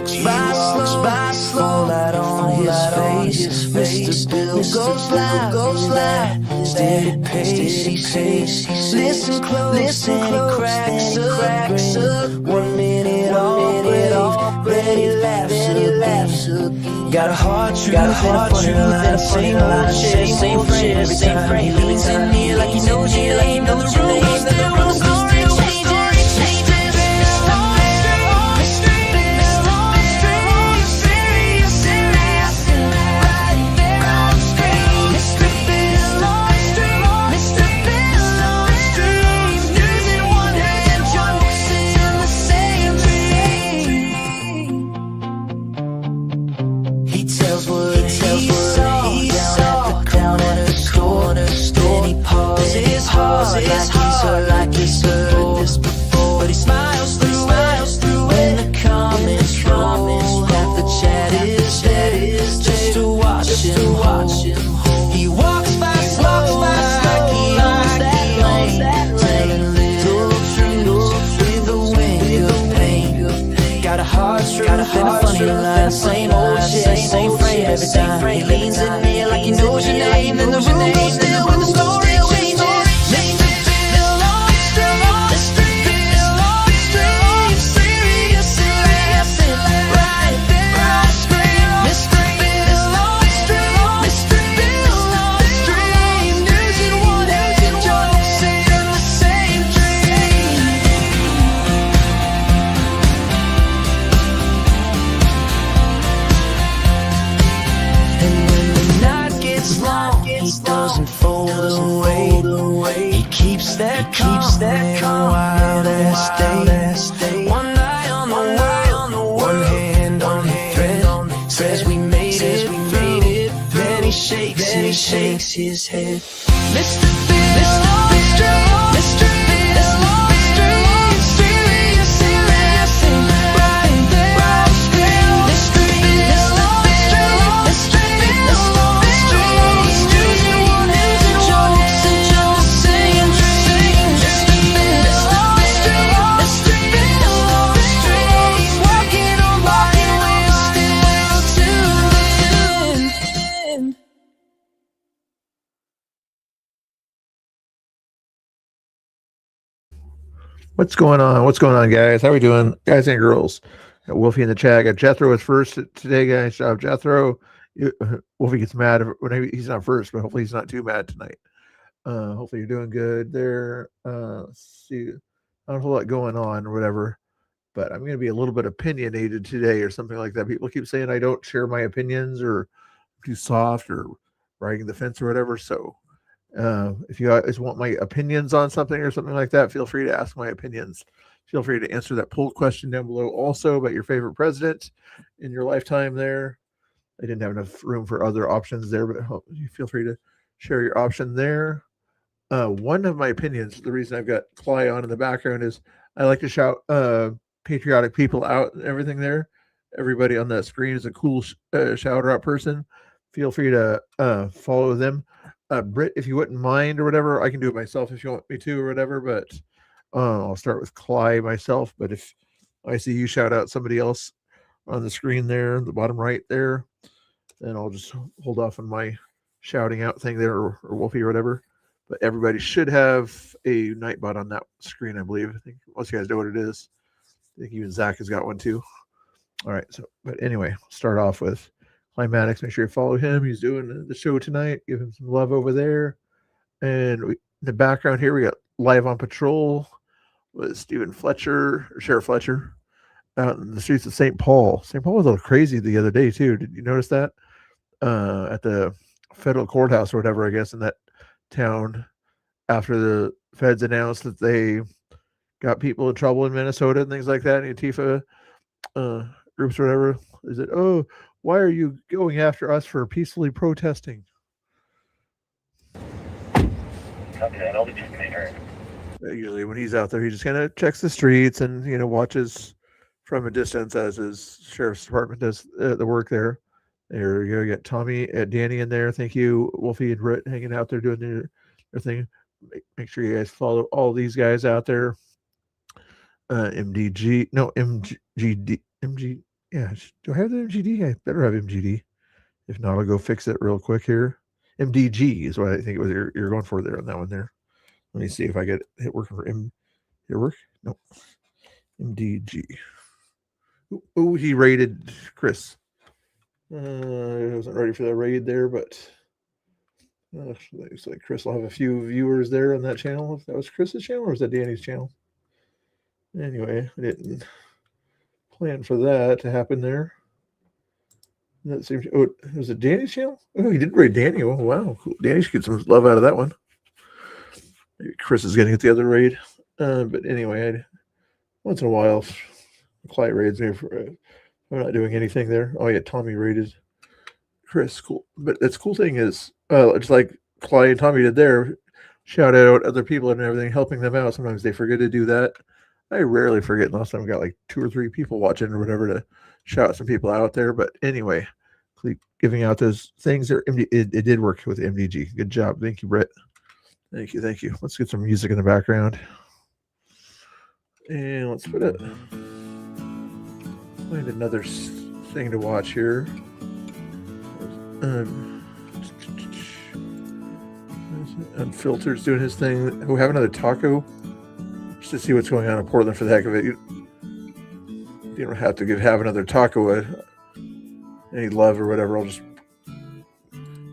walks by slow, fall out on his face. Mr. Bill goes loud, steady pace, he says, listen close, and he cracks up. 1 minute all brave, then he laughs again. Got a hard truth and a funny line, same old shit every time. He leans in near like he knows you, like he knows your name, then the road story changes. Like he's heard this before, but he smiles through when the comments roll. Half the chat is just to watch him. He walks by slow, like he owns that lane, telling little truths with a wing of pain. Got a hard truth and a funny line, same old shit, same frame every time. He leans in near like he knows your name, and the room goes still when the story changes. That wild ass day. One eye on the world, one hand on the thread. Says we made it. Then he shakes his head. Mr. Bill, Mr. Bill, mysteriously laughing right there on screen. Mr. Bill, Mr. Bill, using one hand to jokes and jokes, singing. What's going on? What's going on, guys? How we doing, guys and girls? Got Wolfie in the chat. Got Jethro with first today, guys. Jethro. Wolfie gets mad when he's not first, but hopefully he's not too mad tonight. Hopefully you're doing good there. Let's see, not a whole lot going on or whatever, but I'm going to be a little bit opinionated today or something like that. People keep saying I don't share my opinions or I'm too soft or riding the fence or whatever. So if you guys want my opinions on something or something like that, feel free to ask my opinions. Feel free to answer that poll question down below also about your favorite president in your lifetime there. I didn't have enough room for other options there, but you feel free to share your option there. One of my opinions, the reason I've got Cly on in the background is I like to shout patriotic people out and everything there. Everybody on that screen is a cool shouter out person. Feel free to follow them. Britt, if you wouldn't mind or whatever, I can do it myself if you want me to or whatever, but I'll start with Cly myself. But if I see you shout out somebody else on the screen there, the bottom right there, then I'll just hold off on my shouting out thing there or Wolfie or whatever. But everybody should have a Nightbot on that screen, I believe. I think most of you guys know what it is. I think even Zach has got one too. All right. So, but anyway, start off with Climax. Make sure you follow him. He's doing the show tonight. Give him some love over there. And in the background here, we got Live on Patrol with Stephen Fletcher, or Sheriff Fletcher, out in the streets of St. Paul. St. Paul was a little crazy the other day too. Did you notice that? At the federal courthouse or whatever, I guess, in that town, after the feds announced that they got people in trouble in Minnesota and things like that, Antifa groups or whatever. Is it, oh, why are you going after us for peacefully protesting? Usually when he's out there, he just kind of checks the streets and, you know, watches from a distance as his sheriff's department does the work there. There you go. You got Tommy, Danny in there. Thank you, Wolfie and Britt, hanging out there doing their thing. Make sure you guys follow all these guys out there. MDG, no, MGD, MG, Yeah, do I have the MGD? I better have MGD. If not, I'll go fix it real quick here. MDG is what I think it was you're going for there on that one there. Let me see if I get it working for Here work? No. MDG. Oh, he raided Chris. I wasn't ready for that raid there, but looks like Chris will have a few viewers there on that channel. If that was Chris's channel or was that Danny's channel? Anyway, I didn't plan for that to happen there. That seems. Oh, was it Danny's channel? Oh, he did raid Danny. Oh, wow. Cool. Danny should get some love out of that one. Maybe Chris is going to get the other raid. But anyway, once in a while, Clyde raids me for. I'm not doing anything there. Oh, yeah, Tommy raided Chris. Cool. But that's cool thing is, it's like Clyde and Tommy did there. Shout out other people and everything, helping them out. Sometimes they forget to do that. I rarely forget. Last time I got like 2 or 3 people watching or whatever to shout some people out there. But anyway, giving out those things there. It did work with MDG. Good job. Thank you, Brett. Thank you. Thank you. Let's get some music in the background. And let's put it. Find another thing to watch here. Unfiltered's doing his thing. We'll have another taco just to see what's going on in Portland for the heck of it. You don't have to have another taco any love or whatever. I'll just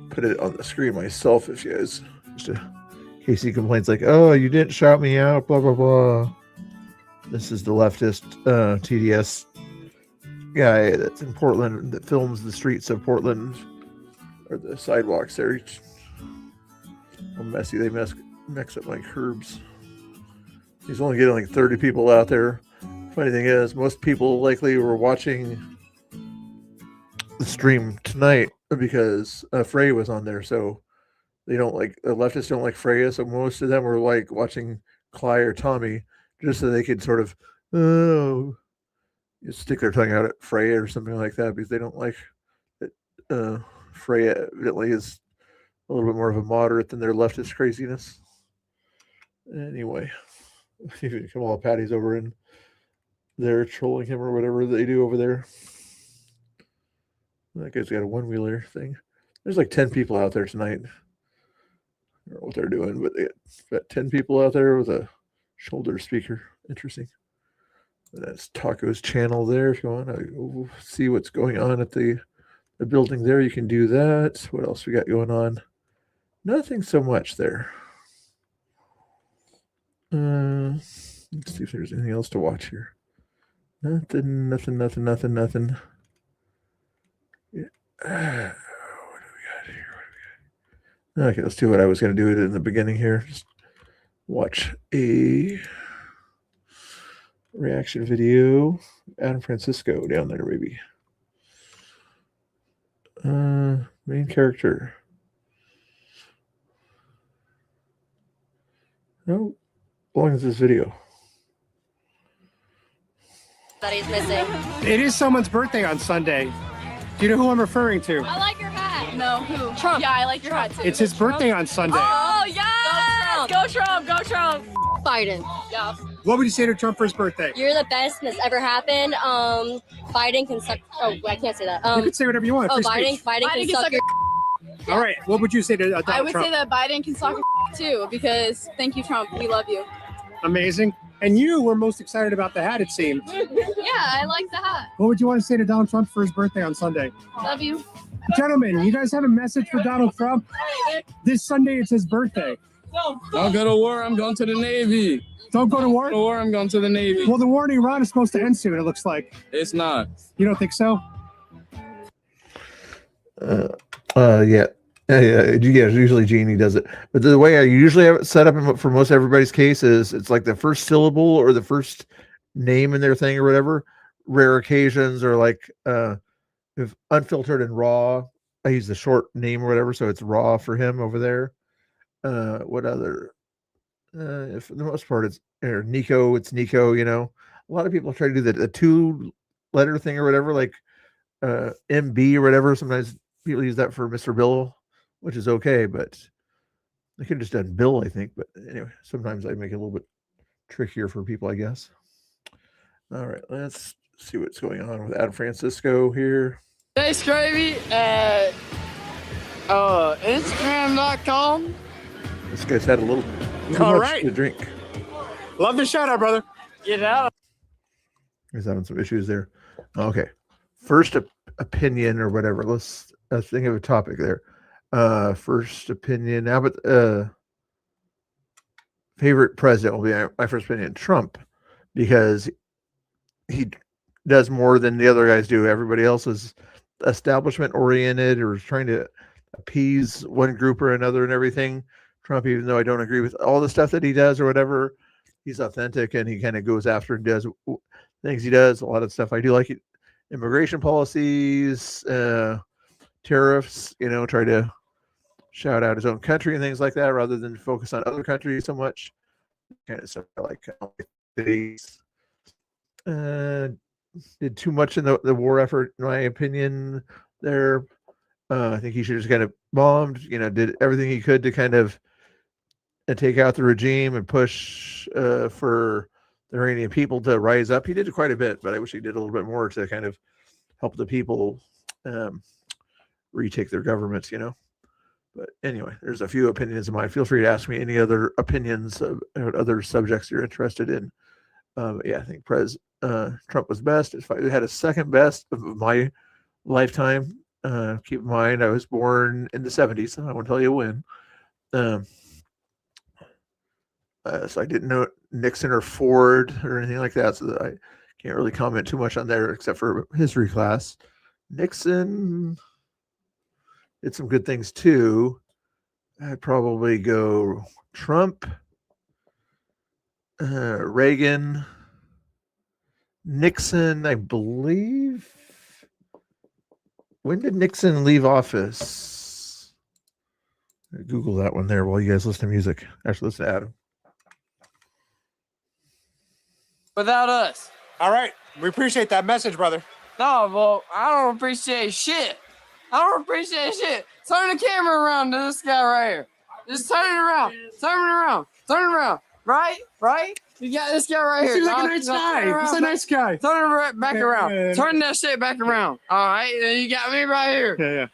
put it on the screen myself if you guys, just in case he complains like, oh, you didn't shout me out, blah, blah, blah. This is the leftist TDS guy that's in Portland that films the streets of Portland or the sidewalks there. How messy they mix up my curbs. He's only getting like 30 people out there. Funny thing is, most people likely were watching the stream tonight because Freya was on there, so they don't like the leftists don't like Freya, so most of them were like watching Clyde or Tommy just so they could sort of stick their tongue out at Freya or something like that because they don't like that Freya evidently is a little bit more of a moderate than their leftist craziness. Anyway, even Kamal Patty's over in there trolling him or whatever they do over there. That guy's got a one-wheeler thing. There's like 10 people out there tonight. I don't know what they're doing, but they got 10 people out there with a shoulder speaker. Interesting. And that's Taco's channel there. If you want to see what's going on at the building there, you can do that. What else we got going on? Nothing so much there. Let's see if there's anything else to watch here. Nothing. Yeah. What do we got here? Okay, let's do what I was going to do it in the beginning here. Just watch a reaction video. Adam Francisco down there, maybe. Main character. No. How long is this video? That he's missing. It is someone's birthday on Sunday. Do you know who I'm referring to? I like your hat. No, who? Trump. Yeah, I like your hat too. It's his birthday on Sunday. Oh, yeah! Go Trump! Go Trump! Biden. Yeah. What would you say to Trump for his birthday? You're the best that's ever happened. Biden can suck. Oh, I can't say that. You can say whatever you want. Oh, Free speech. Biden can suck your. All right. What would you say to Donald I would Trump? say that Biden can suck too because thank you, Trump. We love you. Amazing. And you were most excited about the hat, it seemed. Yeah, I like the hat. What would you want to say to Donald Trump for his birthday on Sunday? Love you. Gentlemen, you guys have a message for Donald Trump? This Sunday, it's his birthday. Don't go to war. I'm going to the Navy. Don't go to war? Go to war. I'm going to the Navy. Well, the war in Iran is supposed to end soon, it looks like. It's not. You don't think so? Yeah. Usually Jeannie does it, but the way I usually have it set up for most everybody's case is it's like the first syllable or the first name in their thing or whatever. Rare occasions or like if unfiltered and raw, I use the short name or whatever, so it's raw for him over there. What other? If for the most part it's Nico, it's Nico. You know, a lot of people try to do the 2-letter thing or whatever, like MB or whatever. Sometimes people use that for Mr. Bill, which is okay, but I could have just done Bill, I think. But anyway, sometimes I make it a little bit trickier for people, I guess. All right, let's see what's going on with Adam Francisco here. Thanks, Gravy at Instagram.com. This guy's had a little too All much right. to drink. Love the shout out, brother. Get out. He's having some issues there. Okay. First opinion or whatever. Let's think of a topic there. First opinion. Now, but favorite president will be my first opinion, Trump, because he does more than the other guys do. Everybody else is establishment oriented or trying to appease one group or another and everything. Trump, even though I don't agree with all the stuff that he does or whatever, he's authentic and he kind of goes after and does things he does. A lot of stuff I do like it. Immigration policies, tariffs, try to shout out his own country and things like that rather than focus on other countries so much. Kind of stuff I like. Did too much in the war effort, in my opinion, there. I think he should have just kind of bombed, did everything he could to kind of take out the regime and push for the Iranian people to rise up. He did quite a bit, but I wish he did a little bit more to kind of help the people retake their governments, But anyway, there's a few opinions of mine. Feel free to ask me any other opinions of other subjects you're interested in. Yeah, I think Trump was best. He had a second best of my lifetime. Keep in mind, I was born in the 70s. So I won't tell you when. So I didn't know Nixon or Ford or anything like that. So that I can't really comment too much on there except for history class. Nixon did some good things too. I'd probably go Trump, Reagan, Nixon, I believe. When did Nixon leave office? Google that one there while you guys listen to music. Actually, listen to Adam. Without us. All right. We appreciate that message, brother. No, well, I don't appreciate shit. I don't appreciate shit. Turn the camera around to this guy right here. Just turn it around. Turn it around. Turn it around. Right? Right? You got this guy right here. Seems like a Now, nice turn it guy. around. He's a nice guy. Turn it right back Okay, around. yeah. Turn that shit back around. All right? And you got me right here. Yeah.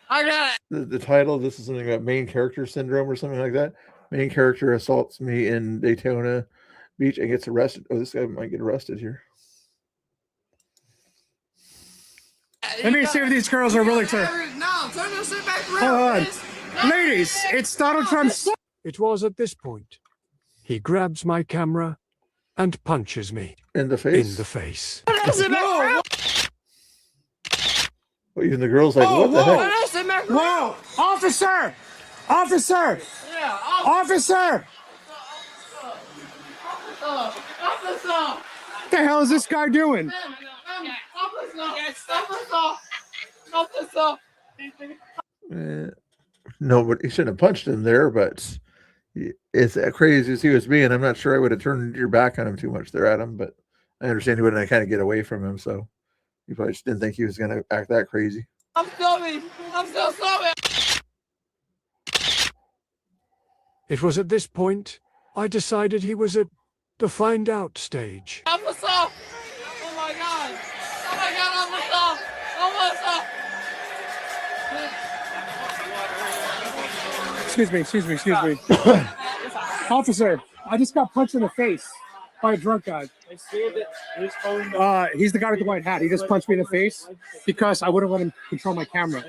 I got it. The title of this is something about main character syndrome or something like that. Main character assaults me in Daytona Beach and gets arrested. Oh, this guy might get arrested here. Let me see if these girls are willing to. No, turn that shit back around. Hold on. bitch. Ladies, it's Donald Trump's. It was at this point he grabs my camera and punches me In the face. in the face. Turn that shit back around. Well, even the girl's like, what the Turn heck? that shit back around. Whoa! Officer! Officer! Yeah, Officer! officer. What the hell is this guy doing? No, but he shouldn't have punched him there, but it's crazy as he was being. I'm not sure I would have turned your back on him too much there, Adam, but I understand you wouldn't kind of get away from him, so you probably just didn't think he was going to act that crazy. I'm sorry. I'm so sorry. It was at this point I decided he was at the find out stage. Officer. Oh my God. Oh my God, officer. Officer. Excuse me. Officer, I just got punched in the face by a drunk guy. He's the guy with the white hat. He just punched me in the face because I wouldn't let him control my camera.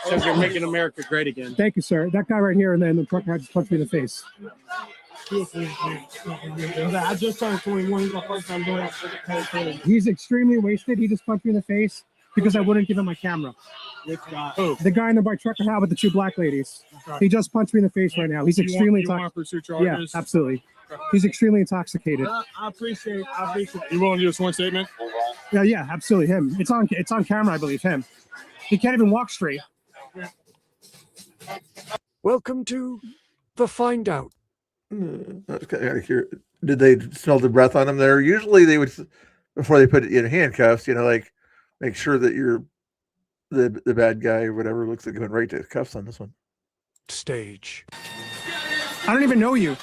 Says you're making America great again. Thank you, sir. That guy right here, and then the truck guy just punched me in the face. I just turned 21. My first time doing it. He's extremely wasted. He just punched me in the face because I wouldn't give him my camera. Who? The guy in the white trucker hat with the two black ladies. He just punched me in the face right now. He's extremely You want to intoxicated. pursue Yeah, charges? absolutely. He's extremely intoxicated. I appreciate You willing to do a sworn statement? Yeah, absolutely. Him. It's on camera, I believe. Him. He can't even walk straight. Welcome to the find out. That's kind of curious. Did they smell the breath on him there? Usually they would, before they put it in handcuffs, like make sure that you're the bad guy or whatever. Looks like going right to cuffs on this one. Stage. I don't even know you.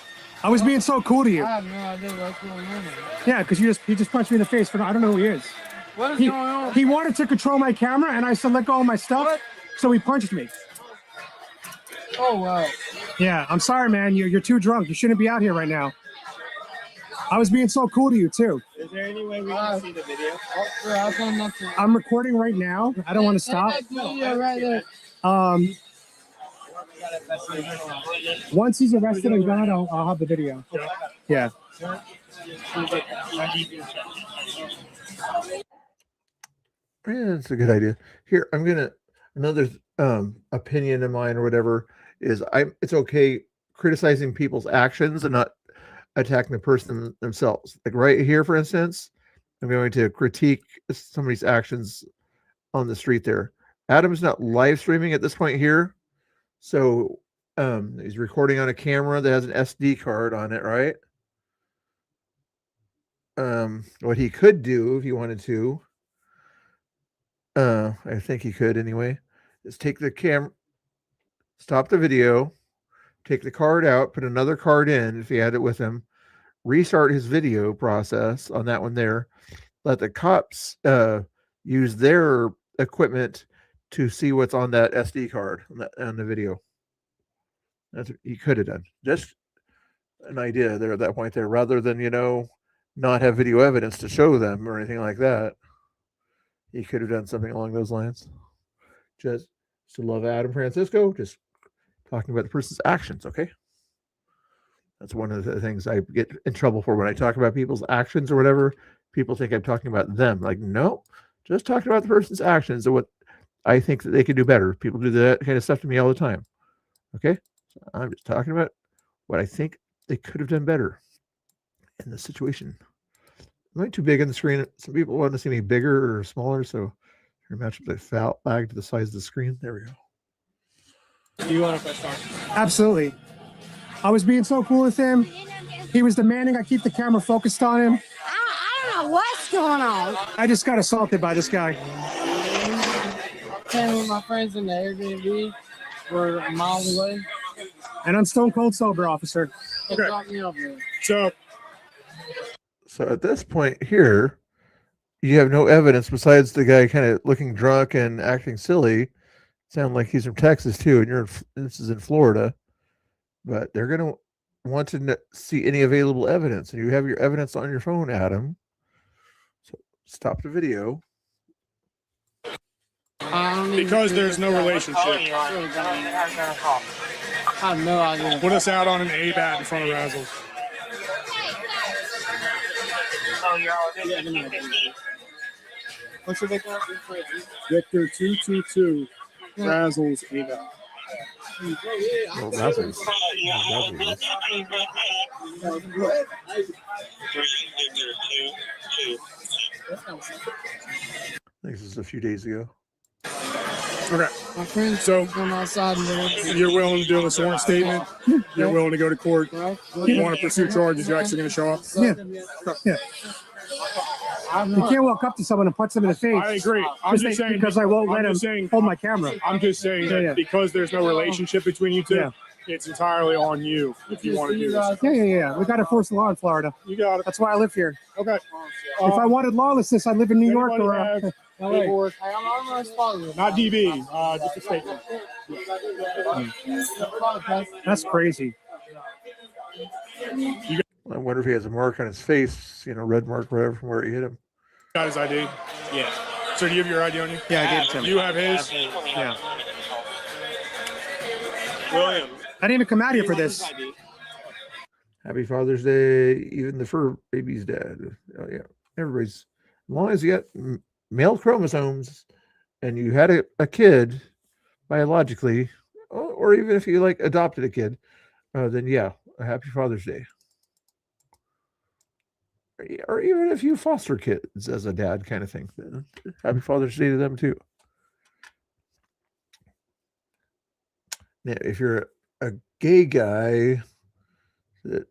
I was being so cool to you. I have no idea what's going on. Yeah, because he just punched me in the face for I don't know who he is. What is He, going on? he wanted to control my camera, and I said let go of my stuff, so he punched me. Oh, wow. Yeah, I'm sorry, man. You're too drunk. You shouldn't be out here right now. I was being so cool to you too. Is there any way we can see the video? Yeah, I've done nothing. I'm recording right now. I don't want to stop. Yeah, right there. Once he's arrested and gone, I'll have the video. Yeah. Yeah, that's a good idea. Here, I'm gonna another opinion of mine or whatever is it's okay criticizing people's actions and not attacking the person themselves. Like right here, for instance, I'm going to critique somebody's actions on the street there. Adam's not live streaming at this point here. So he's recording on a camera that has an SD card on it, right? What he could do if he wanted to, I think he could anyway, is take the camera, stop the video, take the card out, put another card in if he had it with him, restart his video process on that one there, let the cops use their equipment to see what's on that SD card on the video. That's what he could have done. Just an idea there at that point there, rather than, not have video evidence to show them or anything like that. He could have done something along those lines. Just to love Adam Francisco, just talking about the person's actions, okay? That's one of the things I get in trouble for when I talk about people's actions or whatever. People think I'm talking about them. Like, no, just talking about the person's actions and what I think that they could do better. People do that kind of stuff to me all the time. Okay? So I'm just talking about what I think they could have done better in the situation. Am I too big on the screen? Some people want to see me bigger or smaller, so match up the flag to the size of the screen. There we go. Do you want to press start? Absolutely. I was being so cool with him. He was demanding I keep the camera focused on him. I don't know what's going on. I just got assaulted by this guy. I'm staying with my friends in the Airbnb. We're a mile away. And I'm stone cold sober, officer. Okay. Drop me off here. So at this point here, you have no evidence besides the guy kind of looking drunk and acting silly. Sound like he's from Texas too, and this is in Florida. But they're going to want to see any available evidence, and you have your evidence on your phone, Adam. So stop the video. Because there's no relationship. I have no idea. Put us out on an ABAT in front of Razzles. What's your big one? Victor 222. Razzles ABAT. Well, Razzles. I think this is a few days ago. Okay. My friends So come outside and they're you're willing to do a sworn statement? You're willing to go to court? You want to pursue charges? You're actually going to show up? Yeah. You can't walk up to someone and punch them in the face. I agree. I'm just saying because I won't let him hold my camera. I'm just saying that because there's no relationship between you two, it's entirely on you if you want to do this. Yeah. We got to enforce the law in Florida. You got it. That's why I live here. Okay. If I wanted lawlessness, I'd live in New York or have paperwork. not DB, just a statement. That's crazy. I wonder if he has a mark on his face, red mark, whatever, from where he hit him. Got his ID? Yeah. So do you have your ID on you? Yeah, I gave it to him. You have his? Yeah. William. I didn't even come out here for this. Happy Father's Day. Even the fur baby's dead. Oh, yeah. Everybody's, as long as you got male chromosomes and you had a kid biologically, or even if you adopted a kid, then yeah, a happy Father's Day. Or even if you foster kids as a dad kind of thing, then happy Father's Day to them too. Now, if you're a gay guy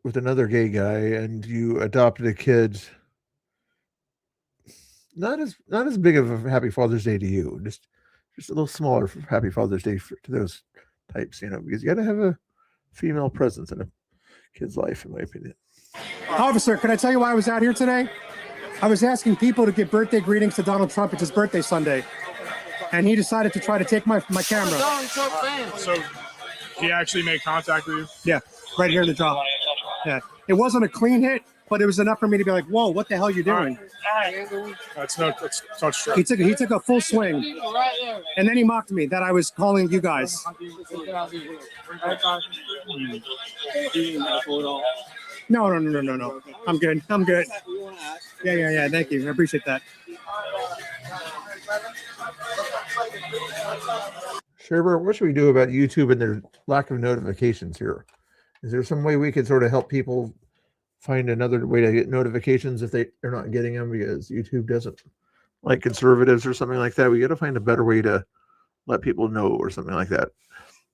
with another gay guy and you adopted a kid, not as big of a happy Father's Day to you, just a little smaller happy Father's Day to those types, because you got to have a female presence and a kid's life, in my opinion. Officer, can I tell you why I was out here today? I was asking people to give birthday greetings to Donald Trump. It's his birthday Sunday. And he decided to try to take my camera. Donald Trump fan. So he actually made contact with you? Yeah, right here in the drop. Yeah. It wasn't a clean hit, but it was enough for me to be like, whoa, what the hell are you doing? That's touch strike. He took a full swing. Right there. And then he mocked me that I was calling you guys. No. I'm good. Yeah. Thank you. I appreciate that. Sherbert, what should we do about YouTube and their lack of notifications here? Is there some way we could sort of help people find another way to get notifications if they're not getting them because YouTube doesn't like conservatives or something like that? We got to find a better way to let people know or something like that.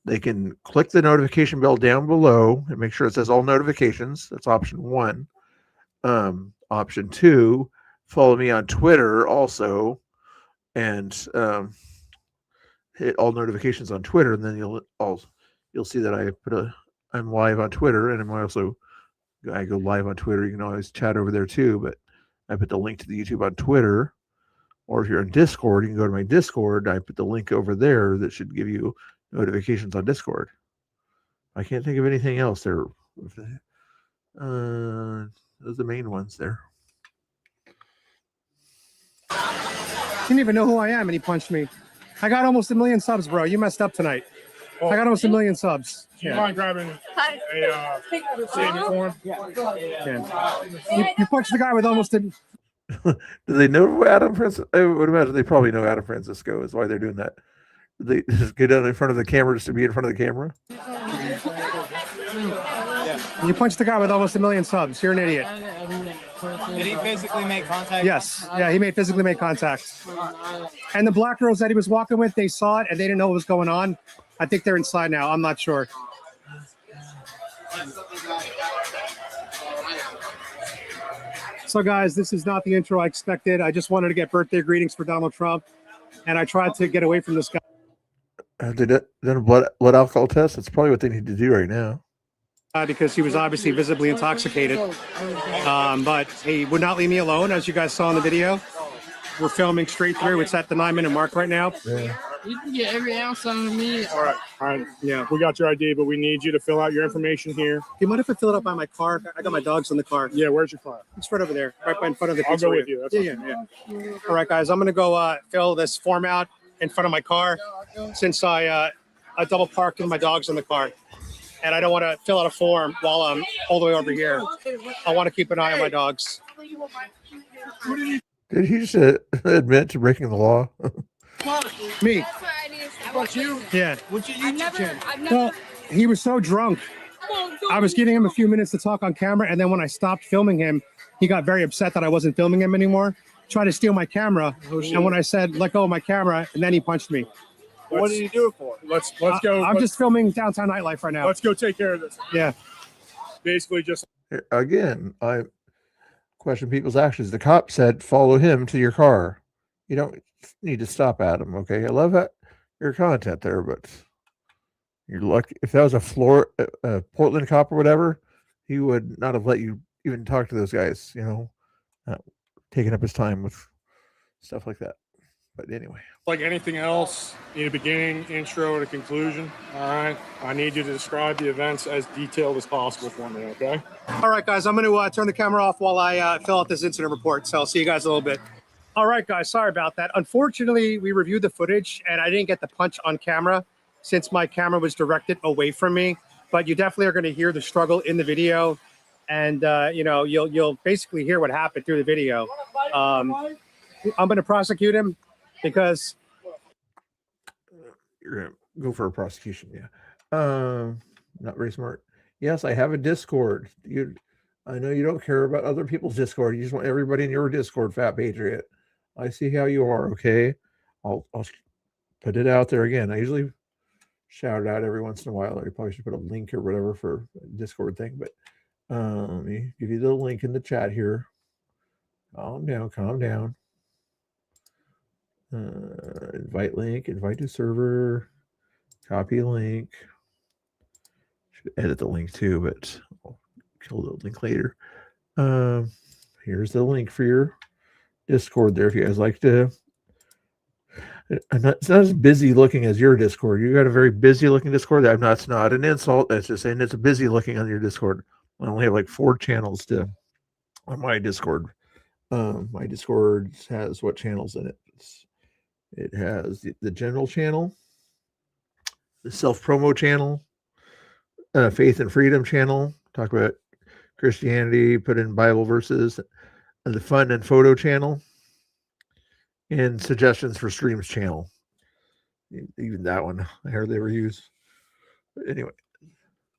They can click the notification bell down below and make sure it says all notifications. That's option 1. Option 2, follow me on Twitter also, and hit all notifications on Twitter, and then you'll see that I'm live on Twitter, and I go live on Twitter. You can always chat over there too, but I put the link to the YouTube on Twitter. Or if you're in Discord, you can go to my Discord. I put the link over there that should give you notifications on Discord. I can't think of anything else there. Those are the main ones there. He didn't even know who I am, and he punched me. I got almost 1 million subs, bro. You messed up tonight. I got almost 1 million subs. Do you mind grabbing a statement form? Yeah. You punched the guy with almost a... Do they know Adam Francisco? I would imagine they probably know Adam Francisco is why they're doing that. They just get down in front of the camera just to be in front of the camera. You punched the guy with almost 1 million subs. You're an idiot. Did he physically make contact? Yes. Yeah, he physically made contact. And the black girls that he was walking with, they saw it and they didn't know what was going on. I think they're inside now. I'm not sure. So guys, this is not the intro I expected. I just wanted to get birthday greetings for Donald Trump, and I tried to get away from this guy. Have they done a blood alcohol test? That's probably what they need to do right now. Because he was obviously visibly intoxicated. But he would not leave me alone, as you guys saw in the video. We're filming straight through. It's at the 9-minute mark right now. Yeah. You can get every ounce out of me. All right. Yeah, we got your ID, but we need you to fill out your information here. Do you mind if I fill it up by my car? I got my dogs in the car. Yeah, where's your car? It's right over there, right in front of the I'll go pizzeria. with you. That's Yeah. All right, guys, I'm going to go fill this form out in front of my car since I double parked with my dogs in the car. And I don't want to fill out a form while I'm all the way over here. I want to keep an eye on my dogs. Did he just admit to breaking the law? Me. What you? Yeah. What's your YouTube channel? Well, he was so drunk. I was giving him a few minutes to talk on camera, and then when I stopped filming him, he got very upset that I wasn't filming him anymore. Tried to steal my camera, and when I said let go of my camera, and then he punched me. What did you do it for? Let's go. I'm just filming downtown nightlife right now. Let's go take care of this. Yeah. Basically, just Again, I question people's actions. The cop said, follow him to your car. You don't need to stop at him, okay? I love your content there, but you're lucky. If that was a Portland cop or whatever, he would not have let you even talk to those guys, taking up his time with stuff like that. But anyway. like anything else, need a beginning, intro, and a conclusion. All right. I need you to describe the events as detailed as possible for me, okay? All right, guys, I'm going to turn the camera off while I fill out this incident report. So I'll see you guys in a little bit. All right, guys, sorry about that. Unfortunately, we reviewed the footage and I didn't get the punch on camera since my camera was directed away from me. But you definitely are going to hear the struggle in the video. And, you'll basically hear what happened through the video. I'm going to prosecute him because you're going to go for a prosecution. Yeah. Not very smart. Yes, I have a Discord. I know you don't care about other people's Discord. You just want everybody in your Discord, Fat Patriot. I see how you are. Okay. I'll put it out there again. I usually shout it out every once in a while. I probably should put a link or whatever for a Discord thing, but let me give you the link in the chat here. Calm down. Invite link, invite to server, copy link. Should edit the link too, but I'll Show the link later. Here's the link for your Discord there if you guys like to. It's not as busy looking as your Discord. You got a very busy looking Discord. It's not an insult. That's just saying it's busy looking on your Discord. I only have like 4 channels on my Discord. My Discord has what channels in it? It has the general channel, the self promo channel, faith and freedom channel. Talk about Christianity, put in Bible verses, and the fun and photo channel, and suggestions for streams channel. Even that one I hardly ever use. But anyway,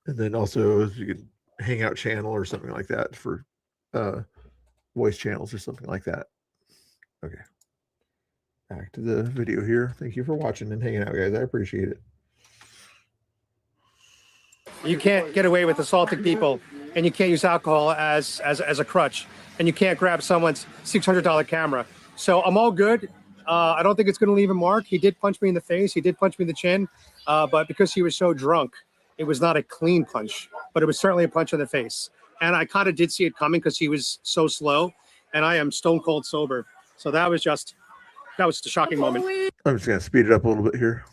and then also you can hangout channel or something like that for voice channels or something like that. Okay. Back to the video here. Thank you for watching and hanging out, guys. I appreciate it. You can't get away with assaulting people, and you can't use alcohol as a crutch, and you can't grab someone's $600 camera. So I'm all good. I don't think it's going to leave a mark. He did punch me in the face. He did punch me in the chin, but because he was so drunk, it was not a clean punch, but it was certainly a punch in the face. And I kind of did see it coming because he was so slow, and I am stone cold sober. So that was just a shocking moment. I'm just going to speed it up a little bit here.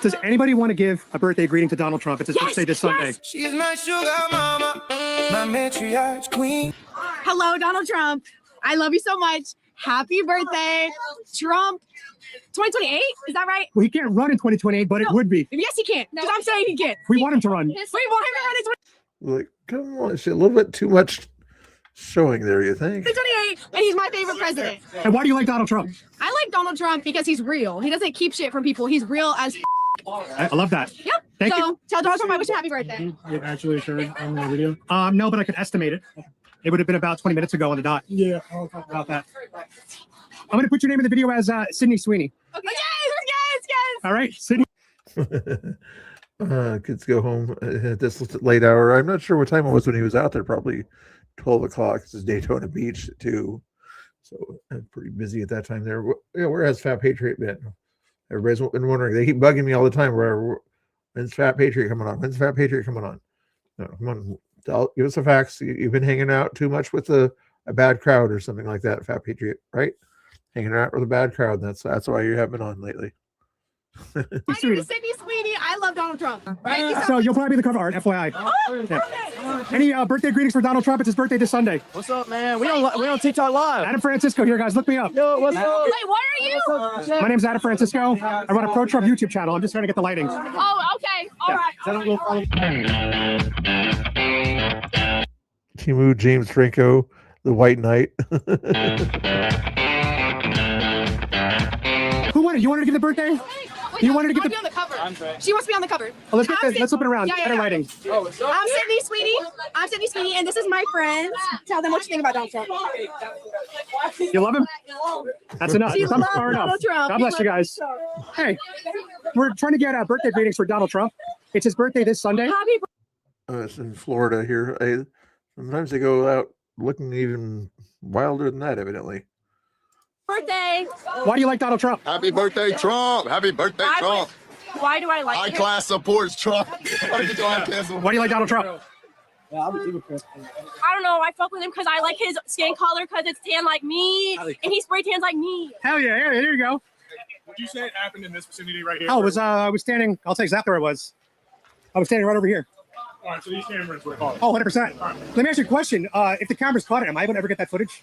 Does anybody want to give a birthday greeting to Donald Trump? It's his birthday this Sunday. She's my sugar mama, my matriarch queen. Hello, Donald Trump. I love you so much. Happy birthday, Trump. 2028? Is that right? Well, he can't run in 2028, but it would be. Yes, he can. Because I'm saying he can. We want him to run. We want him to run in Like, come on, it's a little bit too much showing there, you think? 2028, and he's my favorite president. And why do you like Donald Trump? I like Donald Trump because he's real. He doesn't keep shit from people. He's real as I love that. Yep. Thank so you. tell Donald Trump I wish him happy birthday. You actually assured on the video? No, but I could estimate it. It would have been about 20 minutes ago on the dot. Yeah, I'll talk About that. I'm going to put your name in the video as Sydney Sweeney. Okay. Yes. All right, Sydney. Kids go home at this late hour. I'm not sure what time it was when he was out there. Probably 12 o'clock. This is Daytona Beach too, so I'm pretty busy at that time there. Yeah, where has Fat Patriot been? Everybody's been wondering. They keep bugging me all the time. When's Fat Patriot coming on? When's Fat Patriot coming on? No, come on, give us the facts. You've been hanging out too much with a bad crowd or something like that, Fat Patriot, right? Hanging out with a bad crowd. That's why you haven't been on lately. My name is Sydney Sweeney. I love Donald Trump. Thank you So you'll probably be the cover art, FYI. Oh, Yeah. Any birthday greetings for Donald Trump? It's his birthday this Sunday. What's up, man? We on TikTok Live. Adam Francisco here, guys. Look me up. Yo, what's up? Wait, what are you? My name's Adam Francisco. I run a Pro Trump YouTube channel. I'm just trying to get the lighting. Oh, okay. All right. Timu James Franco, the White Knight. Who wanted? You wanted to give the birthday? You wanted to get I want to be on the cover. She wants to be on the cover. Oh, let's flip it around. Yeah, Better lighting. I'm Sydney Sweeney. And this is my friends. Tell them what you think about Donald Trump. You love him? That's enough. She I'm loves far enough. Donald Trump. God bless you guys. Hey, we're trying to get birthday greetings for Donald Trump. It's his birthday this Sunday. Happy It's in Florida here. Sometimes they go out looking even wilder than that, evidently. birthday. Why do you like Donald Trump? Happy birthday, Trump! Happy birthday, Trump! Why do I like High him? class supports Trump. Why do you like Donald Trump? I don't know. I fuck with him because I like his skin color because it's tan like me, and he spray tans like me. Hell yeah! There you go. Would you say it happened in this vicinity right here? Oh, I was standing. I'll tell you exactly where I was. I was standing right over here. All right, so these cameras were caught. Oh, 100%. Let me ask you a question. If the camera's caught it, am I going to ever get that footage?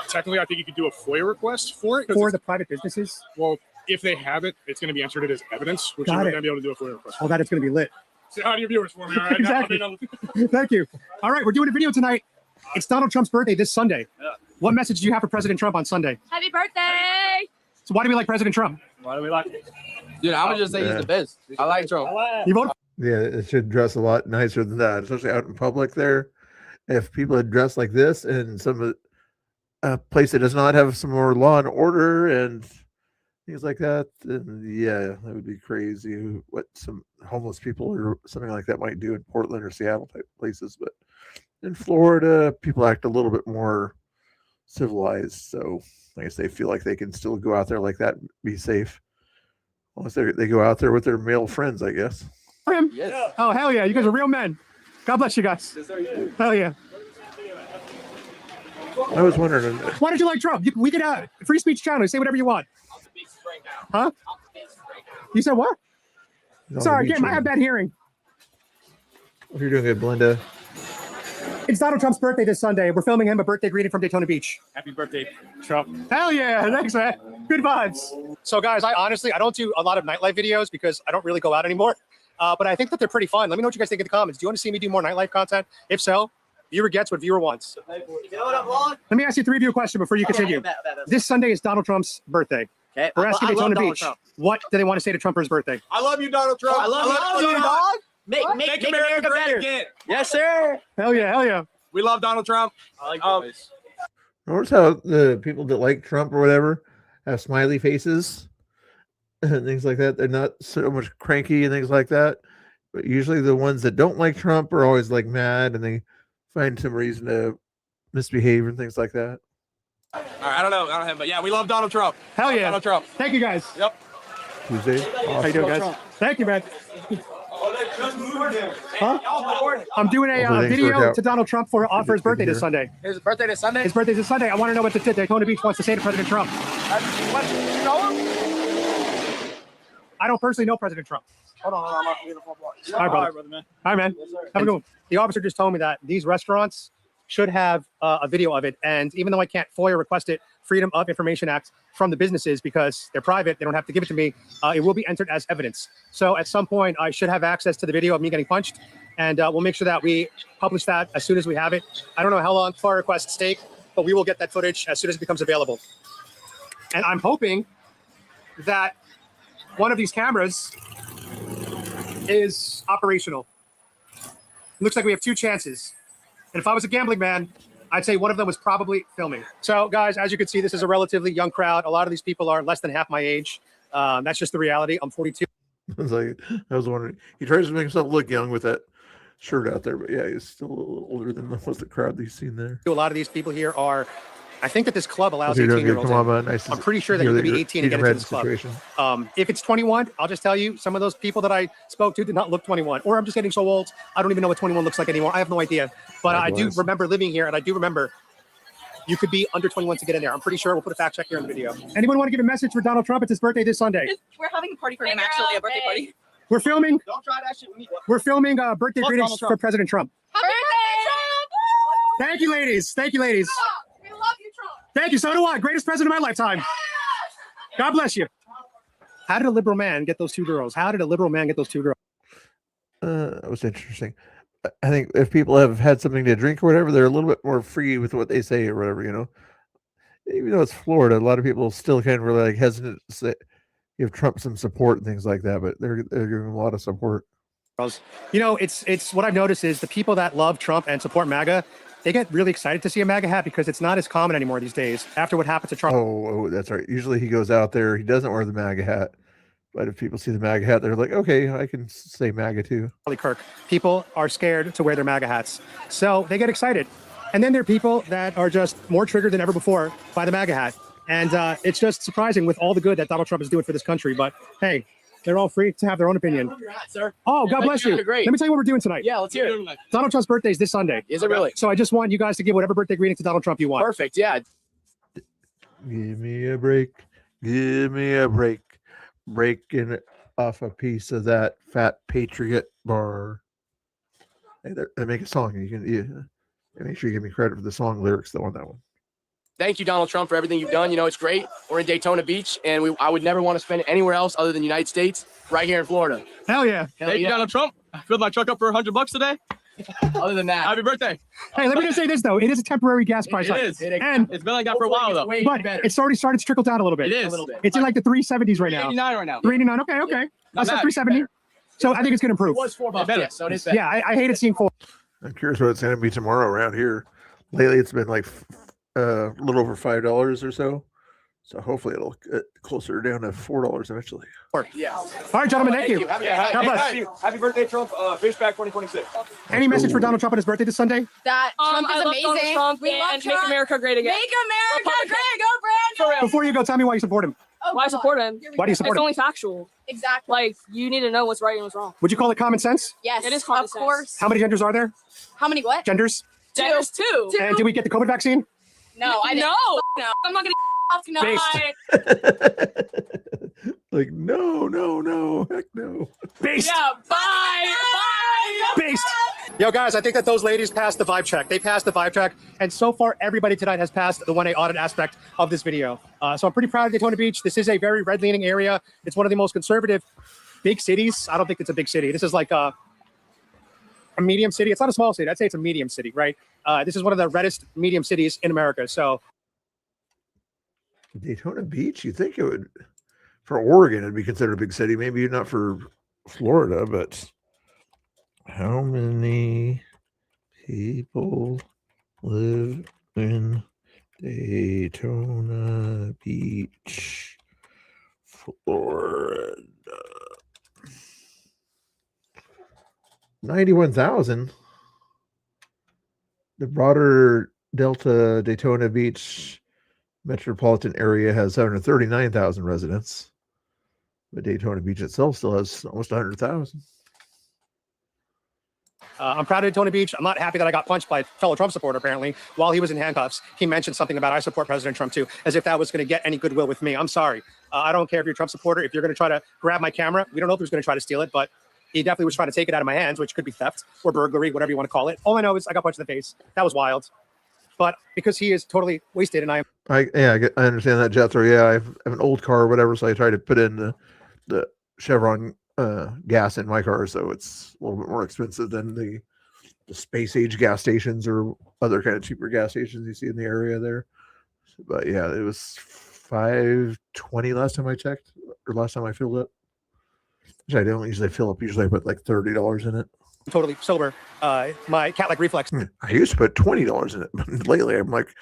Technically, I think you could do a FOIA request for it. For the private businesses? Well, if they have it, it's going to be entered as evidence, which you're Got not it. going to be able to do a FOIA request. Oh, that is going to be lit. Say hi to your viewers for me, all right? Exactly. Now, I mean, Thank you. All right, we're doing a video tonight. It's Donald Trump's birthday this Sunday. Yeah. What message do you have for President Trump on Sunday? Happy birthday! So why do we like President Trump? why do we like it? Dude, I would just say he's the best. I like Trump. You voted Yeah, it should dress a lot nicer than that, especially out in public there. If people had dressed like this in some place that does not have some more law and order and things like that, then yeah, that would be crazy. What some homeless people or something like that might do in Portland or Seattle type places. But in Florida, people act a little bit more civilized. So I guess they feel like they can still go out there like that and be safe. Unless they go out there with their male friends, I guess. for him? Yes. Oh, hell yeah. You guys are real men. God bless you guys. Hell yeah. I was wondering. Why did you like Trump? We could free speech channel. Say whatever you want. Huh? You said what? Sorry, again, I have bad hearing. Hope you're doing good, Belinda. It's Donald Trump's birthday this Sunday. We're filming him a birthday greeting from Daytona Beach. Happy birthday, Trump. Hell yeah. Thanks, man. Good vibes. So, guys, I don't do a lot of nightlife videos because I don't really go out anymore. But I think that they're pretty fun. Let me know what you guys think in the comments. Do you want to see me do more nightlife content? If so, viewer gets what viewer wants. Let me ask you a 3-view question before you continue. This Sunday is Donald Trump's birthday. Okay. We're asking Daytona Beach. Trump. What do they want to say to Trump for his birthday? I love you, Donald Trump. I love you, dog. Make America great again. Yes, sir. Hell yeah, hell yeah. We love Donald Trump. I like boys. Notice how the people that like Trump or whatever have smiley faces and things like that. They're not so much cranky and things like that. But usually the ones that don't like Trump are always like mad and they find some reason to misbehave and things like that. All right, I don't know, but yeah, we love Donald Trump. Hell yeah. Donald Trump. Thank you, guys. Yep. Tuesday. How you doing, guys? Thank you, man. Huh? I'm doing a Hopefully things work video out. to Donald Trump for his birthday this Sunday. His birthday this Sunday? His birthday's this Sunday. I want to know what the Daytona Beach wants to say to President Trump. What? You know him? I don't personally know President Trump. Hold on. All right, brother, man. All right, man. Have a good one. The officer just told me that these restaurants should have a video of it. And even though I can't FOIA request it, Freedom of Information Act from the businesses because they're private, they don't have to give it to me. It will be entered as evidence. So at some point, I should have access to the video of me getting punched. And we'll make sure that we publish that as soon as we have it. I don't know how long FOIA requests take, but we will get that footage as soon as it becomes available. And I'm hoping that one of these cameras is operational. It looks like we have 2 chances. And if I was a gambling man, I'd say one of them was probably filming. So, guys, as you can see, this is a relatively young crowd. A lot of these people are less than half my age. That's just the reality. I'm 42. I was wondering. He tries to make himself look young with that shirt out there, but yeah, he's still a little older than most of the crowd that you've seen there. A lot of these people here are, I think that this club allows Hope you're doing 18-year-olds. good. Come on, man. Nice to I'm pretty sure that hear you can be you're 18 and get in a into this club. situation. If it's 21, I'll just tell you, some of those people that I spoke to did not look 21. Or I'm just getting so old, I don't even know what 21 looks like anymore. I have no idea. But I do remember living here, and I do remember you could be under 21 to get in there. I'm pretty sure we'll put a fact check here in the video. Anyone want to give a message for Donald Trump? It's his birthday this Sunday. We're having a party for him, actually, a birthday party. We're filming. Don't try that shit with me. We're filming birthday Fuck greetings Donald Trump. for President Trump. Happy birthday, Trump! Thank you, ladies. Thank you, ladies. We love you, Trump. Thank you. So do I. Greatest president of my lifetime. God bless you. How did a liberal man get those 2 girls? How did a liberal man get those 2 girls? That was interesting. I think if people have had something to drink or whatever, they're a little bit more free with what they say or whatever, you know. Even though it's Florida, a lot of people still kind of really like hesitant to say, give Trump some support and things like that, but they're giving him a lot of support. You know, it's what I've noticed is the people that love Trump and support MAGA, they get really excited to see a MAGA hat because it's not as common anymore these days after what happened to Trump. Oh, that's right. Usually he goes out there, he doesn't wear the MAGA hat. But if people see the MAGA hat, they're like, okay, I can say MAGA too. Charlie Kirk. People are scared to wear their MAGA hats. So they get excited. And then there are people that are just more triggered than ever before by the MAGA hat. And it's just surprising with all the good that Donald Trump is doing for this country. But hey, they're all free to have their own opinion. Sir. Oh, God bless you. You're great. Let me tell you what we're doing tonight. Yeah, let's hear it. Donald Trump's birthday is this Sunday. Is it really? So I just want you guys to give whatever birthday greeting to Donald Trump you want. Perfect. Yeah. Give me a break. Give me a break. Breaking off a piece of that fat patriot bar. Hey, they make a song. You make sure you give me credit for the song lyrics though on that one. Thank you, Donald Trump, for everything you've done. You know, it's great. We're in Daytona Beach, and I would never want to spend it anywhere else other than the United States, right here in Florida. Hell yeah. Thank you, Donald Trump. I filled my truck up for $100 today. Other than that, happy birthday. Hey, let me just say this though. It is a temporary gas price hike. It is. And It's been like that for a while, though. but it's already started to trickle down a little bit. It is. A little bit. It's in like the 370s right now. 89 right now. 389. Okay. That's bad. 370. So I think it's going to improve. It was $4. Yeah, so it is better. Yeah, I hated seeing 4. I'm curious what it's going to be tomorrow around here. Lately, it's been like a little over $5 or so. So hopefully it'll get closer down to $4 eventually. Yeah. All right, gentlemen, thank you. God bless. Happy birthday, Trump. Fishback 2026. Any message for Donald Trump on his birthday this Sunday? That Trump I is love Donald amazing. Trump We love and Trump. Make America Great Again. Make America great. Go, Brandon. Before you go, tell me why you support him. Why support him? Why do you support It's him? only factual. Exactly. Like, you need to know what's right and what's wrong. Would you call it common sense? Yes. It is common of sense. course. How many genders are there? How many what? Genders? There's two. And did we get the COVID vaccine? No, I didn't. No. I'm not gonna. No. Based. Like, no, heck no. Based. Yeah. Bye. Bye. Based. Yo, guys, I think that those ladies passed the vibe check. They passed the vibe check. And so far, everybody tonight has passed the 1A audit aspect of this video. So I'm pretty proud of Daytona Beach. This is a very red-leaning area. It's one of the most conservative big cities. I don't think it's a big city. This is like a medium city. It's not a small city. I'd say it's a medium city, right? This is one of the reddest medium cities in America. So Daytona Beach, you think it would, for Oregon, it'd be considered a big city. Maybe not for Florida, but how many people live in Daytona Beach, Florida? 91,000. The broader Delta Daytona Beach metropolitan area has 739,000 residents, but Daytona Beach itself still has almost 100,000. I'm proud of Daytona Beach. I'm not happy that I got punched by a fellow Trump supporter, apparently. While he was in handcuffs, he mentioned something about I support President Trump too, as if that was going to get any goodwill with me. I'm sorry. I don't care if you're a Trump supporter. If you're going to try to grab my camera, we don't know if he was going to try to steal it, but he definitely was trying to take it out of my hands, which could be theft or burglary, whatever you want to call it. All I know is I got punched in the face. That was wild. But because he is totally wasted and I understand that, Jethro. Yeah, I have an old car or whatever, so I try to put in the Chevron gas in my car, so it's a little bit more expensive than the space age gas stations or other kind of cheaper gas stations you see in the area there. But yeah, it was $5.20 last time I checked, or last time I filled it. Which I don't usually fill up. Usually I put like $30 in it. totally sober. My cat-like reflex I used to put $20 in it, but lately I'm like,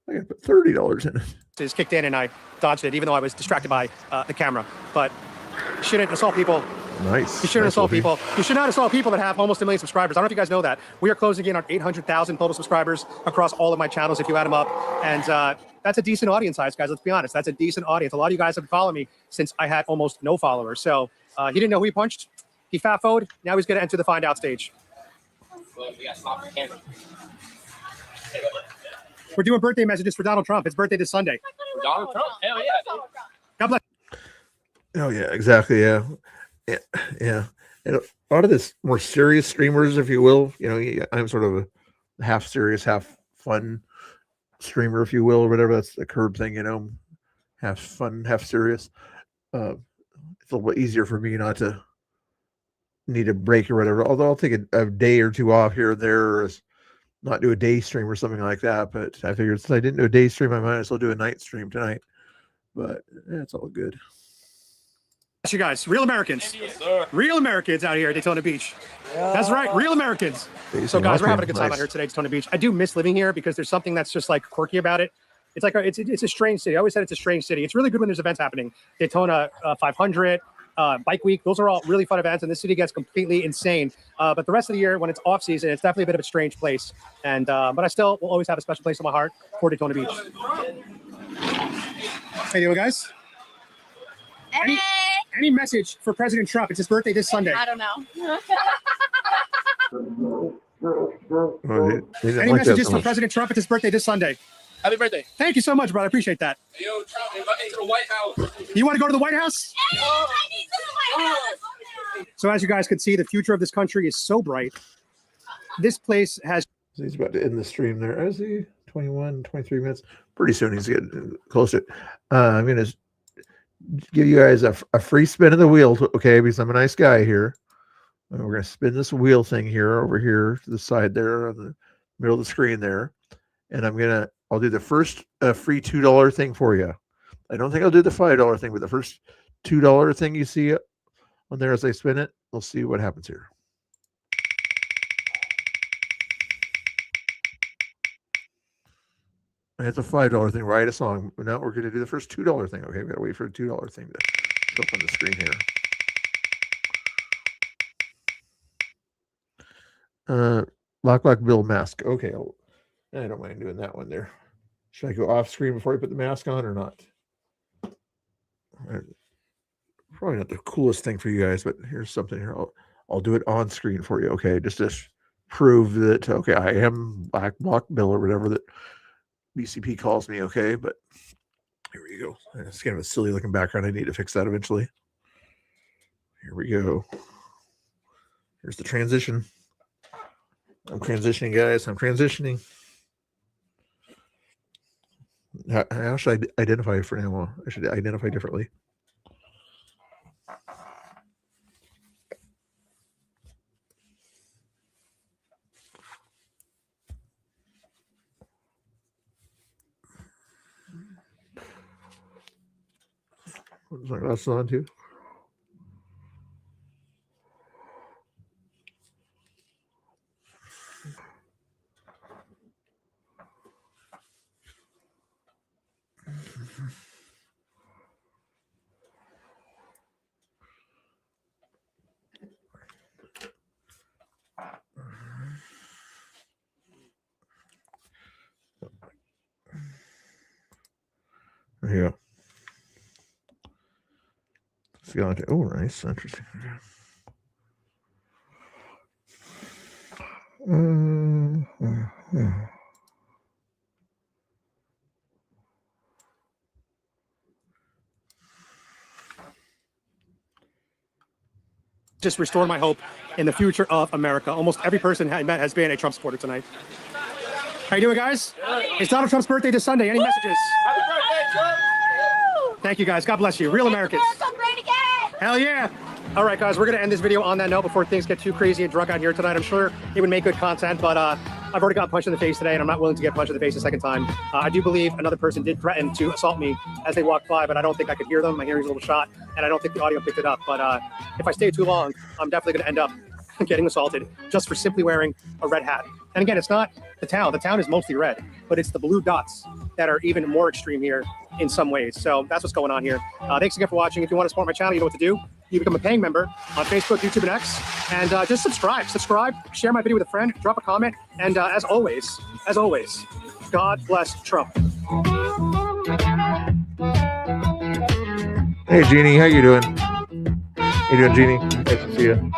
I gotta put $30 in it. is kicked in and I dodged it, even though I was distracted by the camera. But you shouldn't assault people. Nice. You shouldn't Nice, assault Wolfie. people. You should not assault people that have almost 1 million subscribers. I don't know if you guys know that. We are closing in on 800,000 total subscribers across all of my channels if you add them up. And that's a decent audience size, guys. Let's be honest. That's a decent audience. A lot of you guys have been following me since I had almost no followers. So he didn't know who he punched. He fat-foed. Now he's going to enter the find out stage. We're doing birthday messages for Donald Trump. It's birthday this Sunday. Donald Trump? Hell yeah. God bless. Oh yeah, exactly. Yeah. And a lot of this more serious streamers, if you will, I'm sort of a half serious, half fun streamer, if you will, or whatever. That's the curb thing, half fun, half serious. It's a little bit easier for me not to need a break or whatever. Although I'll take a day or two off here and there, or not do a day stream or something like that. But I figured since I didn't do a day stream, I might as well do a night stream tonight. But it's all good. You guys, real Americans. Real Americans out here at Daytona Beach. That's right, real Americans. So guys, we're having a good time out here today at Daytona Beach. I do miss living here because there's something that's just like quirky about it. It's like it's a strange city. I always said it's a strange city. It's really good when there's events happening. Daytona 500, Bike Week. Those are all really fun events, and this city gets completely insane. But the rest of the year, when it's off season, it's definitely a bit of a strange place. And but I still will always have a special place in my heart for Daytona Beach. Hey, you guys. Any message for President Trump? It's his birthday this Sunday. I don't know. Any messages for President Trump? It's his birthday this Sunday. Happy birthday. Thank you so much, brother. I appreciate that. Yo, Trump, invite me to the White House. You want to go to the White House? So as you guys can see, the future of this country is so bright. This place has... He's about to end the stream there. Is he? 21, 23 minutes. Pretty soon he's getting close to it. I'm going to give you guys a free spin of the wheel, okay, because I'm a nice guy here. And we're going to spin this wheel thing here, over here to the side there on the middle of the screen there. And I'll do the first free $2 thing for you. I don't think I'll do the $5 thing, but the first $2 thing you see on there as I spin it, we'll see what happens here. It's a $5 thing. Write a song. Now we're going to do the first $2 thing. Okay, we got to wait for a $2 thing to show up on the screen here. Lock Bill mask. Okay, I don't mind doing that one there. Should I go off screen before I put the mask on or not? Probably not the coolest thing for you guys, but here's something here. I'll do it on screen for you, okay? Just to prove that, okay, I am Black Block Bill or whatever that BCP calls me, okay? But here we go. It's kind of a silly looking background. I need to fix that eventually. Here we go. Here's the transition. I'm transitioning, guys. I'm transitioning. How should I identify for now? I should identify differently. Put my glasses on too. Yeah. Let's go into, oh, nice, interesting. Just restored my hope in the future of America. Almost every person I met has been a Trump supporter tonight. How you doing, guys? It's Donald Trump's birthday this Sunday. Any messages? Happy birthday, Trump! Thank you, guys. God bless you. Real Americans. Hell yeah. All right, guys, we're going to end this video on that note before things get too crazy and drug out here tonight. I'm sure it would make good content, but I've already got punched in the face today, and I'm not willing to get punched in the face a second time. I do believe another person did threaten to assault me as they walked by, but I don't think I could hear them. My hearing's a little shot, and I don't think the audio picked it up. But if I stay too long, I'm definitely going to end up getting assaulted just for simply wearing a red hat. And again, it's not the town. The town is mostly red, but it's the blue dots that are even more extreme here in some ways. So that's what's going on here. Thanks again for watching. If you want to support my channel, you know what to do. You become a paying member on Facebook, YouTube, and X. And just subscribe, share my video with a friend, drop a comment. And as always, God bless Trump. Hey, Jeannie, how you doing? How you doing, Jeannie? Nice to see you.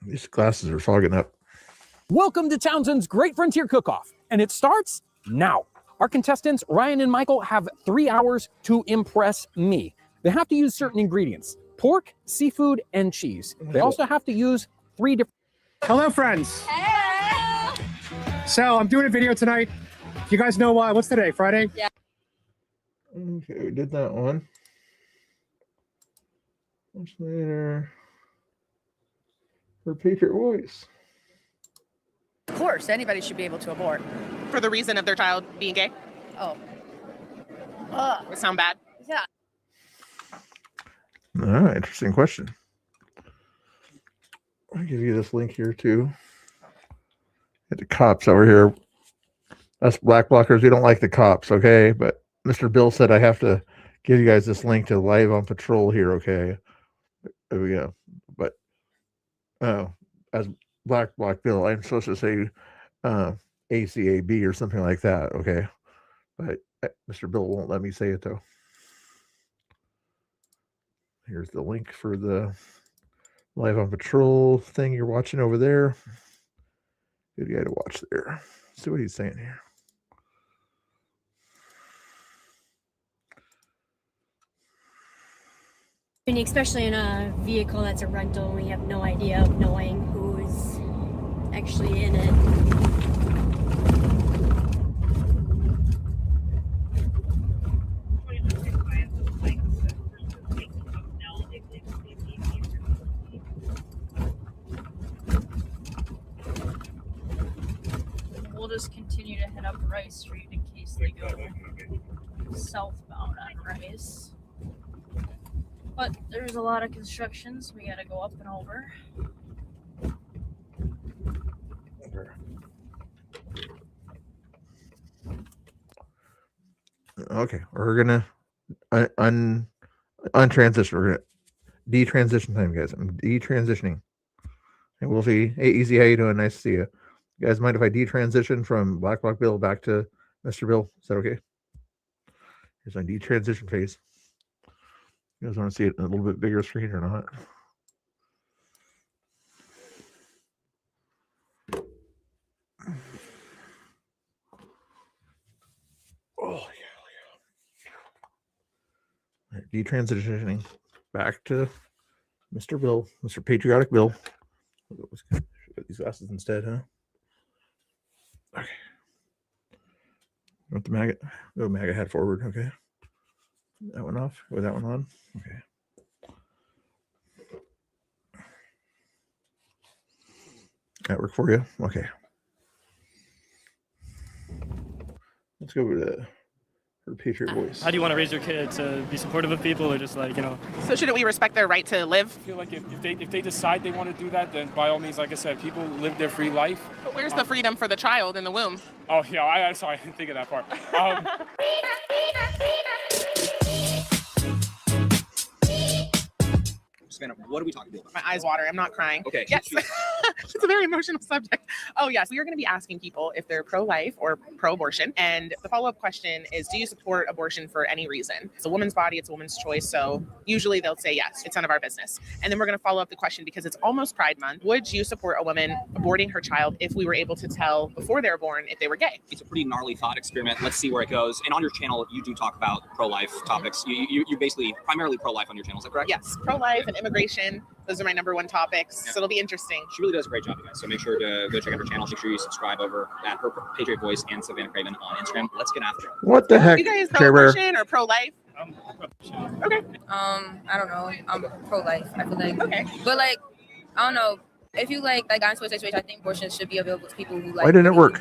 These glasses are fogging up. Welcome to Townsend's Great Frontier Cook-Off, and it starts now. Our contestants, Ryan and Michael, have 3 hours to impress me. They have to use certain ingredients: pork, seafood, and cheese. They also have to use 3 different... Hello, friends. Hello. So I'm doing a video tonight. You guys know what's today, Friday? Yeah. Okay, we did that one. Much later. For Patriot Voice. Of course, anybody should be able to abort. For the reason of their child being gay? Oh. Would sound bad? Yeah. Interesting question. I'll give you this link here too. Get the cops over here. Us black blockers, we don't like the cops, okay? But Mr. Bill said I have to give you guys this link to Live on Patrol here, okay? There we go. But as Black Bill, I'm supposed to say ACAB or something like that, okay? But Mr. Bill won't let me say it though. Here's the link for the Live on Patrol thing you're watching over there. Good guy to watch there. See what he's saying here. And especially in a vehicle that's a rental, we have no idea of knowing who's actually in it. We'll just continue to head up Rice Street in case they go southbound on Rice. But there's a lot of construction, so we gotta go up and over. Okay, we're gonna untransition. We're gonna detransition time, guys. I'm detransitioning. And Wolfie, hey, Easy, how you doing? Nice to see you. You guys mind if I detransition from Black Bill back to Mr. Bill? Is that okay? Here's my detransition phase. You guys want to see it in a little bit bigger screen or not? Oh yeah. Detransitioning back to Mr. Bill, Mr. Patriotic Bill. Got these glasses instead, huh? Okay. Want the MAGA? Go MAGA hat forward. Okay. That one off. With that one on. Okay. That work for you? Okay. Let's go with her Patriot voice. How do you want to raise your kid to be supportive of people, or just like, you know? So shouldn't we respect their right to live? I feel like if they decide they want to do that, then by all means, like I said, people live their free life. But where's the freedom for the child in the womb? Oh yeah, I'm sorry, I didn't think of that part. Savannah, what are we talking about? My eyes water. I'm not crying. Okay. Yes. It's a very emotional subject. Oh, yes. We are going to be asking people if they're pro-life or pro-abortion. And the follow-up question is, do you support abortion for any reason? It's a woman's body. It's a woman's choice. So usually they'll say yes. It's none of our business. And then we're going to follow up the question because it's almost Pride Month. Would you support a woman aborting her child if we were able to tell before they were born if they were gay? It's a pretty gnarly thought experiment. Let's see where it goes. And on your channel, you do talk about pro-life topics. You basically primarily pro-life on your channel. Is that correct? Yes. Pro-life and immigration. Those are my number one topics. Yeah. So it'll be interesting. She really does a great job, you guys. So make sure to go check out her channel. Make sure you subscribe over at Her Patriot Voice and Savannah Craven on Instagram. Let's get after it. What the heck? You guys pro-abortion or pro-life? Okay. I don't know. I'm pro-life. I feel like. Okay. But like, I don't know. If you like got into a situation, I think abortion should be available to people who like. Why didn't it work?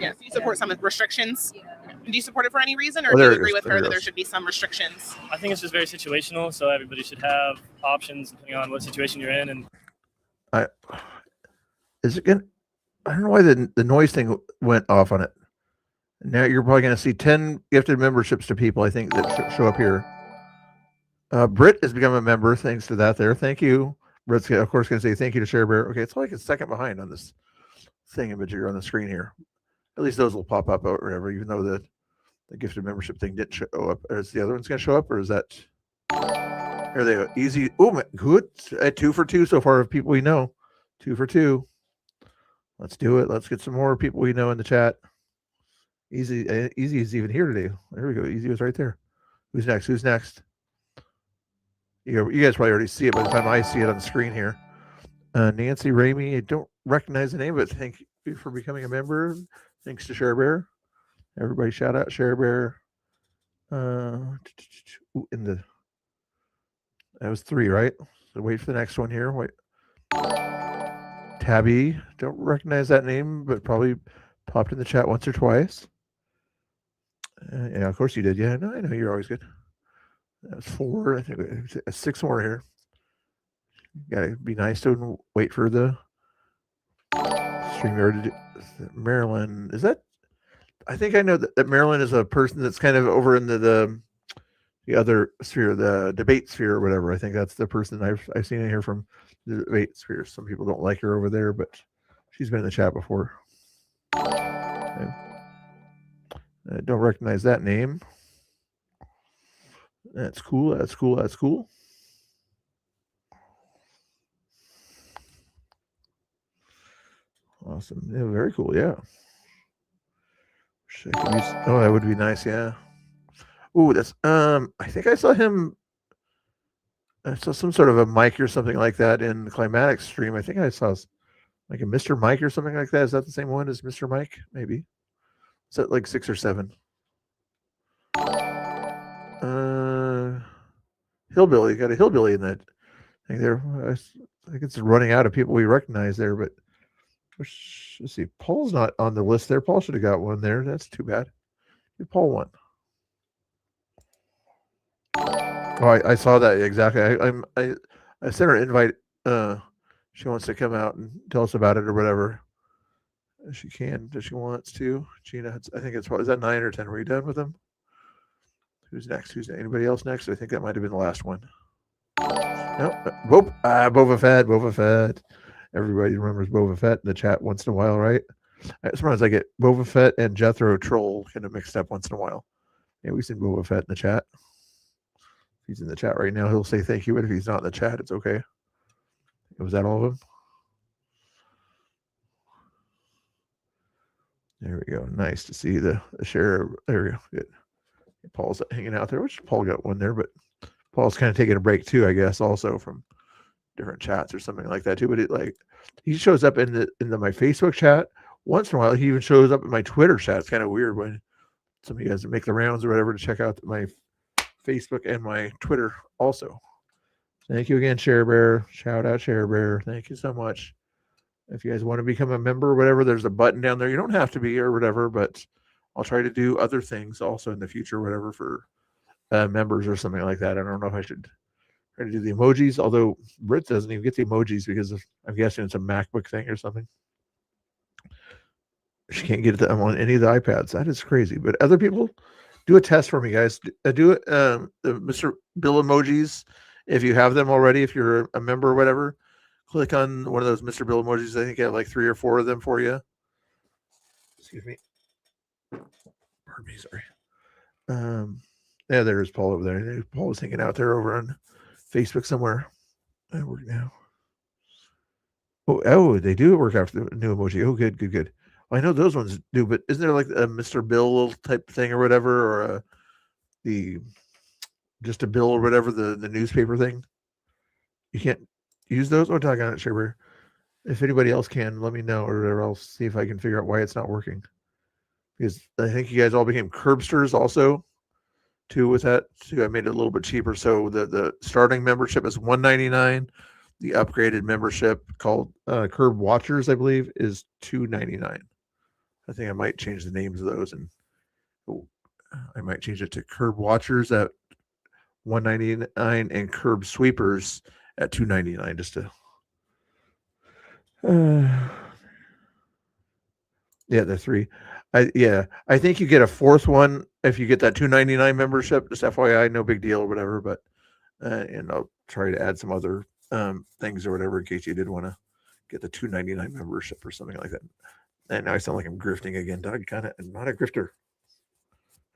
Yes. Do you support some restrictions? Yeah. Do you support it for any reason, or Oh, do there you it agree is. with There her it that there is. should be some restrictions? I think it's just very situational, so everybody should have options depending on what situation you're in. And Is it gonna? I don't know why the noise thing went off on it. Now you're probably going to see 10 gifted memberships to people. I think that show up here. Britt has become a member thanks to that. There, thank you. Britt's of course going to say thank you to Share Bear. Okay, it's like a second behind on this thing image here on the screen here. At least those will pop up or whatever, even though the gifted membership thing didn't show up. Is the other one's going to show up, or is that? Here they go. Easy. Oh, good. 2 for 2 so far of people we know. 2 for 2. Let's do it. Let's get some more people we know in the chat. Easy is even here today. There we go. Easy was right there. Who's next? Who's next? You guys probably already see it by the time I see it on the screen here. Nancy Ramey. I don't recognize the name, but thank you for becoming a member. Thanks to Share Bear. Everybody shout out Share Bear. That was 3, right? So wait for the next one here. Wait. Tabby. Don't recognize that name, but probably popped in the chat once or twice. Yeah, of course you did. Yeah, I know you're always good. That's 4. I think 6 more here. Gotta be nice to wait for the StreamYard. Marilyn, is that? I think I know that Marilyn is a person that's kind of over in the other sphere, the debate sphere or whatever. I think that's the person I've seen in here from the debate sphere. Some people don't like her over there, but she's been in the chat before. I don't recognize that name. That's cool. That's cool. That's cool. Awesome. Yeah, very cool. Yeah. Oh, that would be nice. Yeah. Oh, that's I think I saw him. I saw some sort of a mic or something like that in the Climatic stream. I think I saw like a Mr. Mike or something like that. Is that the same one as Mr. Mike? Maybe. Is that like 6 or 7? Hillbilly. Got a hillbilly in that thing there. I think it's running out of people we recognize there, but let's see. Paul's not on the list there. Paul should have got one there. That's too bad. Give Paul one. Oh, I saw that exactly. I sent her an invite. She wants to come out and tell us about it or whatever. She can. Does she wants to? Gina, I think it's is that 9 or 10? Were you done with them? Who's next? Who's anybody else next? I think that might have been the last one. Nope. Boba Fett. everybody remembers Boba Fett in the chat once in a while, right? Sometimes I get Boba Fett and Jethro Troll kind of mixed up once in a while. Yeah, we've seen Boba Fett in the chat. If he's in the chat right now, he'll say thank you, but if he's not in the chat, it's okay. Was that all of them? There we go. Nice to see the share. There we go. Good. Paul's hanging out there, which Paul got one there, but Paul's kind of taking a break too, I guess, also from different chats or something like that too. But he shows up in my Facebook chat once in a while. He even shows up in my Twitter chat. It's kind of weird when some of you guys make the rounds or whatever to check out my Facebook and my Twitter also. Thank you again, Share Bear. Shout out Share Bear. Thank you so much. If you guys want to become a member or whatever, there's a button down there. You don't have to be or whatever, but I'll try to do other things also in the future, whatever, for members or something like that. I don't know if I should try to do the emojis, although Britt doesn't even get the emojis because I'm guessing it's a MacBook thing or something. She can't get them on any of the iPads. That is crazy. But other people, do a test for me, guys. Do it, the Mr. Bill emojis. If you have them already, if you're a member or whatever, click on one of those Mr. Bill emojis. I think I have like 3 or 4 of them for you. Excuse me. Pardon me, sorry. Yeah, there's Paul over there. Paul is hanging out there over on Facebook somewhere. I work now. Oh, they do work after the new emoji. Oh, good. Well, I know those ones do, but isn't there like a Mr. Bill type thing or whatever, or just a bill or whatever, the newspaper thing? You can't use those? Oh, talking on it, Sherber. If anybody else can, let me know, or I'll see if I can figure out why it's not working. Because I think you guys all became Curbsters also, too, with that. So I made it a little bit cheaper. So the starting membership is $199. The upgraded membership called Curb Watchers, I believe, is $299. I think I might change the names of those, and I might change it to Curb Watchers at $199 and Curb Sweepers at $299, just to they're 3. I think you get a 4th one if you get that $299 membership. Just FYI, no big deal or whatever. But and I'll try to add some other things or whatever in case you did want to get the $299 membership or something like that. And now I sound like I'm grifting again, Doug. I'm not a grifter.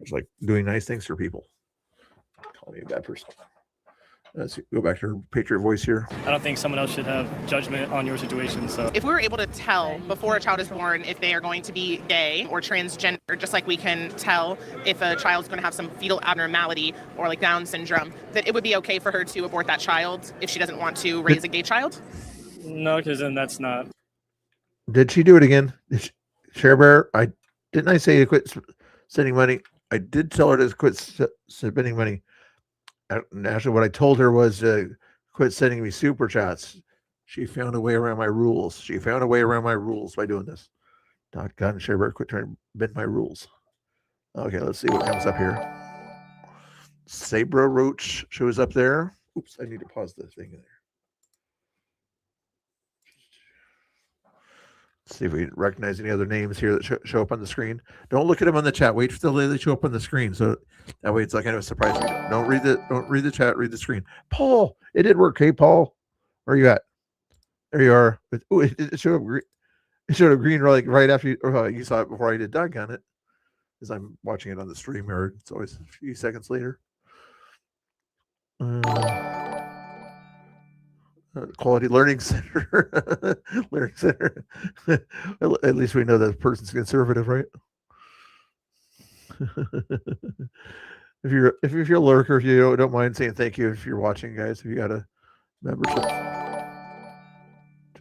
It's like doing nice things for people. Call me a bad person. Let's go back to her Patriot voice here. I don't think someone else should have judgment on your situation. So if we were able to tell before a child is born if they are going to be gay or transgender, just like we can tell if a child's going to have some fetal abnormality or like Down syndrome, that it would be okay for her to abort that child if she doesn't want to raise a gay child? No, because then that's not. Did she do it again? Share Bear, didn't I say to quit sending money? I did tell her to quit spending money. Actually, what I told her was quit sending me super chats. She found a way around my rules. By doing this. Doggone Share Bear, quit trying to bend my rules. Okay, let's see what comes up here. Sabra Roach shows up there. Oops, I need to pause the thing there. See if we recognize any other names here that show up on the screen. Don't look at them on the chat. Wait till they show up on the screen, so that way it's like kind of a surprise for you. Don't read the chat. Read the screen. Paul, it did work. Hey, Paul, where are you at? There you are. It showed up green. It showed up green right after you saw it before I did. Doggone it, because I'm watching it on the stream. Or it's always a few seconds later. Quality Learning Center. Learning Center. At least we know that person's conservative, right? If you're a lurker, if you don't mind saying thank you if you're watching, guys. If you got a membership,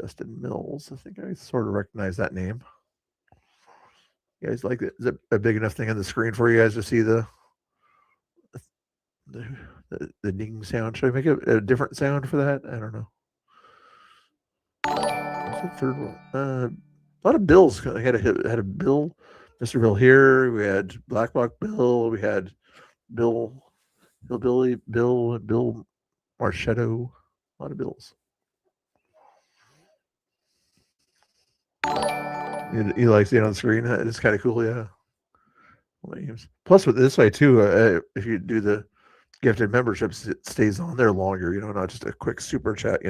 Justin Mills. I think I sort of recognize that name. You guys like it? Is it a big enough thing on the screen for you guys to see the ding sound? Should I make a different sound for that? I don't know. What's the third one? A lot of Bills. I had a Bill, Mr. Bill here. We had Black Block Bill. We had Bill Marchetto. A lot of Bills. You like seeing it on the screen? It's kind of cool, yeah. Plus, with this way too, if you do the gifted memberships, it stays on there longer. Not just a quick super chat.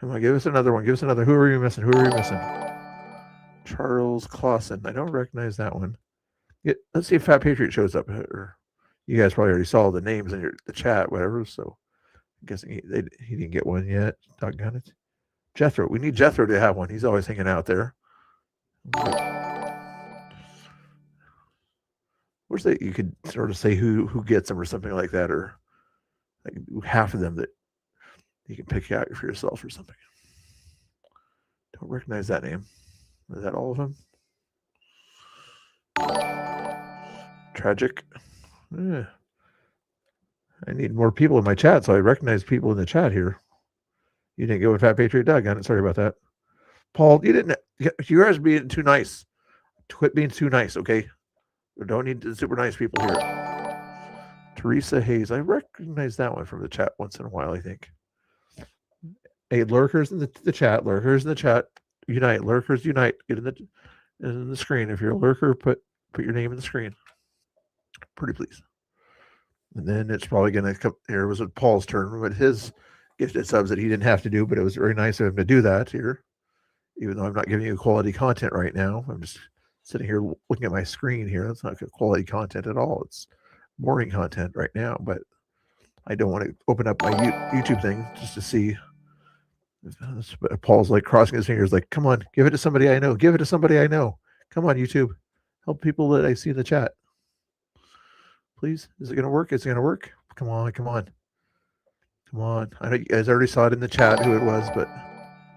Come on, give us another one. Give us another. Who are you missing? Who are you missing? Charles Clausen. I don't recognize that one. Let's see if Fat Patriot shows up. Or you guys probably already saw the names in the chat, whatever. So I'm guessing he didn't get one yet. Doggone it. Jethro. We need Jethro to have one. He's always hanging out there. Wish that you could sort of say who gets them or something like that, or like half of them that you can pick out for yourself or something. Don't recognize that name. Is that all of them? Tragic. Yeah. I need more people in my chat, so I recognize people in the chat here. You didn't get with Fat Patriot Doug on it. Sorry about that. Paul, you didn't. You guys are being too nice. Quit being too nice, okay? We don't need the super nice people here. Teresa Hayes. I recognize that one from the chat once in a while, I think. Hey, lurkers in the chat. Lurkers in the chat. Unite. Lurkers unite. Get in the screen. If you're a lurker, put your name in the screen. Pretty please. And then it's probably going to come. Here was Paul's turn with his gifted subs that he didn't have to do, but it was very nice of him to do that here. Even though I'm not giving you quality content right now, I'm just sitting here looking at my screen here. That's not good quality content at all. It's boring content right now, but I don't want to open up my YouTube thing just to see. Paul's like crossing his fingers like, come on, give it to somebody I know. Give it to somebody I know. Come on, YouTube. Help people that I see in the chat. Please. Is it going to work? Is it going to work? Come on, come on. Come on. I know you guys already saw it in the chat who it was, but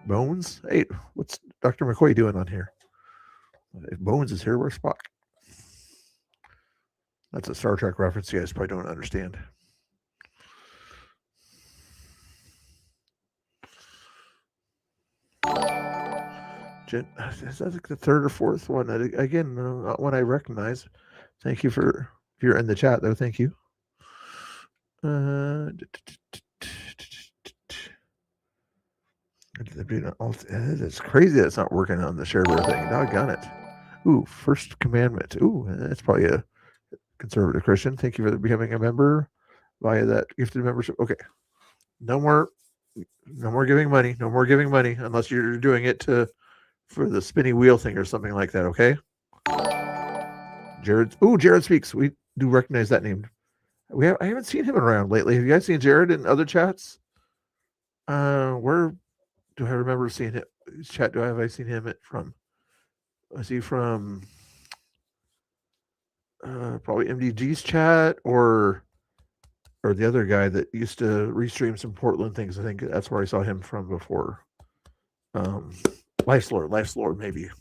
Bones? Hey, what's Dr. McCoy doing on here? If Bones is here, where's Spock? That's a Star Trek reference you guys probably don't understand. Is that like the third or fourth one? Again, not one I recognize. Thank you for if you're in the chat though. Thank you. It's crazy that's not working on the ShareBear thing. Doggone it. Ooh, First Commandment. Ooh, that's probably a conservative Christian. Thank you for becoming a member via that gifted membership. Okay. No more giving money. No more giving money unless you're doing it for the spinny wheel thing or something like that. Okay. Jared Speaks. We do recognize that name. I haven't seen him around lately. Have you guys seen Jared in other chats? Where do I remember seeing him? Chat, have I seen him from? Is he from probably MDG's chat or the other guy that used to restream some Portland things? I think that's where I saw him from before. Life's Lord, maybe. Is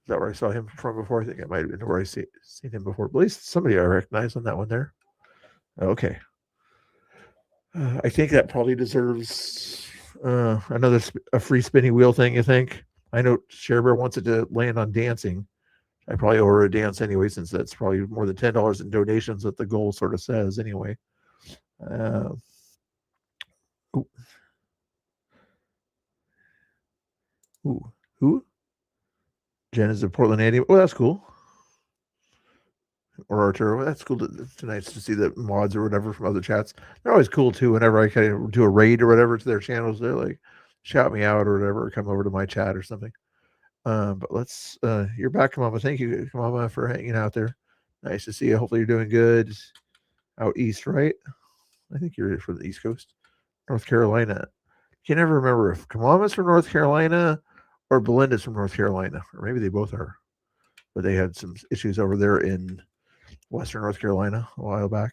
that where I saw him from before? I think it might have been where I seen him before. But at least somebody I recognize on that one there. Okay. I think that probably deserves a free spinning wheel thing, you think? I know ShareBear wants it to land on dancing. I probably owe her a dance anyway, since that's probably more than $10 in donations that the goal sort of says anyway. Who? Jen is a Portland Andy. Oh, that's cool. Or Arturo. That's cool. It's nice to see the mods or whatever from other chats. They're always cool too. Whenever I kind of do a raid or whatever to their channels, they're like, shout me out or whatever, or come over to my chat or something. But let's you're back, Mama. Thank you, Mama, for hanging out there. Nice to see you. Hopefully you're doing good out east, right? I think you're from the East Coast. North Carolina. You can never remember if Kamama's from North Carolina or Belinda's from North Carolina, or maybe they both are. But they had some issues over there in Western North Carolina a while back.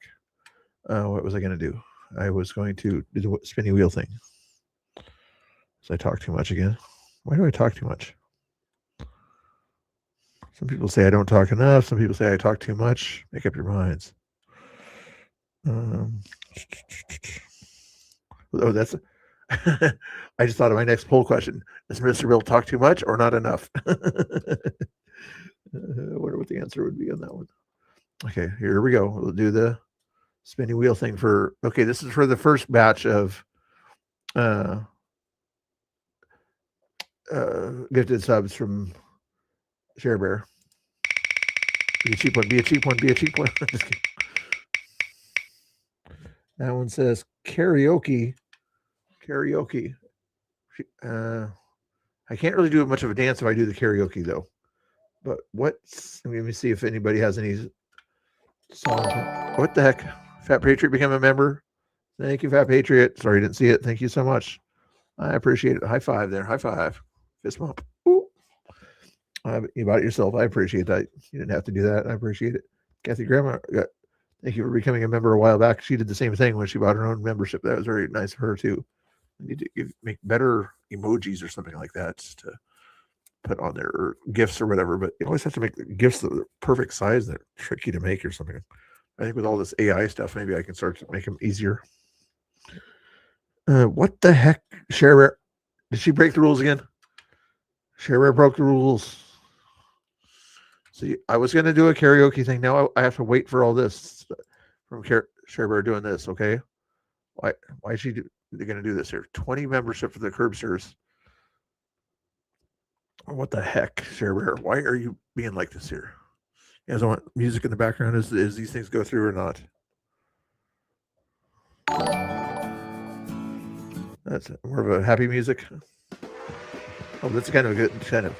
What was I going to do? I was going to do the spinny wheel thing. So I talk too much again. Why do I talk too much? Some people say I don't talk enough. Some people say I talk too much. Make up your minds. Oh, that's. I just thought of my next poll question. Does Mr. Bill talk too much or not enough? I wonder what the answer would be on that one. Okay, here we go. We'll do the spinning wheel thing for. Okay, this is for the first batch of gifted subs from ShareBear. Be a cheap one. Be a cheap one. Be a cheap one. Just kidding. That one says karaoke. Karaoke. I can't really do much of a dance if I do the karaoke though. But let me see if anybody has any songs. What the heck? Fat Patriot become a member. Thank you, Fat Patriot. Sorry, I didn't see it. Thank you so much. I appreciate it. High five there. High five. Fist bump. Ooh. You bought it yourself. I appreciate that. You didn't have to do that. I appreciate it. Kathy Grandma, thank you for becoming a member a while back. She did the same thing when she bought her own membership. That was very nice of her too. I need to make better emojis or something like that to put on there, or gifts or whatever. But you always have to make the gifts the perfect size. They're tricky to make or something. I think with all this AI stuff, maybe I can start to make them easier. What the heck? Shareware, did she break the rules again? Shareware broke the rules. See, I was going to do a karaoke thing. Now I have to wait for all this from Shareware doing this. Okay, why is she going to do this here? 20 membership for the Curbsters. What the heck, Shareware? Why are you being like this here? You guys want music in the background as these things go through or not? That's more of a happy music. Oh, that's kind of a good incentive.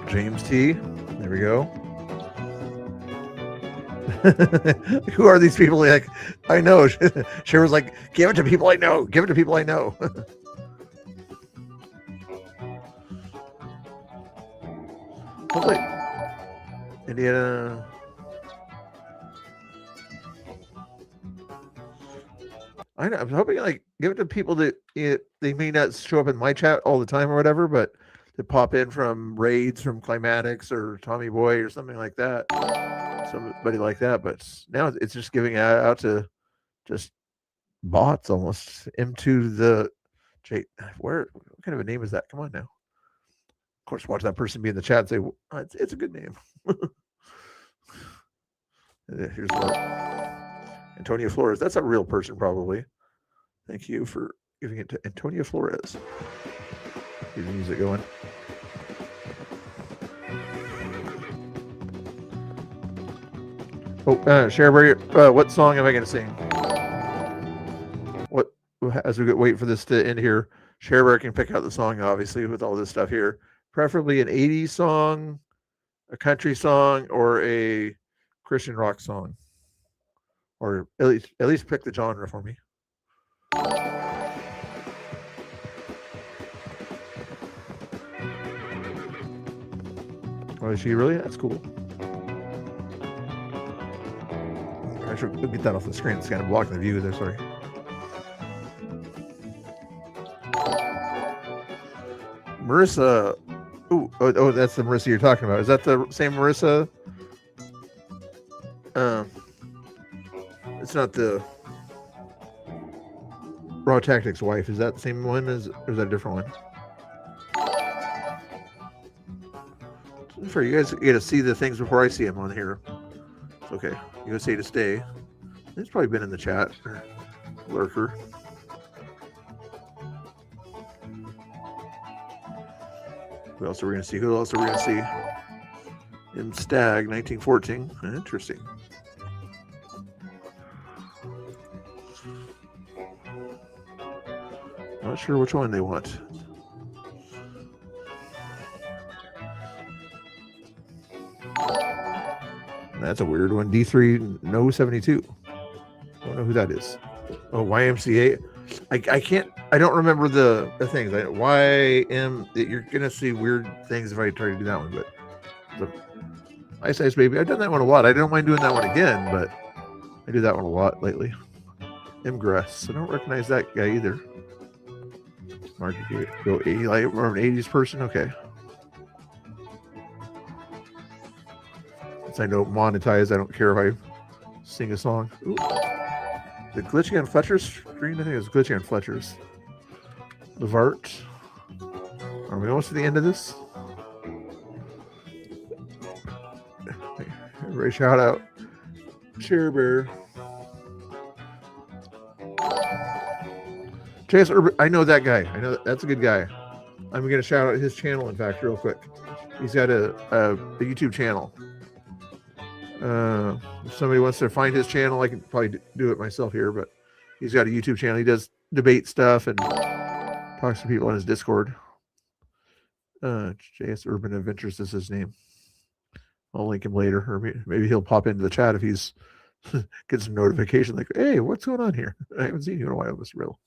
James T. There we go. Who are these people? Like, I know. Cher was like, give it to people I know. Give it to people I know. Hopefully, Indiana. I know. I'm hoping like give it to people that they may not show up in my chat all the time or whatever, but to pop in from raids from Climatics or Tommy Boy or something like that. Somebody like that. But now it's just giving out to just bots almost. M2 the J. What kind of a name is that? Come on now. Of course, watch that person be in the chat and say, oh, it's a good name. Here's Antonia Flores. That's a real person, probably. Thank you for giving it to Antonia Flores. Keep the music going. Oh, Shareware, what song am I going to sing? What, as we wait for this to end here, Shareware can pick out the song, obviously, with all this stuff here. Preferably an 80s song, a country song, or a Christian rock song. Or at least pick the genre for me. Oh, is she really? That's cool. I should get that off the screen. It's kind of blocking the view there. Sorry. Marissa. Oh, that's the Marissa you're talking about. Is that the same Marissa? It's not the Raw Tactics wife. Is that the same one? Or is that a different one? For you guys get to see the things before I see them on here. It's okay. You go say to stay. It's probably been in the chat or lurker. Who else are we going to see? Who else are we going to see? In Stag 1914. Interesting. Not sure which one they want. That's a weird one. D3 No 72. Don't know who that is. Oh, YMCA. I don't remember the things. You're gonna see weird things if I try to do that one, but the Ice Ice Baby. I've done that one a lot. I don't mind doing that one again, but I do that one a lot lately. Imgress. I don't recognize that guy either. Market go 80, like we're an 80s person. Okay. I know monetize. I don't care if I sing a song. Ooh. The glitching on Fletcher's screen. I think it was glitching on Fletcher's. Levart. Are we almost to the end of this? Everybody shout out. Sharebear. I know that guy. I know that's a good guy. I'm going to shout out his channel, in fact, real quick. He's got a YouTube channel. If somebody wants to find his channel, I can probably do it myself here, but he's got a YouTube channel. He does debate stuff and talks to people on his Discord. JS Urban Adventures is his name. I'll link him later, or maybe he'll pop into the chat if he's gets a notification like, "Hey, what's going on here? I haven't seen you in a while, Mr. Riddle."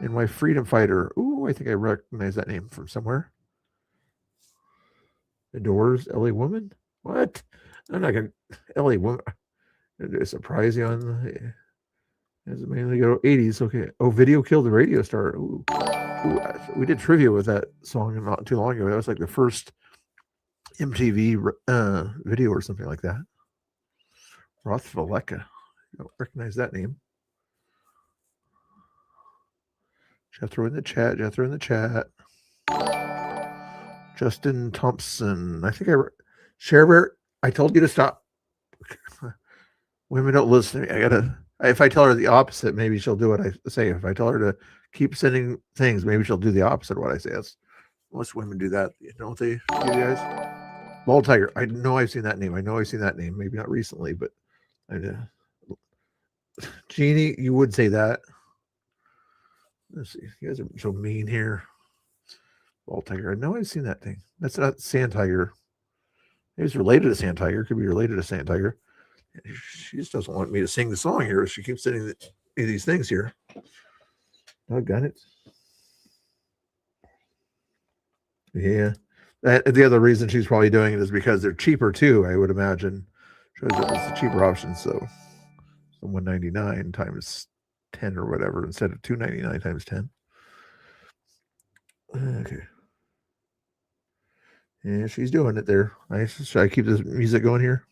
And my Freedom Fighter. Ooh, I think I recognize that name from somewhere. The Doors, LA Woman? What? I'm not gonna LA Woman. A surprise you on as it mainly go 80s. Okay. Oh, Video Killed the Radio Star. Ooh. Ooh, we did trivia with that song not too long ago. That was like the first MTV video or something like that. Roth Valeka. You don't recognize that name. Jethro in the chat. Jethro in the chat. Justin Thompson. I think Cherbear, I told you to stop. Women don't listen to me. If I tell her the opposite, maybe she'll do what I say. If I tell her to keep sending things, maybe she'll do the opposite of what I say. Most women do that, don't they? You guys? Bald Tiger. I know I've seen that name. Maybe not recently, but Jeannie, you would say that. Let's see. You guys are so mean here. Bald Tiger. I know I've seen that thing. That's not Sand Tiger. Maybe it's related to Sand Tiger. Could be related to Sand Tiger. She just doesn't want me to sing the song here. She keeps sending these things here. Doggone it. Yeah. The other reason she's probably doing it is because they're cheaper too, I would imagine. Shows up as the cheaper option. So $199 times 10 or whatever instead of $299 times 10. Okay. Yeah, she's doing it there. Should I keep this music going here?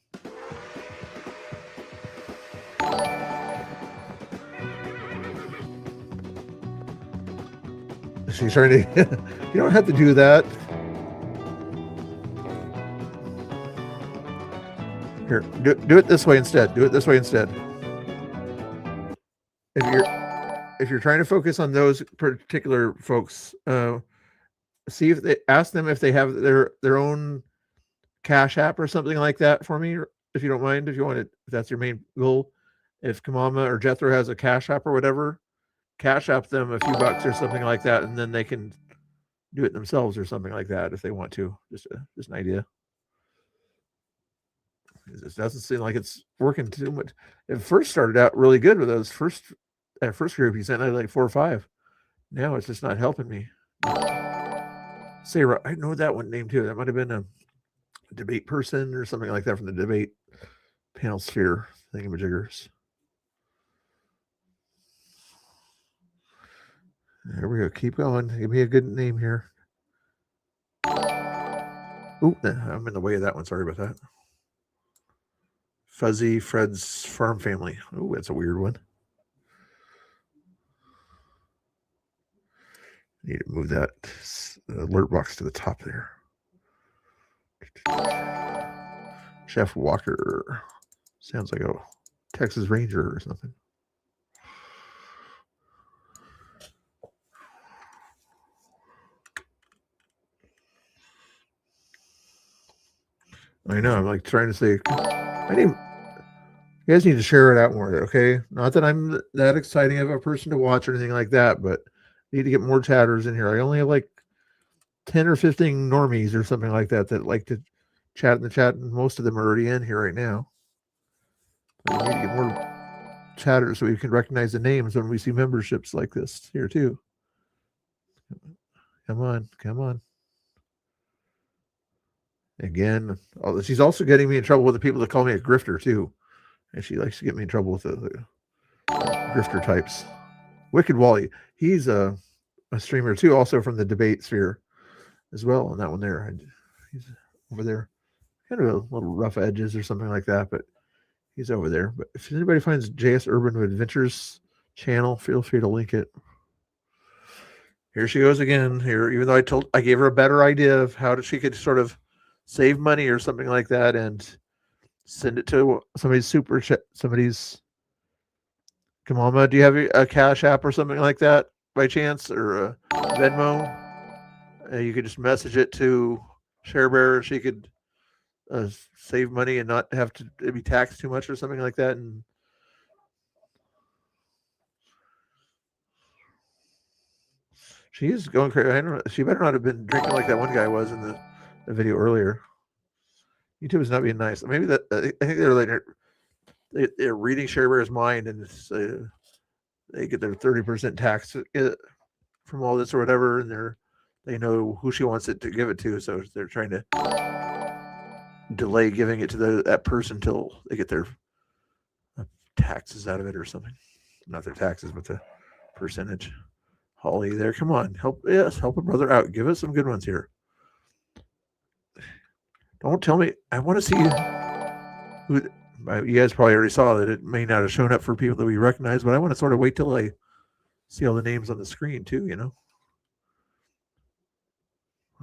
She's trying to. You don't have to do that. Here, do it this way instead. Do it this way instead. If you're trying to focus on those particular folks, see if they ask them if they have their own Cash App or something like that for me, if you don't mind. If you want it, if that's your main goal. If Kamama or Jethro has a Cash App or whatever, Cash App them a few bucks or something like that, and then they can do it themselves or something like that if they want to. Just an idea. It doesn't seem like it's working too much. It first started out really good with those first group you sent. I had like 4 or 5. Now it's just not helping me. Sarah, I know that one name too. That might have been a debate person or something like that from the debate panel sphere thingamajiggers. There we go. Keep going. Give me a good name here. Oop, I'm in the way of that one. Sorry about that. Fuzzy Fred's Farm Family. Oh, that's a weird one. Need to move that alert box to the top there. Jeff Walker. Sounds like a Texas Ranger or something. I know. I'm like trying to say, you guys need to share it out more, okay? Not that I'm that exciting of a person to watch or anything like that, but I need to get more chatters in here. I only have like 10 or 15 normies or something like that like to chat in the chat, and most of them are already in here right now. But we need to get more chatters so we can recognize the names when we see memberships like this here too. Come on, come on. Again, she's also getting me in trouble with the people that call me a grifter too. And she likes to get me in trouble with the grifter types. Wicked Wally, he's a streamer too, also from the debate sphere as well. On that one there, he's over there, kind of a little rough edges or something like that, but he's over there. But if anybody finds JS Urban Adventures channel, feel free to link it. Here she goes again. Here, even though I gave her a better idea of how she could sort of save money or something like that and send it to somebody's somebody's. Kamama, do you have a Cash App or something like that? by chance or Venmo, you could just message it to ShareBear. She could save money and not have to be taxed too much or something like that. And she is going crazy. I don't know. She better not have been drinking like that one guy was in the video earlier. YouTube is not being nice. Maybe that I think they're like they're reading ShareBear's mind, and it's, they get their 30% tax from all this or whatever, and they know who she wants it to give it to, so they're trying to delay giving it to that person till they get their taxes out of it or something. Not their taxes, but the percentage. Holly, there, come on, help a brother out. Give us some good ones here. Don't tell me. I want to see who. You guys probably already saw that it may not have shown up for people that we recognize, but I want to sort of wait till I see all the names on the screen too, you know.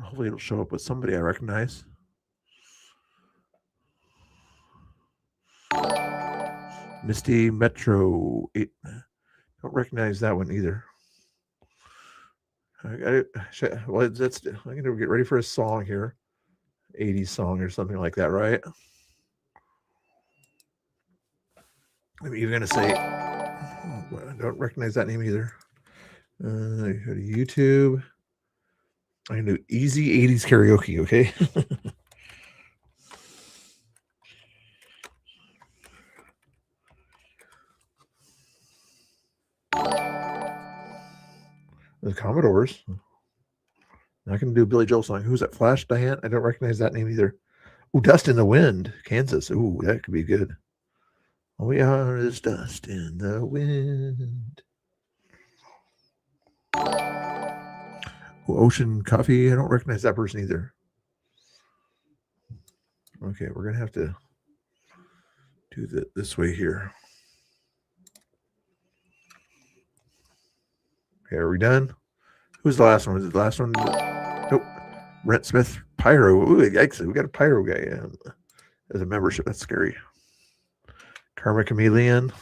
Hopefully it'll show up with somebody I recognize. Misty Metro 8. Don't recognize that one either. I'm going to get ready for a song here. 80s song or something like that, right? I'm even going to say, I don't recognize that name either. Go to YouTube. I can do easy 80s karaoke, okay? The Commodores. I can do a Billy Joel song. Who's that? Flash Diane? I don't recognize that name either. Ooh, Dust in the Wind, Kansas. Ooh, that could be good. All we are is dust in the wind. Ooh, Ocean Coffee. I don't recognize that person either. Okay, we're going to have to do this way here. Okay, are we done? Who's the last one? Was it the last one? Nope. Brent Smith, Pyro. Ooh, yikes. We got a Pyro guy as a membership. That's scary. Karma Chameleon.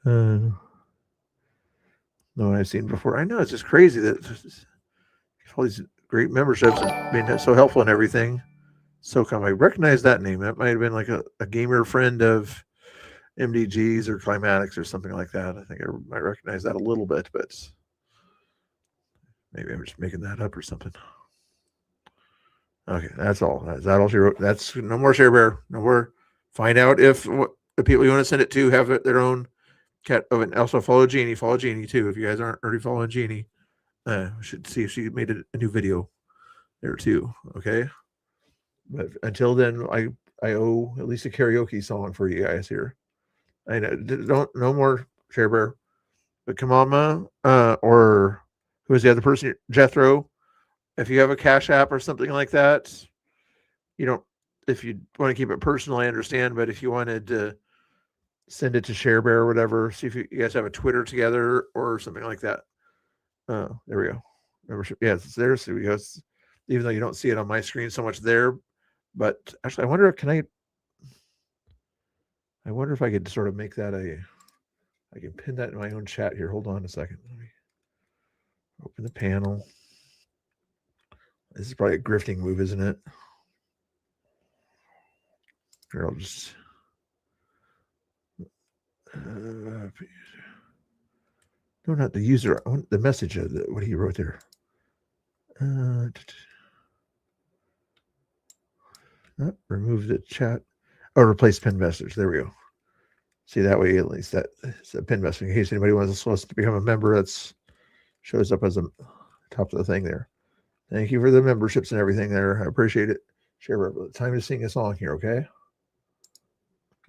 No one I've seen before. I know, it's just crazy that all these great memberships and being so helpful and everything. So come, I recognize that name. That might have been like a gamer friend of MDGs or Climatics or something like that. I think I might recognize that a little bit, but maybe I'm just making that up or something. Okay, that's all. Is that all she wrote? That's no more ShareBear. No more. Find out if the people you want to send it to have their own cat. Oh, and also follow Jeannie. Follow Jeannie too. If you guys aren't already following Jeannie, we should see if she made a new video there too. Okay. But until then, I owe at least a karaoke song for you guys here. I know, no more ShareBear, but Kamama, or who is the other person? Jethro. If you have a Cash App or something like that, you don't. If you want to keep it personal, I understand. But if you wanted to send it to ShareBear or whatever, see if you guys have a Twitter together or something like that. There we go. Membership. Yeah, it's there. So we go. Even though you don't see it on my screen so much there, but actually, I wonder if I wonder if I could sort of make that I can pin that in my own chat here. Hold on a second. Let me open the panel. This is probably a grifting move, isn't it? Here, I'll just no, not the user. I want the message of what he wrote there. Remove the chat. Oh, replace pin message. There we go. See, that way at least that's a pin message in case anybody wants to become a member. That's shows up as a top of the thing there. Thank you for the memberships and everything there. I appreciate it. Share time to sing a song here, okay?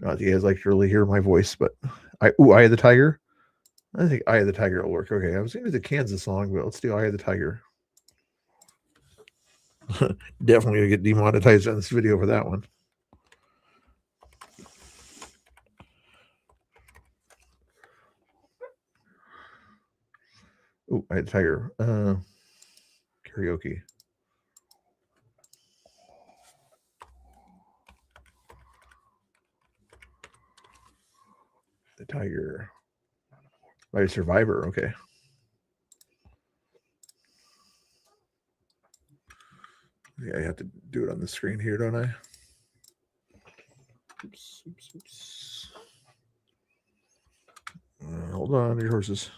Not that you guys like to really hear my voice, but Eye of the Tiger. I think Eye of the Tiger will work. Okay, I was going to do the Kansas song, but let's do Eye of the Tiger. Definitely going to get demonetized on this video for that one. Oh, Eye of the Tiger. Karaoke. The Tiger by Survivor. Okay. Okay, I have to do it on the screen here, don't I? Oops. Hold on, your horses.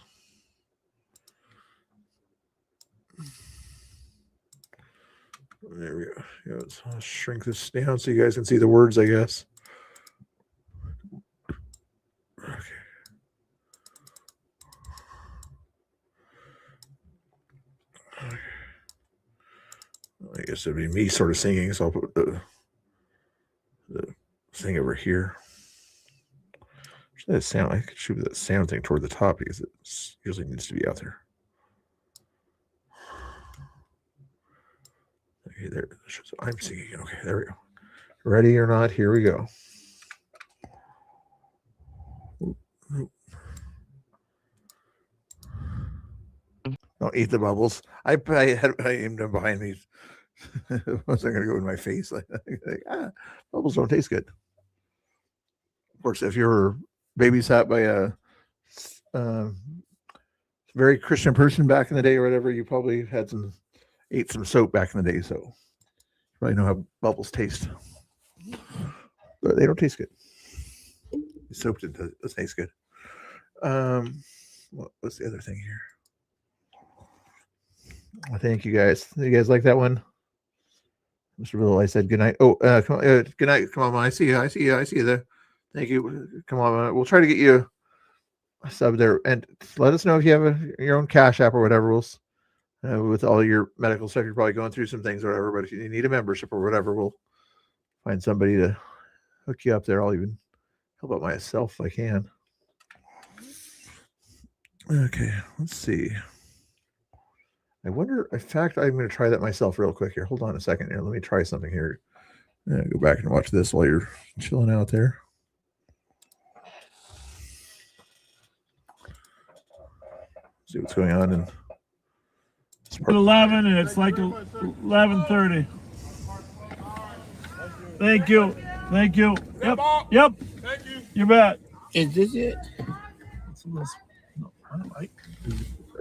There we go. Yeah, let's shrink this down so you guys can see the words, I guess. Okay. I guess it'd be me sort of singing, so I'll put the thing over here. That sound, I could shoot that sound thing toward the top because it usually needs to be out there. Okay, there. So I'm singing. Okay, there we go. Ready or not? Here we go. Don't eat the bubbles. I aimed them behind these. Was I going to go in my face? Bubbles don't taste good. Of course, if you're babysat by a very Christian person back in the day or whatever, you probably ate some soap back in the day, so you probably know how bubbles taste. But they don't taste good. Soap does taste good. What's the other thing here? Well, thank you guys. You guys like that one? Mr. Bill, I said good night. Oh, come on, good night. Come on, I see you. I see you there. Thank you. Come on, we'll try to get you a sub there, and let us know if you have your own Cash App or whatever. We'll, with all your medical stuff, you're probably going through some things or whatever. But if you need a membership or whatever, we'll find somebody to hook you up there. I'll even help out myself if I can. Okay, let's see. I wonder. In fact, I'm going to try that myself real quick here. Hold on a second here. Let me try something here. Go back and watch this while you're chilling out there. See what's going on in it's 11 and it's like 11:30. Thank you. Yep. Thank you. You bet. Is this it?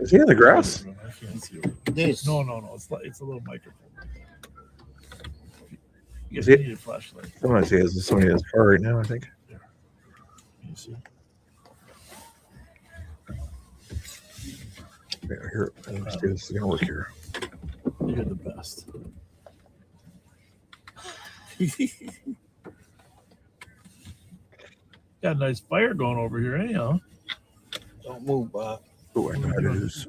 Is he in the grass? I can't see it. This. No. It's a little microphone. You guys Is it? need a flashlight. Someone has somebody in his car right now, I think. Can you see? Yeah, here, let's see if this is gonna work here. You're the best. Got a nice fire going over here, anyhow. Don't move, Bob. Oh, I know how to do this.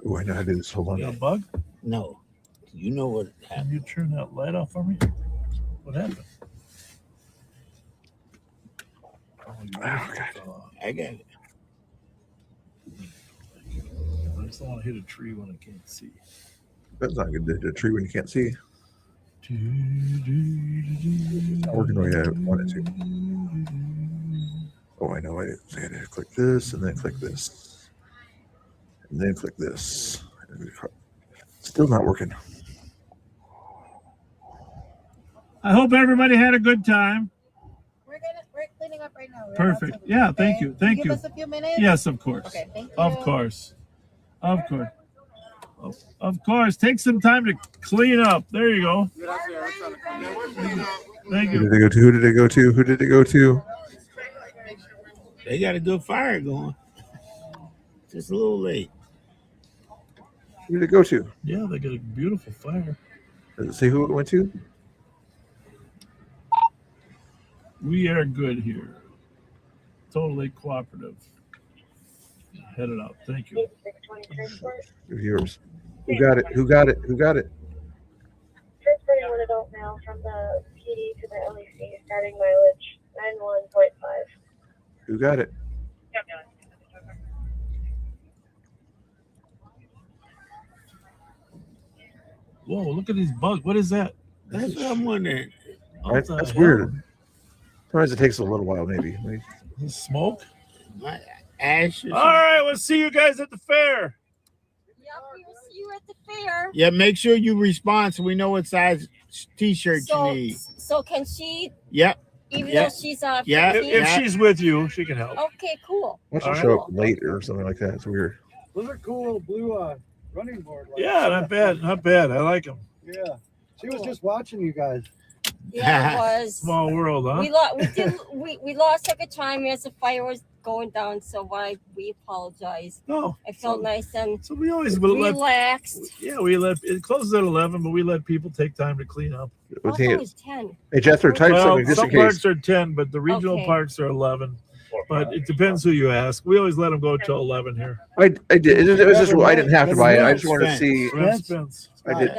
Hold on. You got a bug? No. You know what Can happened. you turn that light off for me? What happened? Oh, God. I got it. I just don't want to hit a tree when I can't see. That's not good to hit a tree when you can't see. It's not working the way I want it to. Oh, I know. I had to click this and then click this. And then click this. Still not working. I hope everybody had a good time. We're cleaning up right now. Perfect. Yeah, thank you. Thank Give you. us a few minutes. Yes, of course. Okay, thank you. Of course. Of course. Take some time to clean up. There you go. Thank Who you. did it go to? Who did it go to? They got a good fire going. Just a little late. Who did it go to? Yeah, they got a beautiful fire. Does it say who it went to? We are good here. Totally cooperative. Headed out. Thank you. Viewers. Who got it? Who got it? Transporting one adult male from the PD to the LEC, starting mileage 91.5. Who got it? Whoa, look at these bugs. What is that? That's what I'm wondering. What the That's hell? weird. Sometimes it takes a little while, maybe. Is it smoke? My ashes. All right, we'll see you guys at the fair. We will see you at the fair. Yeah, make sure you respond so we know what size t-shirt you need. So can she, Yep. even Yeah. though she's Yeah. If she's with you, she can help. Okay, cool. Why don't All you right. show up late or something like that? It's weird. Those are cool little blue running board. Yeah, not bad. I like them. Yeah. She was just watching you guys. Yeah, it was. Small world, huh? We lost a good time as the fire was going down, so we apologize. No, I felt nice and so we always will relaxed. we let it closes at 11, but we let people take time to clean up. I thought it was 10. Hey, Jethro, type something just some in case. parks are 10, but the regional Okay. parks are 11. But it depends who you ask. We always let them go till 11 here. I did. It was just I didn't have to buy it. I just wanted to see. Spence. I did.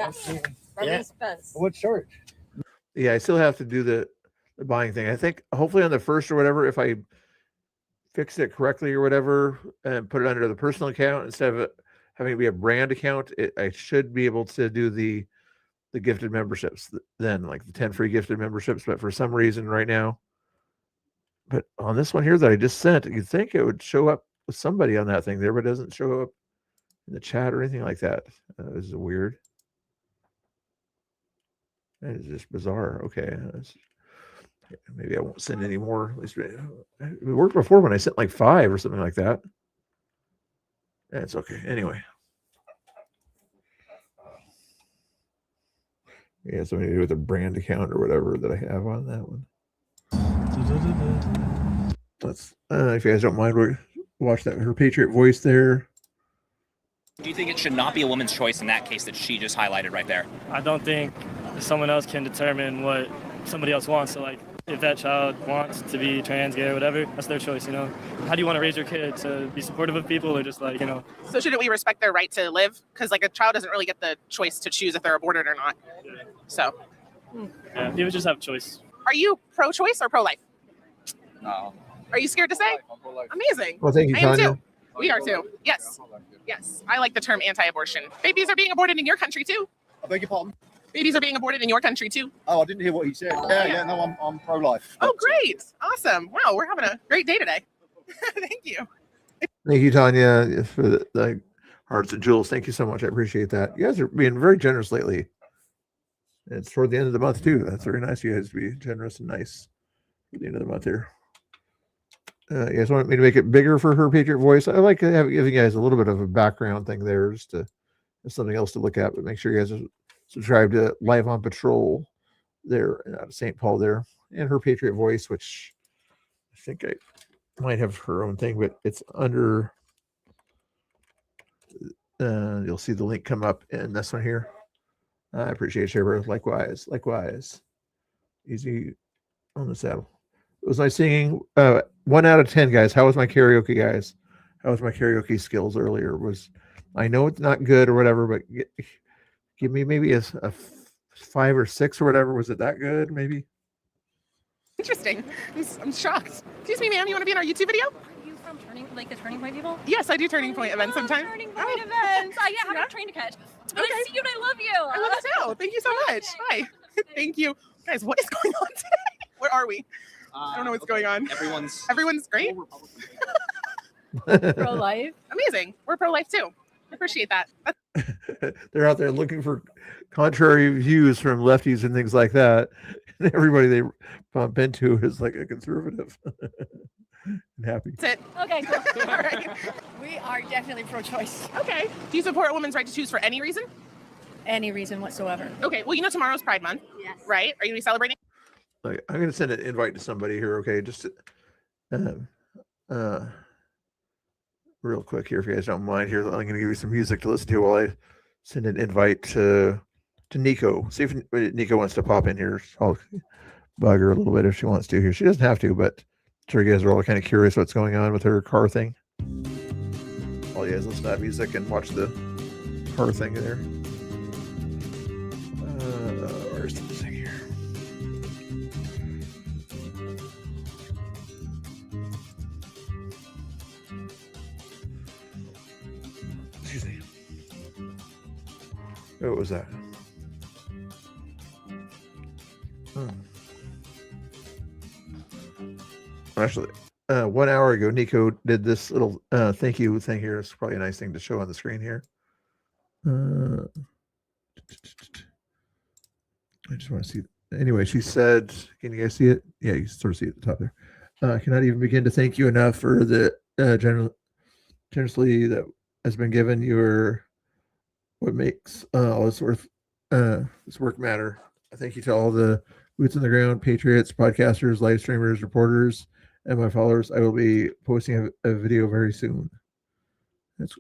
Yeah. What church? Yeah, I still have to do the buying thing. I think hopefully on the first or whatever, if I fixed it correctly or whatever, and put it under the personal account instead of it having to be a brand account, I should be able to do the gifted memberships then, like the 10 free gifted memberships. But for some reason right now, but on this one here that I just sent, you'd think it would show up with somebody on that thing there, but it doesn't show up in the chat or anything like that. This is weird. That is just bizarre. Okay. Maybe I won't send any more. At least it worked before when I sent like 5 or something like that. That's okay. Anyway. Yeah, something to do with a brand account or whatever that I have on that one. Let's, if you guys don't mind, we'll watch that Her Patriot Voice there. Do you think it should not be a woman's choice in that case that she just highlighted right there? I don't think someone else can determine what somebody else wants. So, like, if that child wants to be trans, gay, or whatever, that's their choice, you know? How do you want to raise your kid? To be supportive of people or just, like, you know? So shouldn't we respect their right to live? Because, like, a child doesn't really get the choice to choose if they're aborted or not. So. Yeah, people just have a choice. Are you pro-choice or pro-life? No. Are you scared to say? Amazing. Well, thank you, I am Tanya. too. We are too. Yes. Yes. I like the term anti-abortion. Babies are being aborted in your country too. I beg your pardon? Babies are being aborted in your country too. Oh, I didn't hear what he said. Yeah, no, I'm pro-life. Oh, great. Awesome. Wow, we're having a great day today. Thank you. Thank you, Tanya, for the hearts and jewels. Thank you so much. I appreciate that. You guys are being very generous lately. It's toward the end of the month too. That's very nice. You guys to be generous and nice at the end of the month here. You guys want me to make it bigger for Her Patriot Voice? I like giving you guys a little bit of a background thing there, just to have something else to look at. But make sure you guys are subscribed to Live on Patrol there out of St. Paul there, and Her Patriot Voice, which I think I might have her own thing, but it's under. You'll see the link come up in this one here. I appreciate you, bro. Likewise. Easy on the saddle. It was nice singing. 1 out of 10, guys. How was my karaoke, guys? How was my karaoke skills earlier? I know it's not good or whatever, but give me maybe a 5 or 6 or whatever. Was it that good? Maybe. Interesting. I'm shocked. Excuse me, ma'am. You want to be in our YouTube video? Are you from the Turning Point people? Yes, I do Turning Point events sometimes. Turning Point events. I have a train to catch. But I see you and I love you. I love you too. Thank you so much. Hi. Thank you. Guys, what is going on today? Where are we? I don't know what's going on. Everyone's great. Pro-life. Amazing. We're pro-life too. I appreciate that. They're out there looking for contrary views from lefties and things like that. And everybody they bump into is like a conservative. And happy. That's it. Okay, cool. All right. We are definitely pro-choice. Okay. Do you support a woman's right to choose for any reason? Any reason whatsoever. Okay. Well, you know tomorrow's Pride Month. Yes. Right? Are you going to be celebrating? I'm going to send an invite to somebody here. Okay, just real quick here, if you guys don't mind. Here, I'm going to give you some music to listen to while I send an invite to Nico. See if Nico wants to pop in here. I'll bug her a little bit if she wants to here. She doesn't have to, but I'm sure you guys are all kind of curious what's going on with her car thing. All you guys listen to that music and watch the car thing there. Where's the thing here? Excuse me. What was that? Actually, 1 hour ago, Nico did this little thank you thing here. It's probably a nice thing to show on the screen here. I just want to see. Anyway, she said, can you guys see it? Yeah, you sort of see it at the top there. I cannot even begin to thank you enough for the generously that has been given. You're what makes all this worth this work matter. Thank you to all the boots on the ground, patriots, podcasters, live streamers, reporters, and my followers. I will be posting a video very soon. That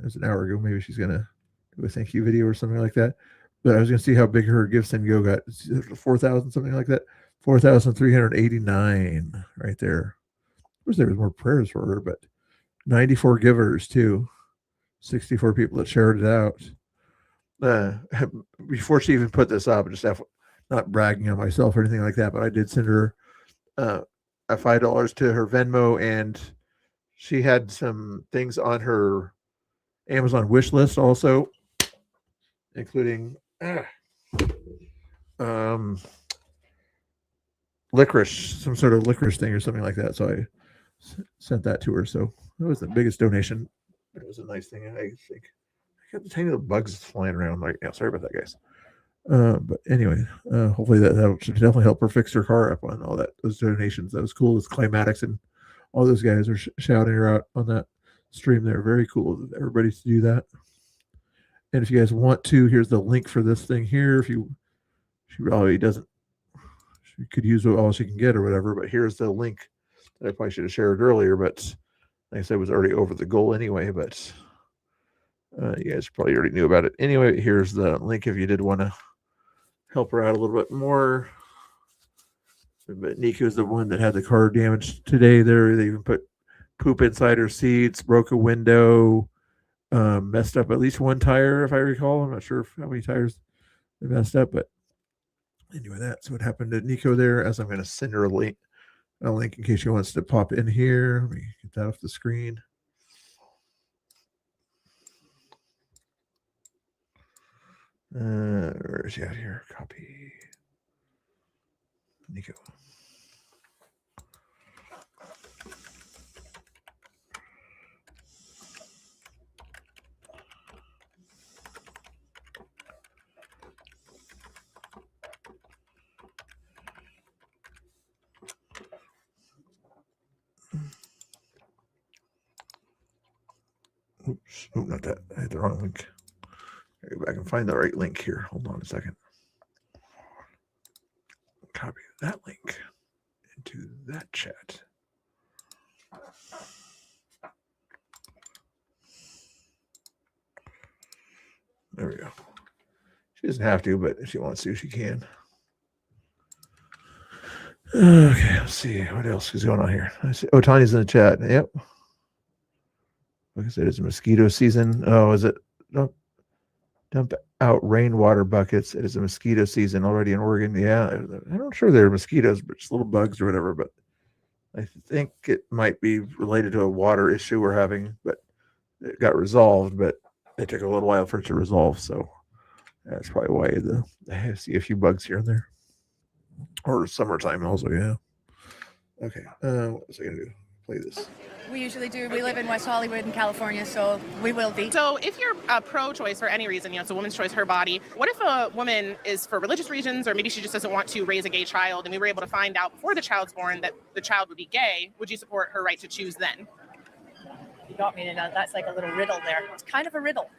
was an hour ago. Maybe she's gonna do a thank you video or something like that. But I was gonna see how big her gifts and go got. 4,000, something like that. 4,389 right there. Of course, there was more prayers for her, but 94 givers too. 64 people that shared it out. Before she even put this up, not bragging on myself or anything like that, but I did send her a $5 to her Venmo, and she had some things on her Amazon wish list also, including licorice, some sort of licorice thing or something like that. So I sent that to her. So that was the biggest donation. It was a nice thing, I think. I got the tiny little bugs flying around. Like, yeah, sorry about that, guys. But anyway, hopefully that should definitely help her fix her car up on all those donations. That was cool. It's Climatics and all those guys are shouting her out on that stream there. Very cool. Everybody to do that. And if you guys want to, here's the link for this thing here. She probably doesn't, she could use all she can get or whatever, but here's the link that I probably should have shared earlier, but like I said, it was already over the goal anyway, but you guys probably already knew about it. Anyway, here's the link if you did want to help her out a little bit more. But Nico's the one that had the car damage today there. They even put poop inside her seats, broke a window, messed up at least one tire, if I recall. I'm not sure how many tires they messed up, but anyway, that's what happened to Nico there. As I'm going to send her a link in case she wants to pop in here. Let me get that off the screen. Where is she out here? Copy. Nico. Oops. Oh, not that. I had the wrong link. I go back and find the right link here. Hold on a second. Copy that link into that chat. There we go. She doesn't have to, but if she wants to, she can. Okay, let's see what else is going on here. Oh, Tanya's in the chat. Yep. Like I said, it's mosquito season. Oh, is it? Dump out rainwater buckets. It is a mosquito season already in Oregon. Yeah, I'm not sure they're mosquitoes, but just little bugs or whatever. But I think it might be related to a water issue we're having, but it got resolved, but it took a little while for it to resolve. So that's probably why I see a few bugs here and there. Or summertime also, yeah. Okay, what was I going to do? Play this. We usually do. We live in West Hollywood in California, so we will be. So if you're pro-choice for any reason, it's a woman's choice, her body. What if a woman is for religious reasons, or maybe she just doesn't want to raise a gay child, and we were able to find out before the child's born that the child would be gay? Would you support her right to choose then? You got me to know. That's like a little riddle there. It's kind of a riddle.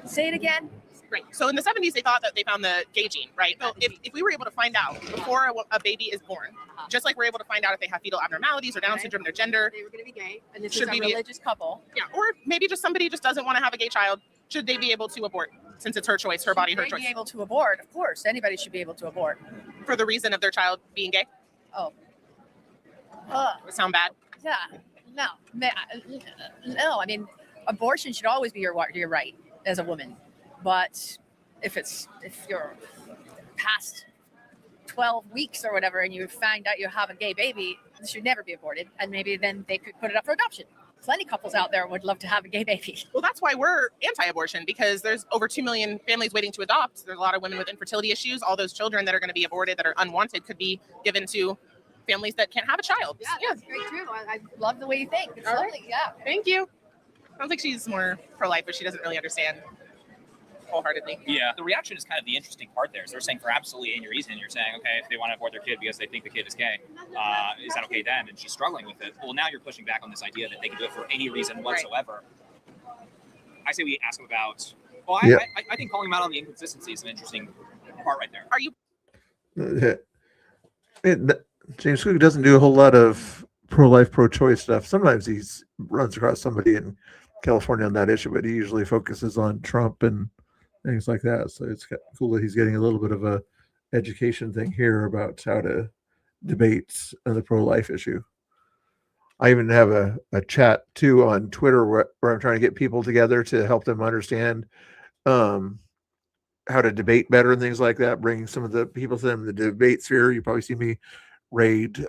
Say it again. Right. So in the 70s, they thought that they found the gay gene, right? So if we were able to find out before a baby is born, just like we're able to find out if they have fetal abnormalities or Down syndrome, their gender, they were going to be gay, and this should is a religious couple. Yeah, or maybe just somebody just doesn't want to have a gay child. Should they be able to abort since it's her choice, her body, her choice? Be able to abort, of course. Anybody should be able to abort. For the reason of their child being gay? Oh. Would it sound bad? Yeah. No. I mean, abortion should always be your right as a woman, but if you're past 12 weeks or whatever and you find out you have a gay baby, it should never be aborted, and maybe then they could put it up for adoption. Plenty of couples out there would love to have a gay baby. Well, that's why we're anti-abortion, because there's over 2 million families waiting to adopt. There's a lot of women with infertility issues. All those children that are going to be aborted that are unwanted could be given to families that can't have a child. Yeah, that's great too. I love the way you think. It's All lovely. right. Yeah. Thank you. Sounds like she's more pro-life, but she doesn't really understand wholeheartedly. Yeah, the reaction is kind of the interesting part there. So they're saying for absolutely any reason, you're saying, okay, if they want to abort their kid because they think the kid is gay, is that okay then? And she's struggling with it. Well, now you're pushing back on this idea that they can do it for any reason whatsoever. Right. I say we ask them about Well, Yeah. I think calling him out on the inconsistency is an interesting part right there. Are you? James Cook doesn't do a whole lot of pro-life, pro-choice stuff. Sometimes he runs across somebody in California on that issue, but he usually focuses on Trump and things like that. So it's cool that he's getting a little bit of a education thing here about how to debate on the pro-life issue. I even have a chat too on Twitter where I'm trying to get people together to help them understand how to debate better and things like that, bringing some of the people to them in the debate sphere. You probably see me raid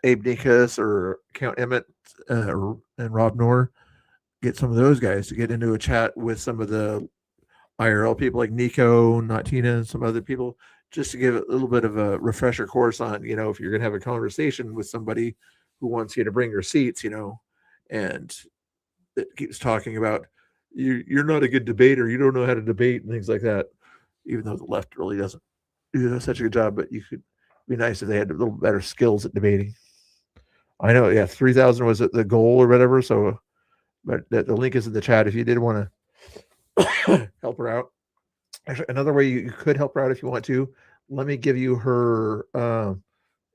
Abe Nikas or Count Emmett and Rob Knorr, get some of those guys to get into a chat with some of the IRL people like Nico, not Tina, and some other people, just to give a little bit of a refresher course on, if you're going to have a conversation with somebody who wants you to bring your seats, and it keeps talking about you're not a good debater, you don't know how to debate and things like that, even though the left really doesn't do such a good job. But you could be nice if they had a little better skills at debating. I know, 3,000 was the goal or whatever. So, but the link is in the chat if you did want to help her out. Actually, another way you could help her out if you want to, let me give you her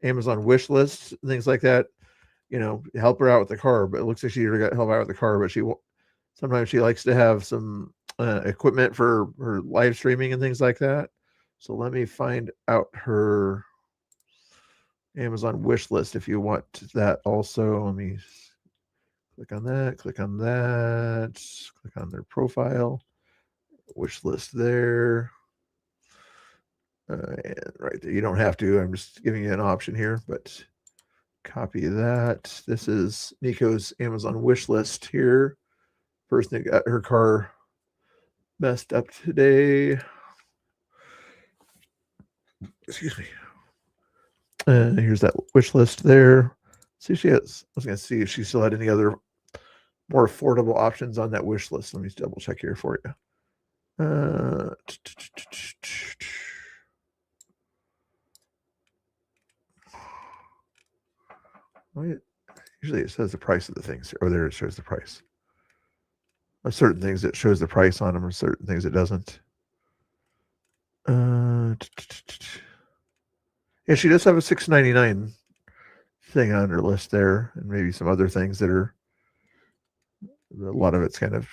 Amazon wish list, things like that. Help her out with the car. But it looks like she already got help out with the car. But sometimes she likes to have some equipment for her live streaming and things like that. So let me find out her Amazon wish list if you want that also. Let me click on that, click on their profile, wish list there. And right there, you don't have to, I'm just giving you an option here, but copy that. This is Nico's Amazon wish list here. Person that got her car messed up today. Excuse me. And here's that wish list there. See if she has, I was going to see if she still had any other more affordable options on that wish list. Let me double check here for you. Usually it says the price of the things. Oh, there it shows the price. There's certain things that shows the price on them, or certain things it doesn't. Yeah, she does have a $6.99 thing on her list there, and maybe some other things that are, a lot of it's kind of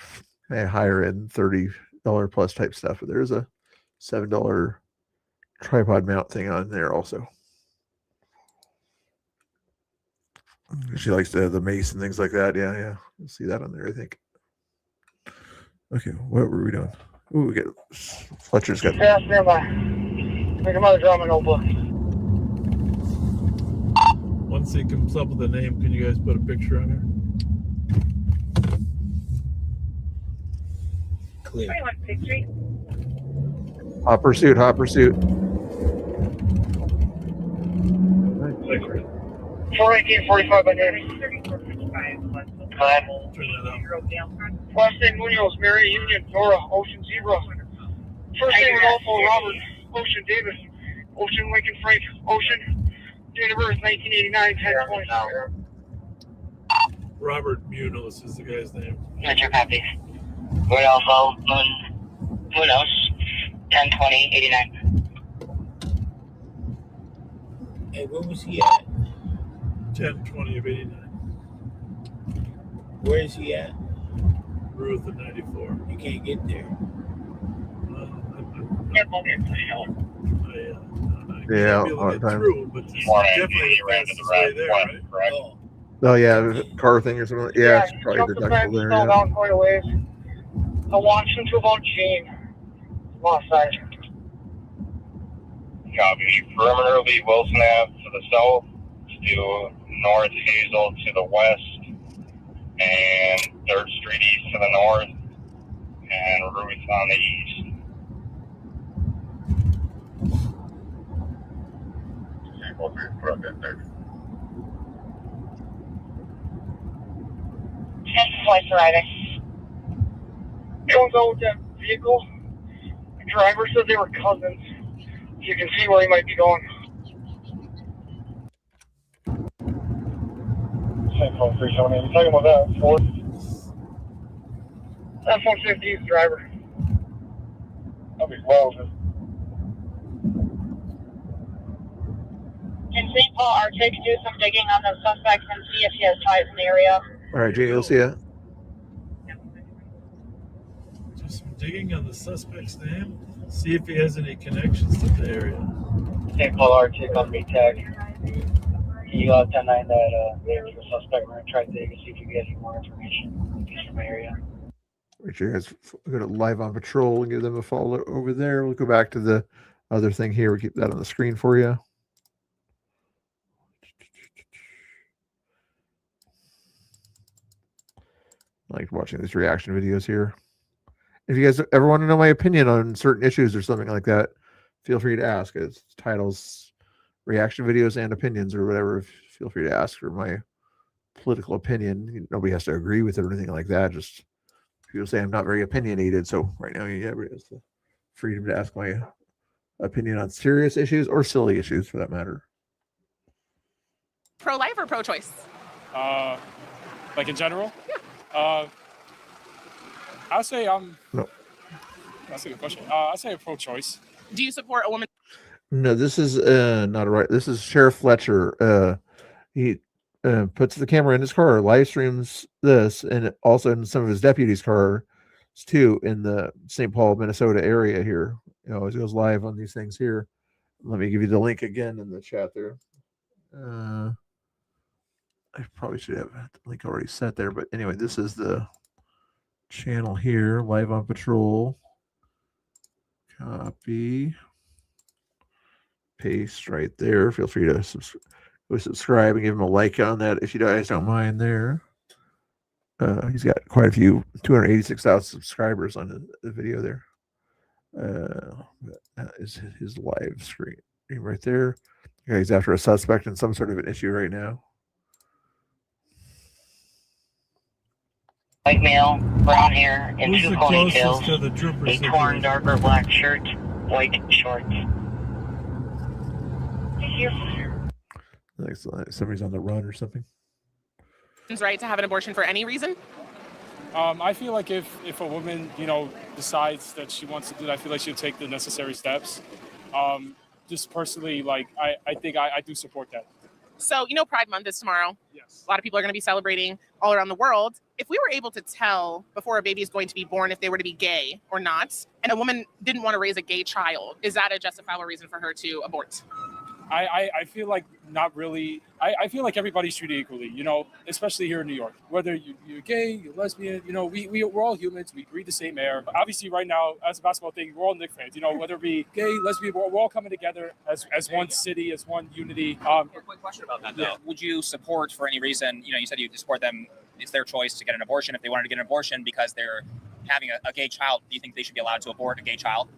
higher end, $30 plus type stuff. But there's a $7 tripod mount thing on there also. She likes the mace and things like that. Yeah. You'll see that on there, I think. Okay, what were we doing? Ooh, we get Fletcher's got. Yeah, stand by. Make a mother draw my notebook. Once he comes up with a name, can you guys put a picture on her? Clear. Hot pursuit. 418-45 by name. Last name Munoz, Mary Union, Nora, Ocean Zebra. First name Rodolfo, Robert, Ocean Davis, Ocean Lincoln Frank, Ocean. Date of birth 1989, 10/20. Robert Munoz is the guy's name. Metro copy. Rodolfo Munoz, 10/20/89. Hey, where was he at? 10/20 of 89. Where is he at? Ruth at 94. You can't get there. Yeah, Be able all to the get time. through, but it's definitely the fastest way there, right? Oh yeah, car thing or something. Yeah, it's probably jump the fence, deductible there. fell Yeah. down quite a ways. I launched into about Gene. Lost side. Copy. Perimeter will be Wilson Ave to the south, to North Hazel to the west, and 3rd Street East to the north, and Ruth on the east. Twice arriving. Goes out with that vehicle. The driver said they were cousins. You can see where he might be going. 10-378. You talking about that? Ford? That's 150's driver. Copy, Wellsville. Can St. Paul Arctic do some digging on the suspects and see if he has ties in the area? All right, Jay, you'll see ya. Do some digging on the suspect's name. See if he has any connections to the area. St. Paul Arctic on BTAG. Can you 10-9 that name of the suspect? We're going to try to dig and see if we can get any more information if he's from the area. Right, you guys go to Live on Patrol and give them a follow over there. We'll go back to the other thing here. We'll keep that on the screen for you. I like watching these reaction videos here. If you guys ever want to know my opinion on certain issues or something like that, feel free to ask. It's titles, reaction videos, and opinions or whatever. Feel free to ask for my political opinion. Nobody has to agree with it or anything like that. Just people say I'm not very opinionated. So right now, yeah, everybody has the freedom to ask my opinion on serious issues or silly issues for that matter. Pro-life or pro-choice? Like in general? Yeah. I'll say no. That's a good question. I'll say a pro-choice. Do you support a woman? No, this is not a right. This is Sheriff Fletcher. He puts the camera in his car, live streams this, and also in some of his deputies' cars too, in the St. Paul, Minnesota area here. You know, it goes live on these things here. Let me give you the link again in the chat there. I probably should have the link already set there, but anyway, this is the channel here, Live on Patrol. Copy, paste right there. Feel free to subscribe and give him a like on that if you guys don't mind there. He's got quite a few, 286,000 subscribers on the video there. That is his live screen right there. Yeah, he's after a suspect in some sort of an issue right now. White male, brown hair, and Who's two the closest ponytails, to the troopers? a torn darker black shirt, white shorts. Like somebody's on the run or something. Right to have an abortion for any reason? I feel like if a woman, decides that she wants to do that, I feel like she'll take the necessary steps. Just personally, like, I think I do support that. So, Pride Month is tomorrow. Yes. A lot of people are going to be celebrating all around the world. If we were able to tell before a baby is going to be born if they were to be gay or not, and a woman didn't want to raise a gay child, is that a justifiable reason for her to abort? I feel like not really. I feel like everybody's treated equally, especially here in New York. Whether you're gay, you're lesbian, we're all humans. We breathe the same air. But obviously, right now, as a basketball thing, we're all Knicks fans. Whether it be gay, lesbian, we're all coming together as one city, as one unity. A quick question about that, though. Yeah. Would you support for any reason? You said you support them. It's their choice to get an abortion. If they wanted to get an abortion because they're having a gay child, do you think they should be allowed to abort a gay child?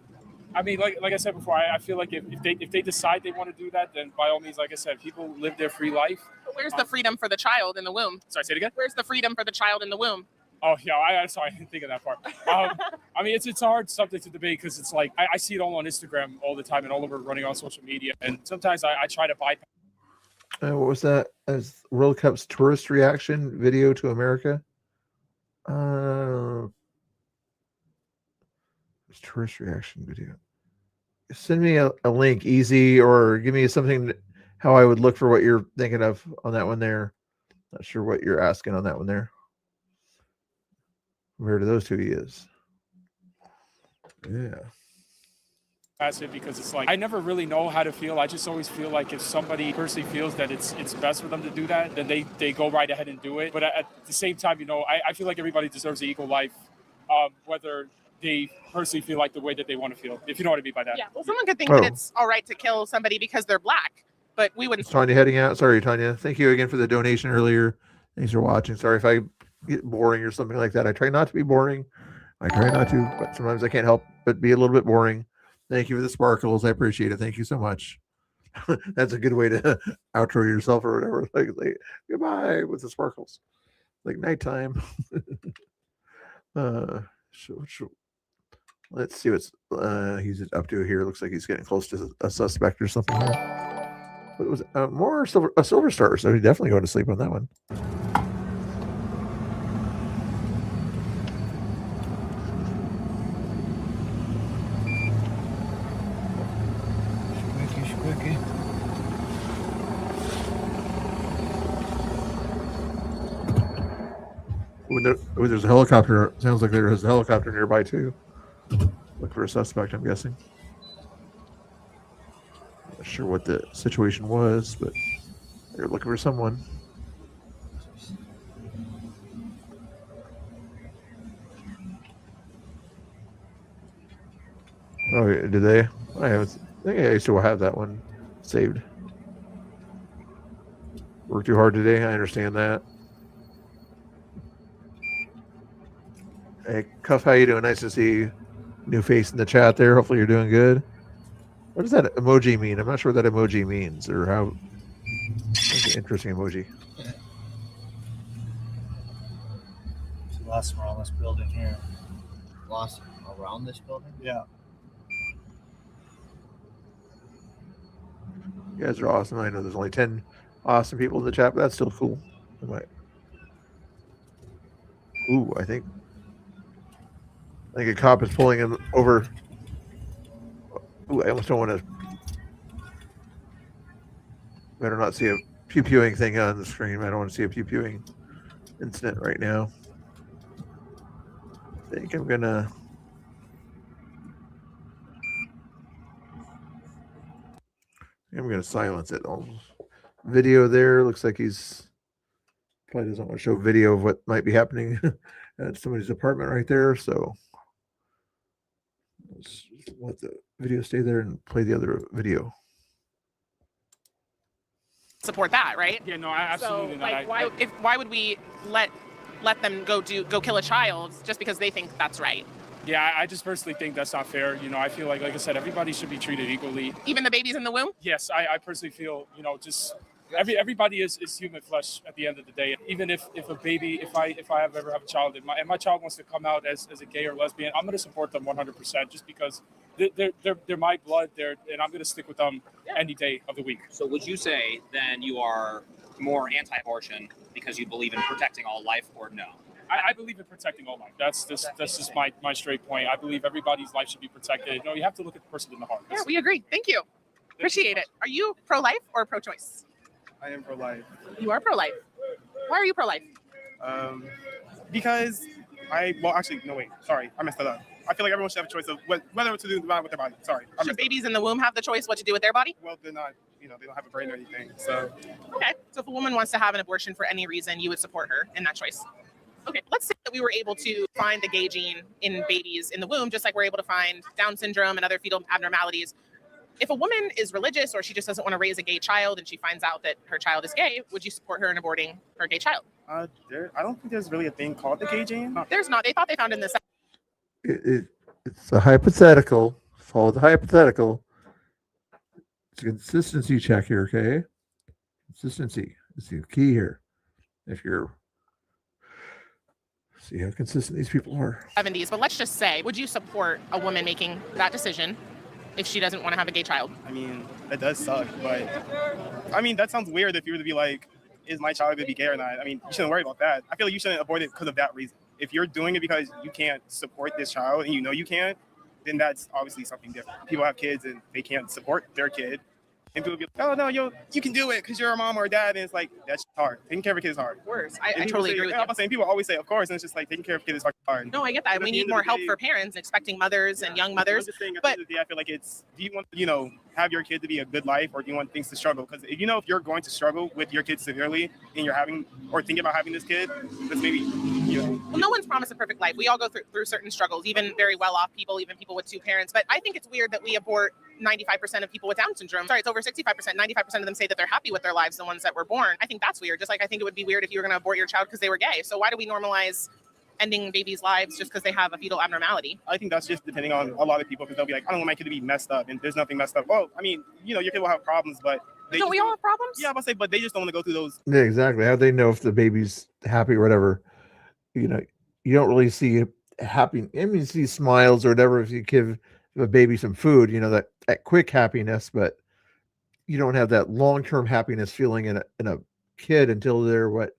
I mean, like I said before, I feel like if they decide they want to do that, then by all means, like I said, people live their free life. But where's the freedom for the child in the womb? Sorry, say it again? Where's the freedom for the child in the womb? Oh, yeah, I'm sorry, I didn't think of that part. I mean, it's a hard subject to debate because it's like, I see it all on Instagram all the time and all over running on social media. And sometimes I try to bypass. What was that? As World Cup's tourist reaction video to America? Tourist reaction video. Send me a link, easy, or give me something how I would look for what you're thinking of on that one there. Not sure what you're asking on that one there. Where do those two is? Yeah. That's it, because it's like I never really know how to feel. I just always feel like if somebody personally feels that it's best for them to do that, then they go right ahead and do it. But at the same time, I feel like everybody deserves an equal life, whether they personally feel like the way that they want to feel, if you know what I mean by that. Yeah, well, someone could think that it's all right to kill somebody because they're black, but we wouldn't. Is Tanya heading out? Sorry, Tanya. Thank you again for the donation earlier. Thanks for watching. Sorry if I get boring or something like that. I try not to be boring. I try not to, but sometimes I can't help but be a little bit boring. Thank you for the sparkles. I appreciate it. Thank you so much. That's a good way to outro yourself or whatever. Like goodbye with the sparkles. Like nighttime. Let's see what's he's up to here. Looks like he's getting close to a suspect or something here. What was it? A silver star, so he's definitely going to sleep on that one. When there's a helicopter, sounds like there is a helicopter nearby too. Look for a suspect, I'm guessing. Not sure what the situation was, but they're looking for someone. Oh, did they? I think I still have that one saved. Worked too hard today. I understand that. Hey, Cuff, how you doing? Nice to see you. New face in the chat there. Hopefully you're doing good. What does that emoji mean? I'm not sure what that emoji means or how. That's an interesting emoji. Lost around this building here. Lost around this building? Yeah. You guys are awesome. I know there's only 10 awesome people in the chat, but that's still cool. Ooh, I think a cop is pulling him over. Ooh, I almost don't want to. Better not see a pew-pewing thing on the screen. I don't want to see a pew-pewing incident right now. I think I'm gonna. Silence it. Video there looks like he's probably doesn't want to show video of what might be happening at somebody's apartment right there. So let's let the video stay there and play the other video. Support that, right? Yeah, no, absolutely so, not. Like, why would we let them go kill a child just because they think that's right? Yeah, I just personally think that's not fair. You know, I feel like I said, everybody should be treated equally. Even the babies in the womb? Yes, I personally feel, you know, just everybody is human flesh at the end of the day. Even if a baby, if I ever have a child and my child wants to come out as a gay or lesbian, I'm going to support them 100% just because they're my blood, and I'm going to stick with them any day of the week. So would you say then you are more anti-abortion because you believe in protecting all life, or no? I believe in protecting all life. That's just my straight point. I believe everybody's life should be protected. You know, you have to look at the person in the heart. Yeah, we agree. Thank you. Appreciate it. Are you pro-life or pro-choice? I am pro-life. You are pro-life. Why are you pro-life? Because I messed that up. I feel like everyone should have a choice of whether to do with their body. Sorry. Should babies in the womb have the choice what to do with their body? Well, they're not, they don't have a brain or anything. So. Okay. So if a woman wants to have an abortion for any reason, you would support her in that choice? Okay, let's say that we were able to find the gay gene in babies in the womb, just like we're able to find Down syndrome and other fetal abnormalities. If a woman is religious or she just doesn't want to raise a gay child and she finds out that her child is gay, would you support her in aborting her gay child? I don't think there's really a thing called the gay gene. There's not. They thought they found it in the. It's a hypothetical. Follow the hypothetical. It's a consistency check here, okay? Consistency is the key here. If you're see how consistent these people are. 70s, but let's just say, would you support a woman making that decision if she doesn't want to have a gay child? I mean, that does suck, but I mean, that sounds weird if you were to be like, is my child going to be gay or not? I mean, you shouldn't worry about that. I feel like you shouldn't abort it because of that reason. If you're doing it because you can't support this child and you know you can't, then that's obviously something different. People have kids and they can't support their kid. And people be like, oh, no, you can do it because you're a mom or a dad. And it's like, that's hard. Taking care of a kid is hard. Worse. I totally agree with you. I'm saying people always say, of course. And it's just like taking care of a kid is hard. No, I get that. We need more help for parents, expecting mothers and young mothers. I'm just saying, at the end of the day, I feel like it's, do you want, have your kid to be a good life or do you want things to struggle? Because if you're going to struggle with your kid severely and you're having or thinking about having this kid, that's maybe, Well, no one's promised a perfect life. We all go through certain struggles, even very well-off people, even people with two parents. But I think it's weird that we abort 95% of people with Down syndrome. Sorry, it's over 65%. 95% of them say that they're happy with their lives, the ones that were born. I think that's weird. Just like I think it would be weird if you were going to abort your child because they were gay. So why do we normalize ending babies' lives just because they have a fetal abnormality? I think that's just depending on a lot of people because they'll be like, I don't want my kid to be messed up. And there's nothing messed up. Well, I mean, your kid will have problems, but don't we all have problems? Yeah, but they just don't want to go through those. Yeah, exactly. How do they know if the baby's happy or whatever? You don't really see happy. I mean, you see smiles or whatever if you give a baby some food. That quick happiness, but you don't have that long-term happiness feeling in a kid until they're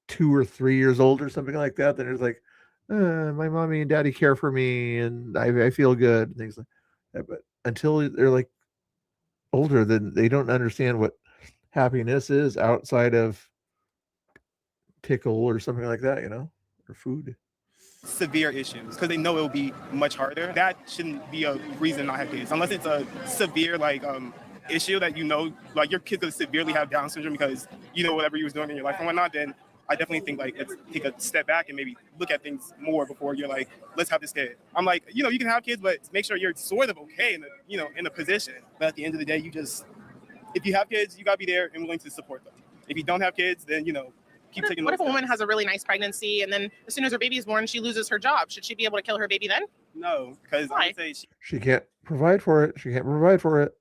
2 or 3 years old or something like that. Then it's like, my mommy and daddy care for me and I feel good and things like that. But until they're like older, then they don't understand what happiness is outside of tickle or something like that, or food. Severe issues because they know it will be much harder. That shouldn't be a reason not to have kids, unless it's a severe issue that like your kid could severely have Down syndrome because whatever you was doing in your life and whatnot. Then I definitely think let's take a step back and maybe look at things more before you're like, let's have this kid. I'm like, you can have kids, but make sure you're sort of okay in the position. But at the end of the day, if you have kids, you gotta be there and willing to support them. If you don't have kids, then keep taking. What if a woman has a really nice pregnancy and then as soon as her baby is born, she loses her job? Should she be able to kill her baby then? No, because I would say She can't provide for it. She can't provide for it.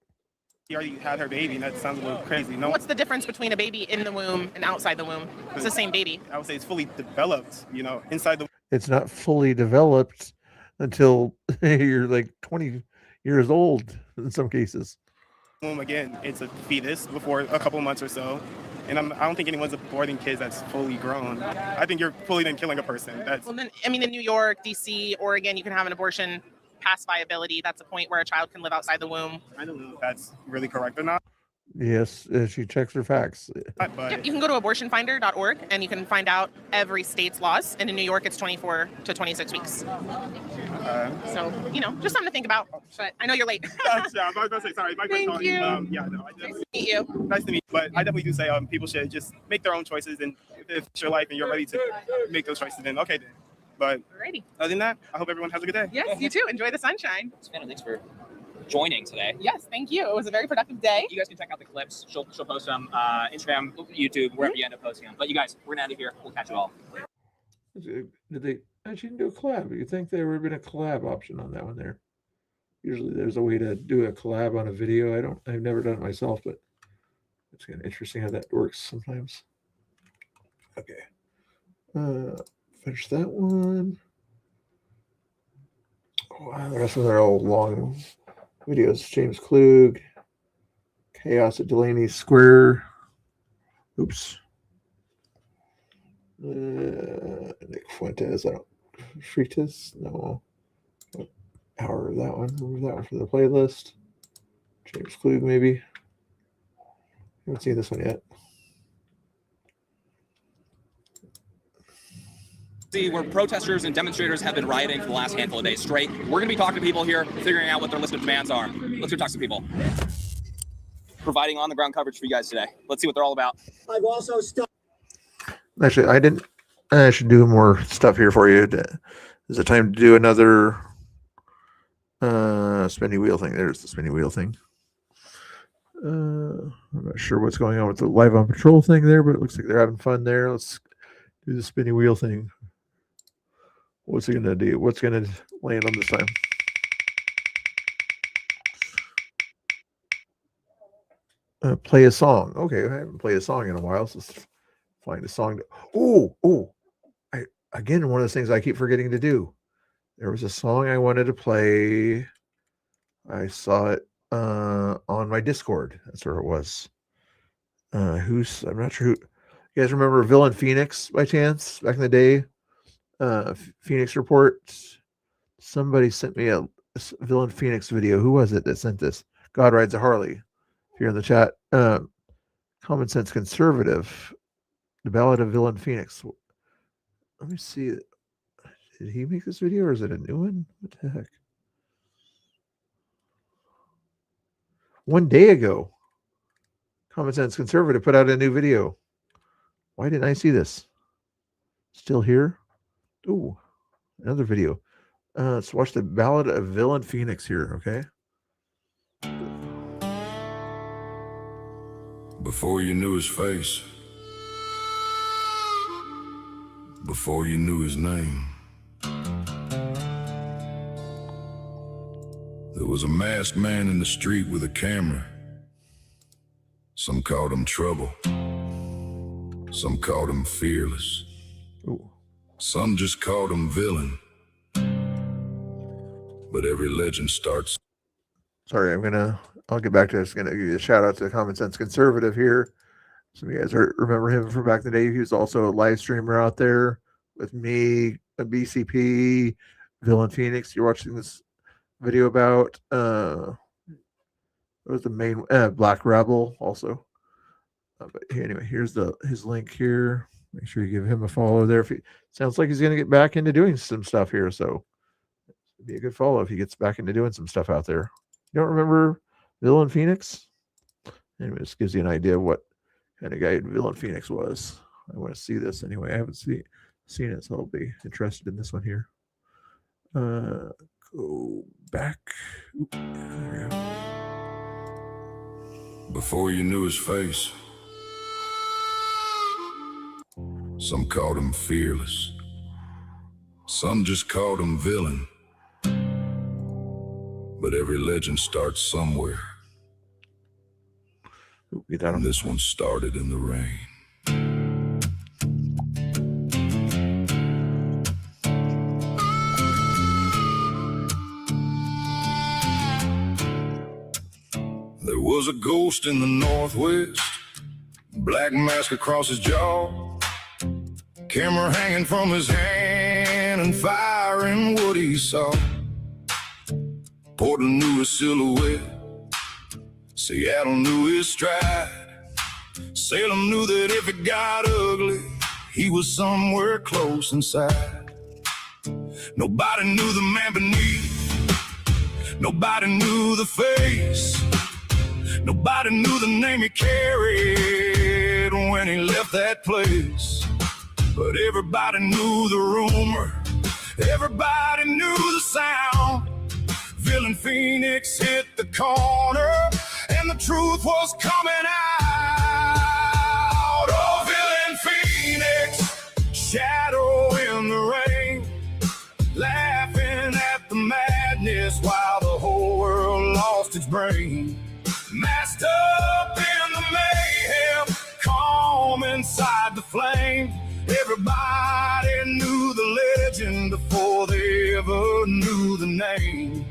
she already had her baby, and that sounds a little crazy. No, What's the difference between a baby in the womb and outside the womb? It's the same baby. I would say it's fully developed. Inside the It's not fully developed until you're like 20 years old in some cases. womb. Again, it's a fetus before a couple months or so. And I don't think anyone's aborting kids that's fully grown. I think you're fully then killing a person. Well, then, in New York, DC, Oregon, you can have an abortion past viability. That's a point where a child can live outside the womb. I don't know if that's really correct or not. Yes, she checks her facts. Yep, you can go to abortionfinder.org and you can find out every state's laws. And in New York, it's 24 to 26 weeks. So, just something to think about. But I know you're late. I was about to say, sorry. Thank you. Yeah, no, Nice to meet you. Nice to meet you. But I definitely do say people should just make their own choices. And if it's your life and you're ready to make those choices, then okay then. But Alrighty. other than that, I hope everyone has a good day. Yes, you too. Enjoy the sunshine. Savannah, thanks for joining today. Yes, thank you. It was a very productive day. You guys can check out the clips. She'll post them Instagram, YouTube, wherever you end up posting them. But you guys, we're gonna end it here. We'll catch you all. Did they actually do a collab? You think there would have been a collab option on that one there? Usually there's a way to do a collab on a video. I've never done it myself, but it's kind of interesting how that works sometimes. Okay. Finish that one. Wow, the rest of them are all long videos. James Klug, Chaos at Delaney Square. Oops. Nick Fuentes. Fritas. No. However, that one. Remember that one for the playlist. James Klug, maybe. Haven't seen this one yet. Where protesters and demonstrators have been rioting for the last handful of days straight. We're going to be talking to people here, figuring out what their list of demands are. Let's go talk to people. Providing on-the-ground coverage for you guys today. Let's see what they're all about. I've also stopped. Actually, I should do more stuff here for you. Is it time to do another spinny wheel thing? There's the spinny wheel thing. I'm not sure what's going on with the Live on Patrol thing there, but it looks like they're having fun there. Let's do the spinny wheel thing. What's he gonna do? What's gonna land on this time? Play a song. Okay, I haven't played a song in a while, so let's find a song. Again, one of those things I keep forgetting to do. There was a song I wanted to play. I saw it on my Discord. That's where it was. I'm not sure who. You guys remember Villain Phoenix by chance back in the day? Phoenix Report. Somebody sent me a Villain Phoenix video. Who was it that sent this? God Rides a Harley. If you're in the chat, Common Sense Conservative, The Ballad of Villain Phoenix. Let me see. Did he make this video or is it a new one? What the heck? One day ago, Common Sense Conservative put out a new video. Why didn't I see this? Still here? Ooh, another video. Let's watch the Ballad of Villain Phoenix here, okay? Before you knew his face, before you knew his name, there was a masked man in the street with a camera. Some called him Trouble. Some called him Fearless. Ooh. Some just called him Villain. But every legend starts. Sorry, I'll get back to this. Gonna give you a shout out to Common Sense Conservative here. Some of you guys remember him from back in the day. He was also a live streamer out there with me, a BCP, Villain Phoenix. You're watching this video about what was the main Black Rebel also. But anyway, here's his link here. Make sure you give him a follow there. If he sounds like he's going to get back into doing some stuff here, so it'd be a good follow if he gets back into doing some stuff out there. You don't remember Villain Phoenix? Anyway, this gives you an idea of what kind of guy Villain Phoenix was. I want to see this anyway. I haven't seen it, so I'll be interested in this one here. Go back. Oop, there we go. Before you knew his face, some called him fearless. Some just called him villain. But every legend starts somewhere. Oop, get that on. This one started in the rain. There was a ghost in the Northwest, black mask across his jaw, camera hanging from his hand and firing what he saw. Portland knew his silhouette, Seattle knew his stride, Salem knew that if it got ugly, he was somewhere close inside. Nobody knew the man beneath, nobody knew the face, nobody knew the name he carried when he left that place. But everybody knew the rumor, everybody knew the sound. Villain Phoenix hit the corner, and the truth was coming out. Oh, Villain Phoenix, shadow in the rain, laughing at the madness while the whole world lost its brain. Masked up in the mayhem, calm inside the flame. Everybody knew the legend before they ever knew the name.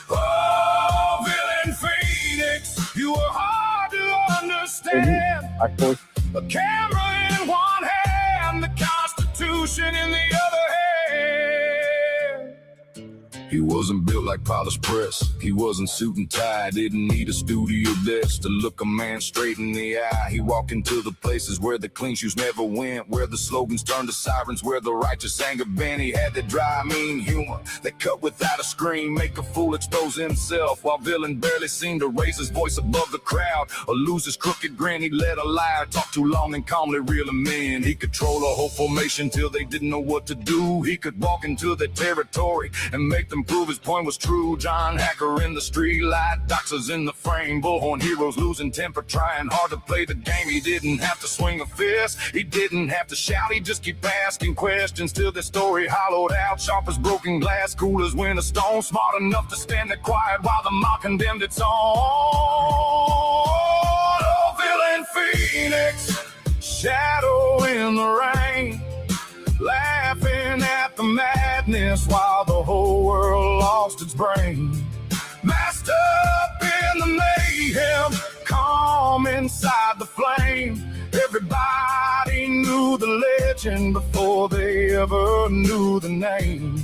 Oh, Villain Phoenix, you were hard to understand. A camera in one hand, the Constitution in the other hand. He wasn't built like polished press. He wasn't suit and tie, didn't need a studio desk to look a man straight in the eye. He walked into the places where the clean shoes never went, where the slogans turned to sirens, where the righteous anger bent. He had that dry, mean humor that cut without a scream, make a fool expose himself, while Villain barely seemed to raise his voice above the crowd or lose his crooked grin. He let a liar talk too long and calmly reel him in. He controlled a whole formation till they didn't know what to do. He could walk into their territory and make them prove his point was true. John Hacker in the street light, doxers in the frame, bullhorn heroes losing temper, trying hard to play the game. He didn't have to swing a fist, he didn't have to shout, he just keep asking questions till their story hollowed out. Sharp as broken glass, cool as winter stone, smart enough to stand there quiet while the mob condemned its own. Oh, Villain Phoenix, shadow in the rain, laughing at the madness while the whole world lost its brain. Masked up in the mayhem, calm inside the flame. Everybody knew the legend before they ever knew the name.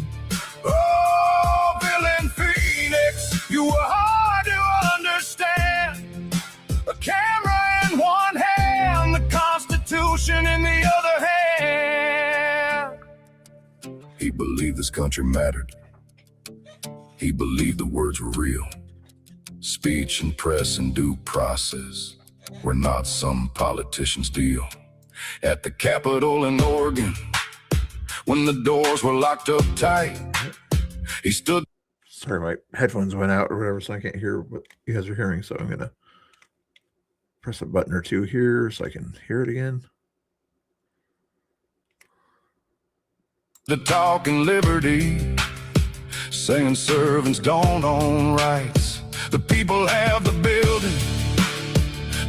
Oh, Villain Phoenix, you were hard to understand. A camera in one hand, the Constitution in the other hand. He believed this country mattered. He believed the words were real. Speech and press and due process were not some politician's deal. At the Capitol in Oregon, when the doors were locked up tight, he stood. Sorry, my headphones went out or whatever, so I can't hear what you guys are hearing. So I'm going to press a button or two here so I can hear it again. The talking liberty, saying servants don't own rights. The people have the building,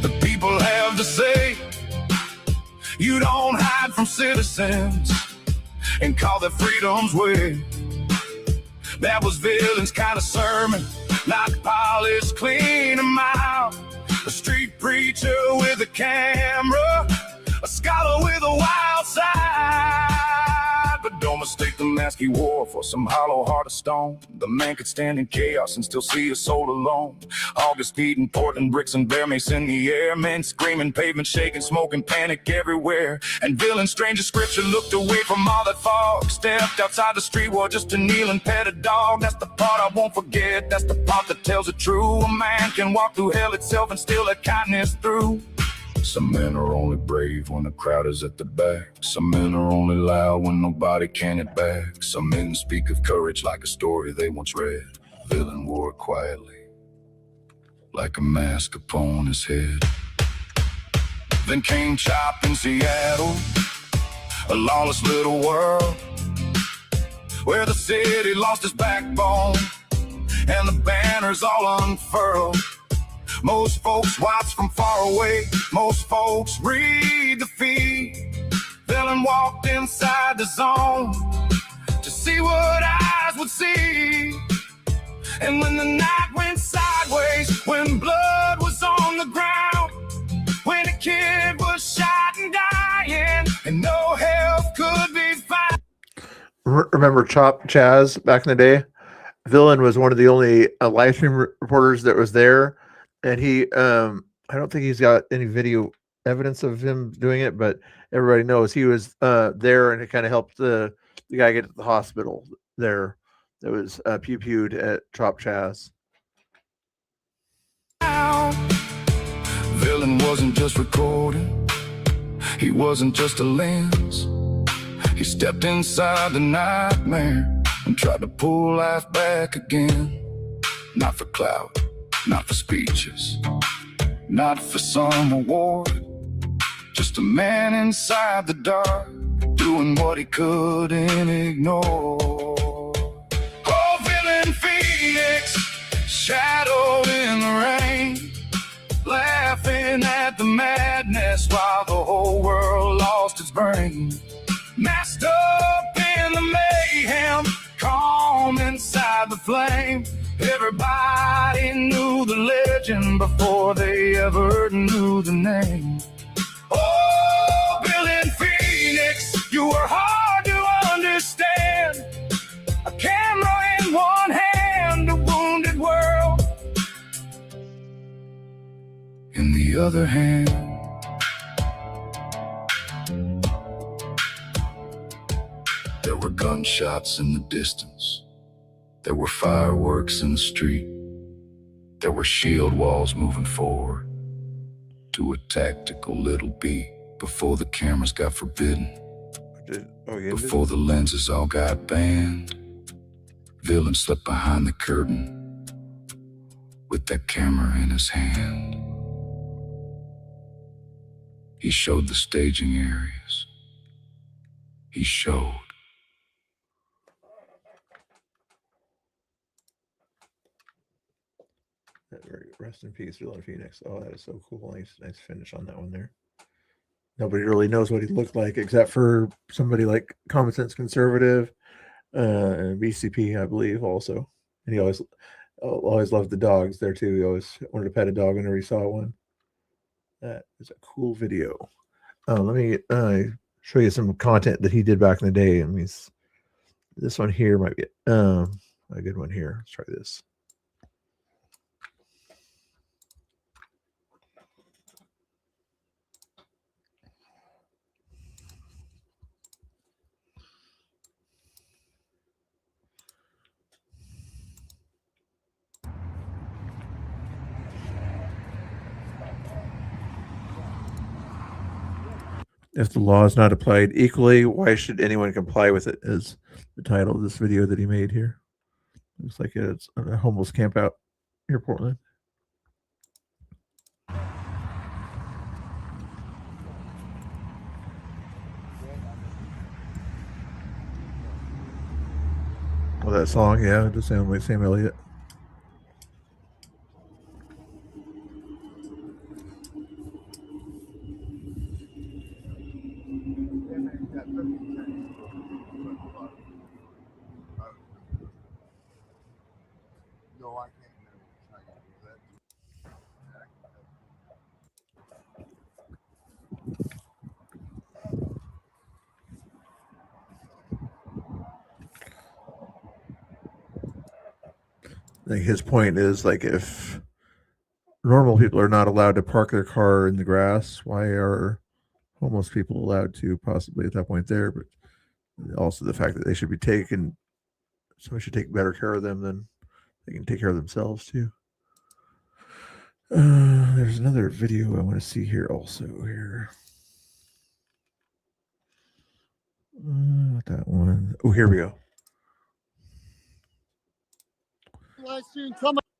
the people have the say. You don't hide from citizens and call their freedoms way. That was Villain's kind of sermon, not polished, clean and mild. A street preacher with a camera, a scholar with a wild side. But don't mistake the mask he wore for some hollow heart of stone. The man could stand in chaos and still see his soul alone. August heat and Portland bricks and bear mace in the air. Men screaming, pavement shaking, smoking, panic everywhere. And villain, stranger scripture looked away from all that fog. Stepped outside the street wall just to kneel and pet a dog. That's the part I won't forget, that's the part that tells it true. A man can walk through hell itself and still let kindness through. Some men are only brave when the crowd is at the back. Some men are only loud when nobody can it back. Some men speak of courage like a story they once read. Villain wore it quietly, like a mask upon his head. Then came Chop in Seattle, a lawless little world, where the city lost its backbone and the banners all unfurled. Most folks watch from far away, most folks read the feed. Villain walked inside the zone to see what eyes would see. And when the night went sideways, when blood was on the ground, when a kid was shot and dying, and no help could be found. Remember Chop Chaz back in the day? Villain was one of the only live stream reporters that was there. And he, I don't think he's got any video evidence of him doing it, but everybody knows he was there, and it kind of helped the guy get to the hospital there. That was pew-pewed at Chop Chaz. Villain wasn't just recording, he wasn't just a lens. He stepped inside the nightmare and tried to pull life back again. Not for clout, not for speeches, not for some award. Just a man inside the dark, doing what he couldn't ignore. Oh, Villain Phoenix, shadow in the rain, laughing at the madness while the whole world lost its brain. Masked up in the mayhem, calm inside the flame. Everybody knew the legend before they ever knew the name. Oh, Villain Phoenix, you were hard to understand. A camera in one hand, a wounded world in the other hand. There were gunshots in the distance. There were fireworks in the street. There were shield walls moving forward to a tactical little beat before the cameras got forbidden. Before the lenses all got banned. Villain slipped behind the curtain with that camera in his hand. He showed the staging areas. He showed. Rest in peace, Villain Phoenix. Oh, that is so cool. Nice finish on that one there. Nobody really knows what he looked like except for somebody like Common Sense Conservative and BCP, I believe, also. And he always loved the dogs there too. He always wanted to pet a dog whenever he saw one. That is a cool video. Let me show you some content that he did back in the day. I mean, this one here might be a good one here. Let's try this. If the law is not applied equally, why should anyone comply with it? Is the title of this video that he made here. Looks like it's a homeless camp out near Portland. Well, that song, yeah, it does sound like Sam Elliott. like his point is like if normal people are not allowed to park their car in the grass, why are homeless people allowed to possibly at that point there? But also the fact that they should be taken, somebody should take better care of them than they can take care of themselves too. There's another video I want to see here also here. Not that one. Oh, here we go.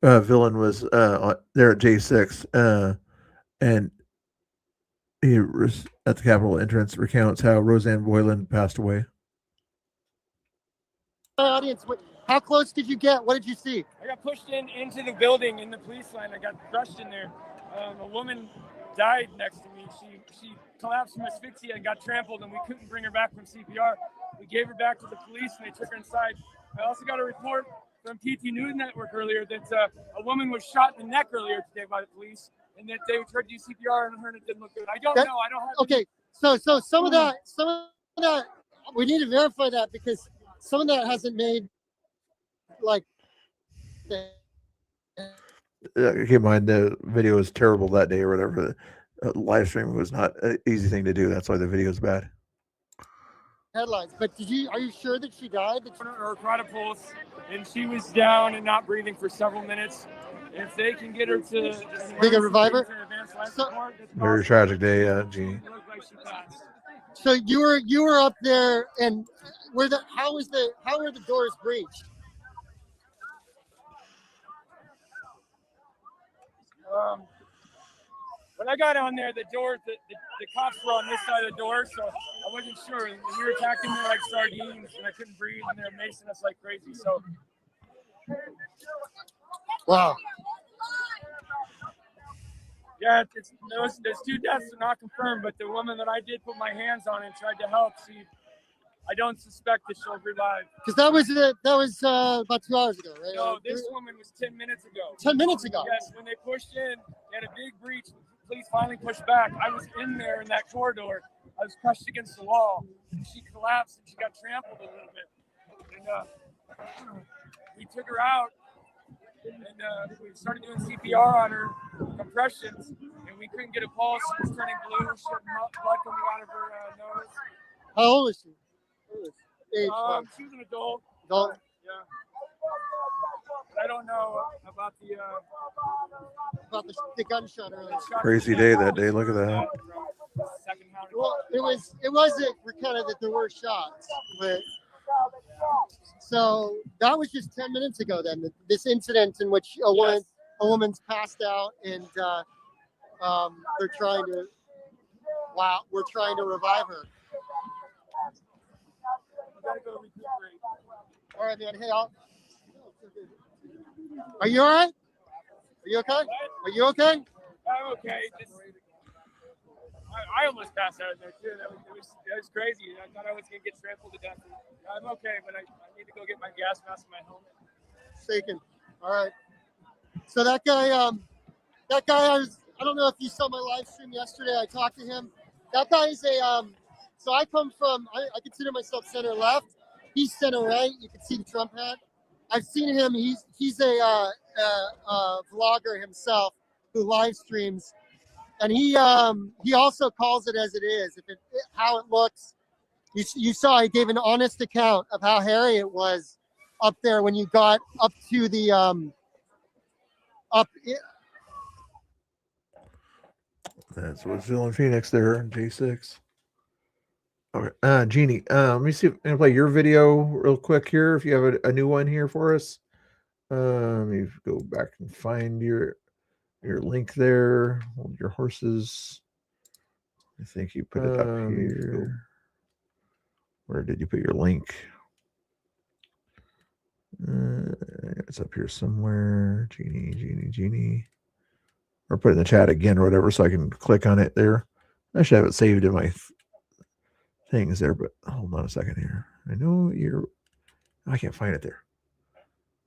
Villain was there at J6, and he was at the Capitol entrance recounts how Roseanne Boylan passed away. Audience, how close did you get? What did you see? I got pushed into the building in the police line. I got crushed in there. A woman died next to me. She collapsed from asphyxia and got trampled, and we couldn't bring her back from CPR. We gave her back to the police, and they took her inside. I also got a report from TT News Network earlier that a woman was shot in the neck earlier today by the police, and that they tried to do CPR on her and it didn't look good. I don't know. I don't have. Okay, so some of that, we need to verify that because some of that hasn't made like. Keep in mind the video was terrible that day or whatever. Live streaming was not an easy thing to do. That's why the video is bad. Headlines, but are you sure that she died? Her cardiac pulse, and she was down and not breathing for several minutes. If they can get her to they can revive her. Very tragic day, Jeannie. So you were up there, and how were the doors breached? When I got on there, the cops were on this side of the door, so I wasn't sure. And we were attacking me like sardines, and I couldn't breathe, and they were macing us like crazy. So, wow. Yeah, those 2 deaths are not confirmed, but the woman that I did put my hands on and tried to help, I don't suspect that she'll revive. Because that was about 2 hours ago, right? No, this woman was 10 minutes ago. 10 minutes ago? Yes, when they pushed in, they had a big breach. The police finally pushed back. I was in there in that corridor. I was crushed against the wall. And she collapsed and she got trampled a little bit. And we took her out, and we started doing CPR on her, compressions, and we couldn't get a pulse. She was turning blue. She had blood coming out of her nose. How old was she? She was an adult. Adult? Yeah. But I don't know about the gunshot earlier. Crazy day that day. Look at that. Well, it wasn't recounted that there were shots, but so that was just 10 minutes ago. Then this incident in which a woman's passed out, and we're trying to revive her. All right, man. Hey, are you all right? Are you okay? Are you okay? I'm okay. I almost passed out in there too. That was crazy. I thought I was gonna get trampled to death. I'm okay, but I need to go get my gas mask and my helmet. Shaken. All right. So that guy, I don't know if you saw my live stream yesterday. I talked to him. That guy is so I come from, I consider myself center left. He's center right. You can see the Trump hat. I've seen him. He's a vlogger himself who live streams, and he also calls it as it is. How it looks, you saw. He gave an honest account of how hairy it was up there when you got up to the That's what's Villain Phoenix there in J6. Okay, Jeannie, let me see if I'm gonna play your video real quick here. If you have a new one here for us, let me go back and find your link there. Hold your horses. I think you put it up here. Where did you put your link? It's up here somewhere. Jeannie. Or put it in the chat again or whatever, so I can click on it there. I should have it saved in my things there, but hold on a second here. I know I can't find it there.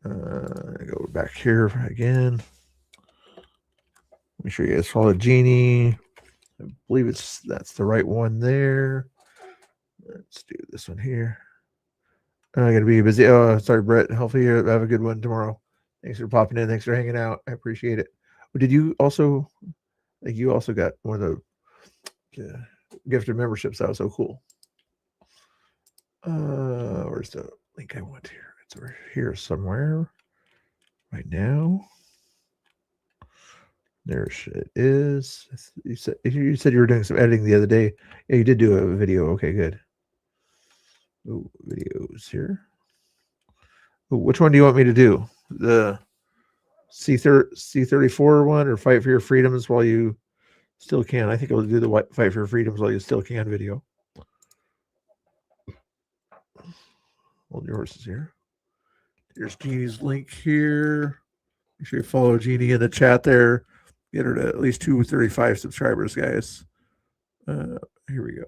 Go back here again. Make sure you guys follow Jeannie. I believe that's the right one there. Let's do this one here. I'm gonna be busy. Oh, sorry, Brett. Hopefully you have a good one tomorrow. Thanks for popping in. Thanks for hanging out. I appreciate it. Did you also? Like you also got one of the gifted memberships. That was so cool. Where's the link I want here? It's over here somewhere. Right now. There it is. You said you were doing some editing the other day. Yeah, you did do a video. Okay, good. Ooh, videos here. Ooh, which one do you want me to do? The C34 one or Fight for Your Freedoms while you still can? I think I'll do the Fight for Your Freedoms while you still can video. Hold your horses here. Here's Jeannie's link here. Make sure you follow Jeannie in the chat there. Get her to at least 235 subscribers, guys. Here we go.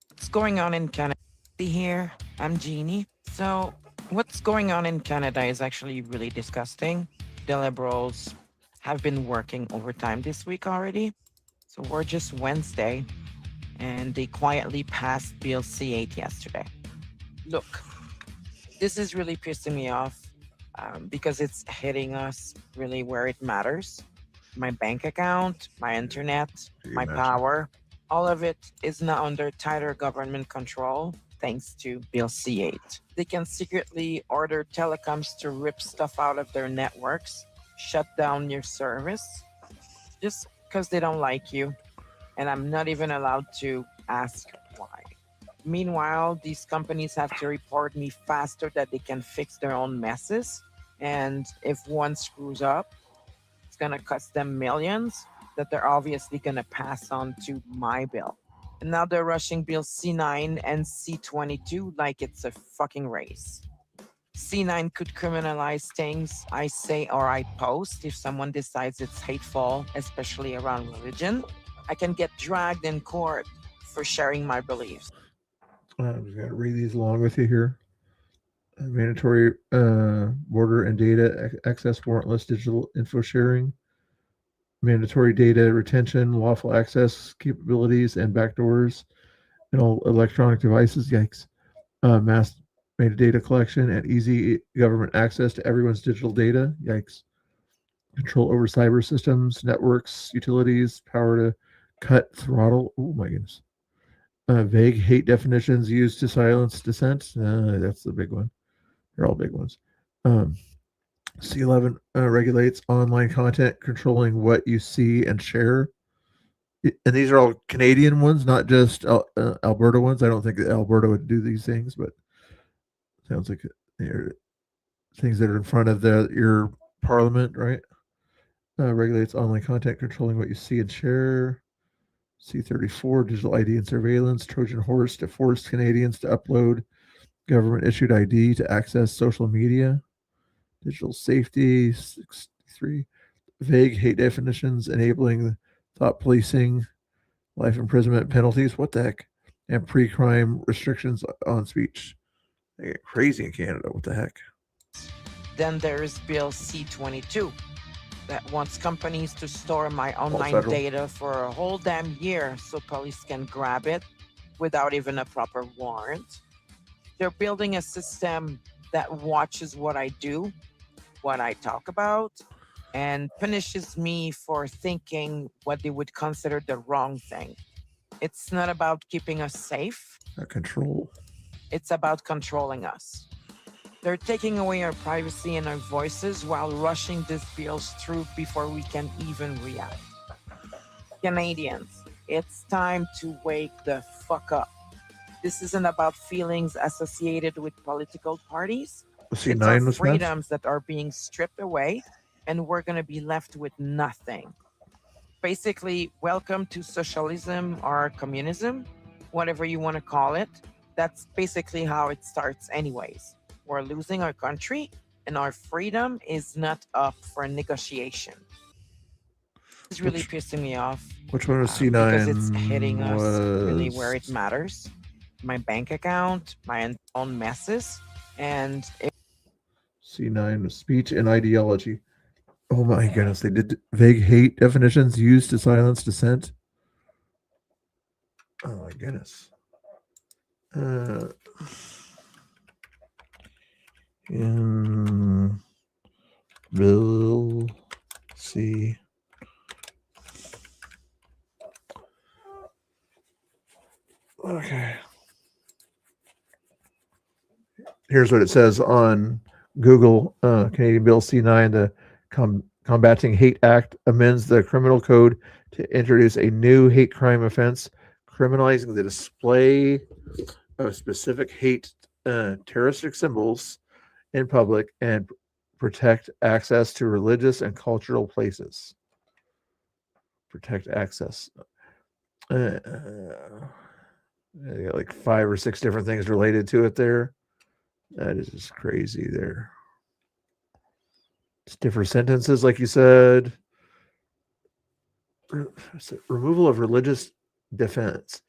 What's going on in Canada here? I'm Jeannie. So what's going on in Canada is actually really disgusting. The Liberals have been working overtime this week already. So we're just Wednesday, and they quietly passed Bill C-8 yesterday. Look, this is really pissing me off because it's hitting us really where it matters. My bank account, my internet, my power, all of it is now under tighter government control thanks to Bill C-8. They can secretly order telecoms to rip stuff out of their networks, shut down your service, just because they don't like you. And I'm not even allowed to ask why. Meanwhile, these companies have to report me faster that they can fix their own messes. And if one screws up, it's going to cost them millions that they're obviously going to pass on to my bill. And now they're rushing Bill C9 and C22 like it's a fucking race. C9 could criminalize things I say or I post if someone decides it's hateful, especially around religion. I can get dragged in court for sharing my beliefs. I'm just going to read these along with you here. Mandatory border and data access warrantless digital info sharing. Mandatory data retention, lawful access capabilities, and backdoors in all electronic devices. Yikes. Mass metadata collection and easy government access to everyone's digital data. Yikes. Control over cyber systems, networks, utilities, power to cut, throttle. Oh my goodness. Vague hate definitions used to silence dissent. That's the big one. They're all big ones. C11 regulates online content, controlling what you see and share. And these are all Canadian ones, not just Alberta ones. I don't think that Alberta would do these things, but sounds like they're things that are in front of your parliament, right? Regulates online content, controlling what you see and share. C34, digital ID and surveillance. Trojan horse to force Canadians to upload government-issued ID to access social media. Digital safety, 63. Vague hate definitions, enabling thought policing, life imprisonment penalties. What the heck? And pre-crime restrictions on speech. They get crazy in Canada. What the heck? Then there is Bill C-22 that wants companies to store my online data for a whole damn year so police can grab it without even a proper warrant. They're building a system that watches what I do, what I talk about, and punishes me for thinking what they would consider the wrong thing. It's not about keeping us safe. Control. It's about controlling us. They're taking away our privacy and our voices while rushing these bills through before we can even react. Canadians, it's time to wake the fuck up. This isn't about feelings associated with political parties. C9 it's our was freedoms that are being stripped away, and we're going to be left with nothing. Basically, welcome to socialism or communism, whatever you want to call it. That's basically how it starts anyways. We're losing our country, and our freedom is not up for negotiation. It's really pissing me off. Which one was C9? Because it's hitting us really where it matters. My bank account, my own messes, and C9 was speech and ideology. Oh my goodness, they did vague hate definitions used to silence dissent. Oh my goodness. Here Bill C. Okay. Here's what it says on Google. Canadian Bill C9, the Combating Hate Act, amends the criminal code to introduce a new hate crime offense criminalizing the display of specific hate terroristic symbols in public and protect access to religious and cultural places. Protect access. They got like 5 or 6 different things related to it there. That is just crazy there. It's different sentences, like you said. Removal of religious defense.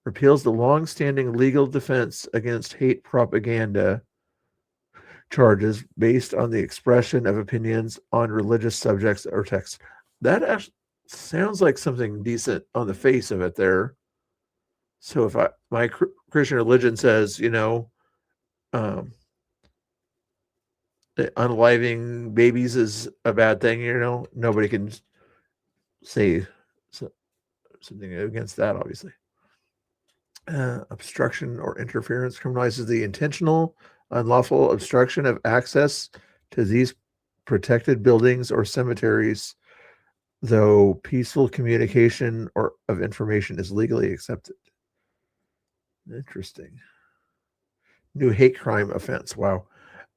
Repeals the long-standing legal defense against hate propaganda charges based on the expression of opinions on religious subjects or texts. That actually sounds like something decent on the face of it there. So if my Christian religion says, unaliving babies is a bad thing, nobody can say something against that, obviously. Obstruction or interference criminalizes the intentional, unlawful obstruction of access to these protected buildings or cemeteries, though peaceful communication of information is legally accepted. Interesting. New hate crime offense. Wow.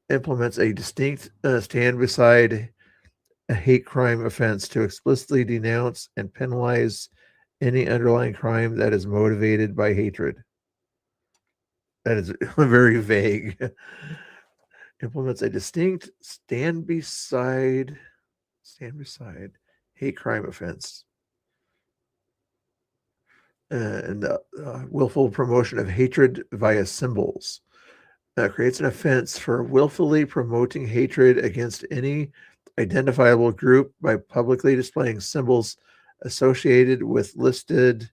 Implements a distinct stand beside a hate crime offense to explicitly denounce and penalize any underlying crime that is motivated by hatred. That is very vague. Implements a distinct stand beside hate crime offense. And willful promotion of hatred via symbols. Creates an offense for willfully promoting hatred against any identifiable group by publicly displaying symbols associated with listed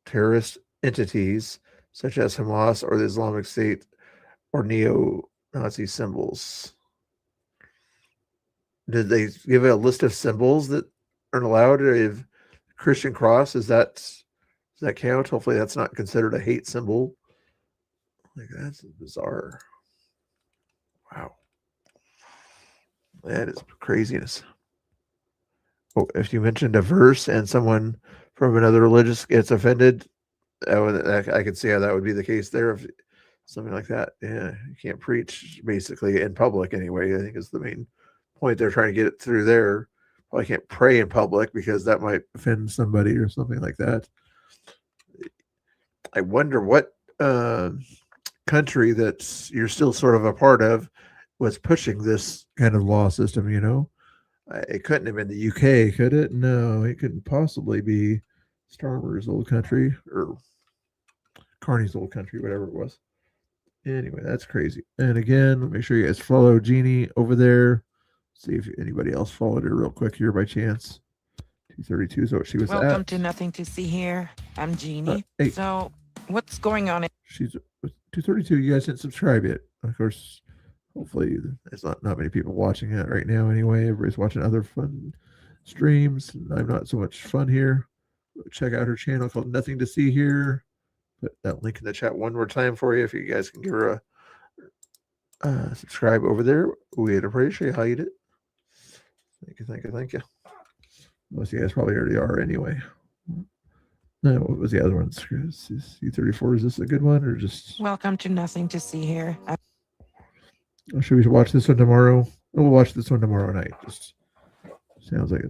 terrorist entities such as Hamas or the Islamic State or neo-Nazi symbols. Did they give a list of symbols that aren't allowed? If Christian cross, does that count? Hopefully that's not considered a hate symbol. Like, that's bizarre. Wow. That is craziness. Oh, if you mentioned a verse and someone from another religious gets offended, I could see how that would be the case there. If something like that. Yeah, you can't preach basically in public anyway, I think is the main point they're trying to get it through there. Probably can't pray in public because that might offend somebody or something like that. I wonder what country that you're still sort of a part of was pushing this kind of law system, It couldn't have been the UK, could it? No, it couldn't possibly be Starmer's old country or Carney's old country, whatever it was. Anyway, that's crazy. And again, make sure you guys follow Jeannie over there. See if anybody else followed her real quick here by chance. 232 is what she was Welcome at. to Nothing to See Here. I'm Jeannie. Hey. So, what's going on? She's 232. You guys didn't subscribe yet. Of course, hopefully there's not many people watching it right now anyway. Everybody's watching other fun streams. I'm not so much fun here. Check out her channel called Nothing to See Here. Put that link in the chat one more time for you if you guys can give her a subscribe over there. We'd appreciate how you did. Thank you. Most of you guys probably already are anyway. No, what was the other one? C34, is this a good one or just... Welcome to Nothing to See Here. Should we watch this one tomorrow? We'll watch this one tomorrow night. Just sounds like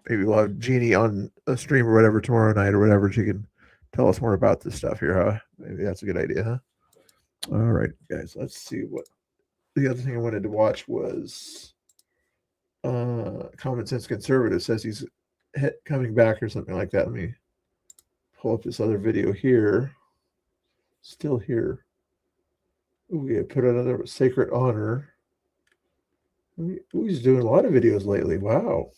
maybe we'll have Jeannie on a stream or whatever tomorrow night or whatever. She can tell us more about this stuff here, huh? Maybe that's a good idea, huh? All right, guys, let's see what the other thing I wanted to watch was Common Sense Conservative says he's coming back or something like that. Let me pull up this other video here. Still here. We put another Sacred Honor. He's doing a lot of videos lately. Wow.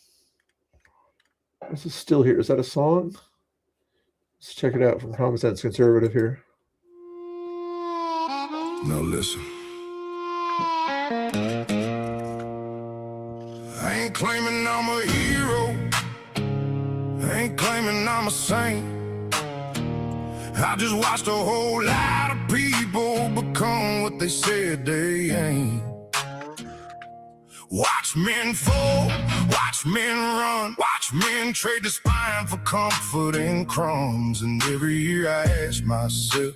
This is still here. Is that a song? Let's check it out from Common Sense Conservative here. Now listen. I ain't claiming I'm a hero. I ain't claiming I'm a saint. I just watched a whole lot of people become what they said they ain't. Watch men fall, watch men run, watch men trade the spine for comfort and crumbs. And every year I ask myself,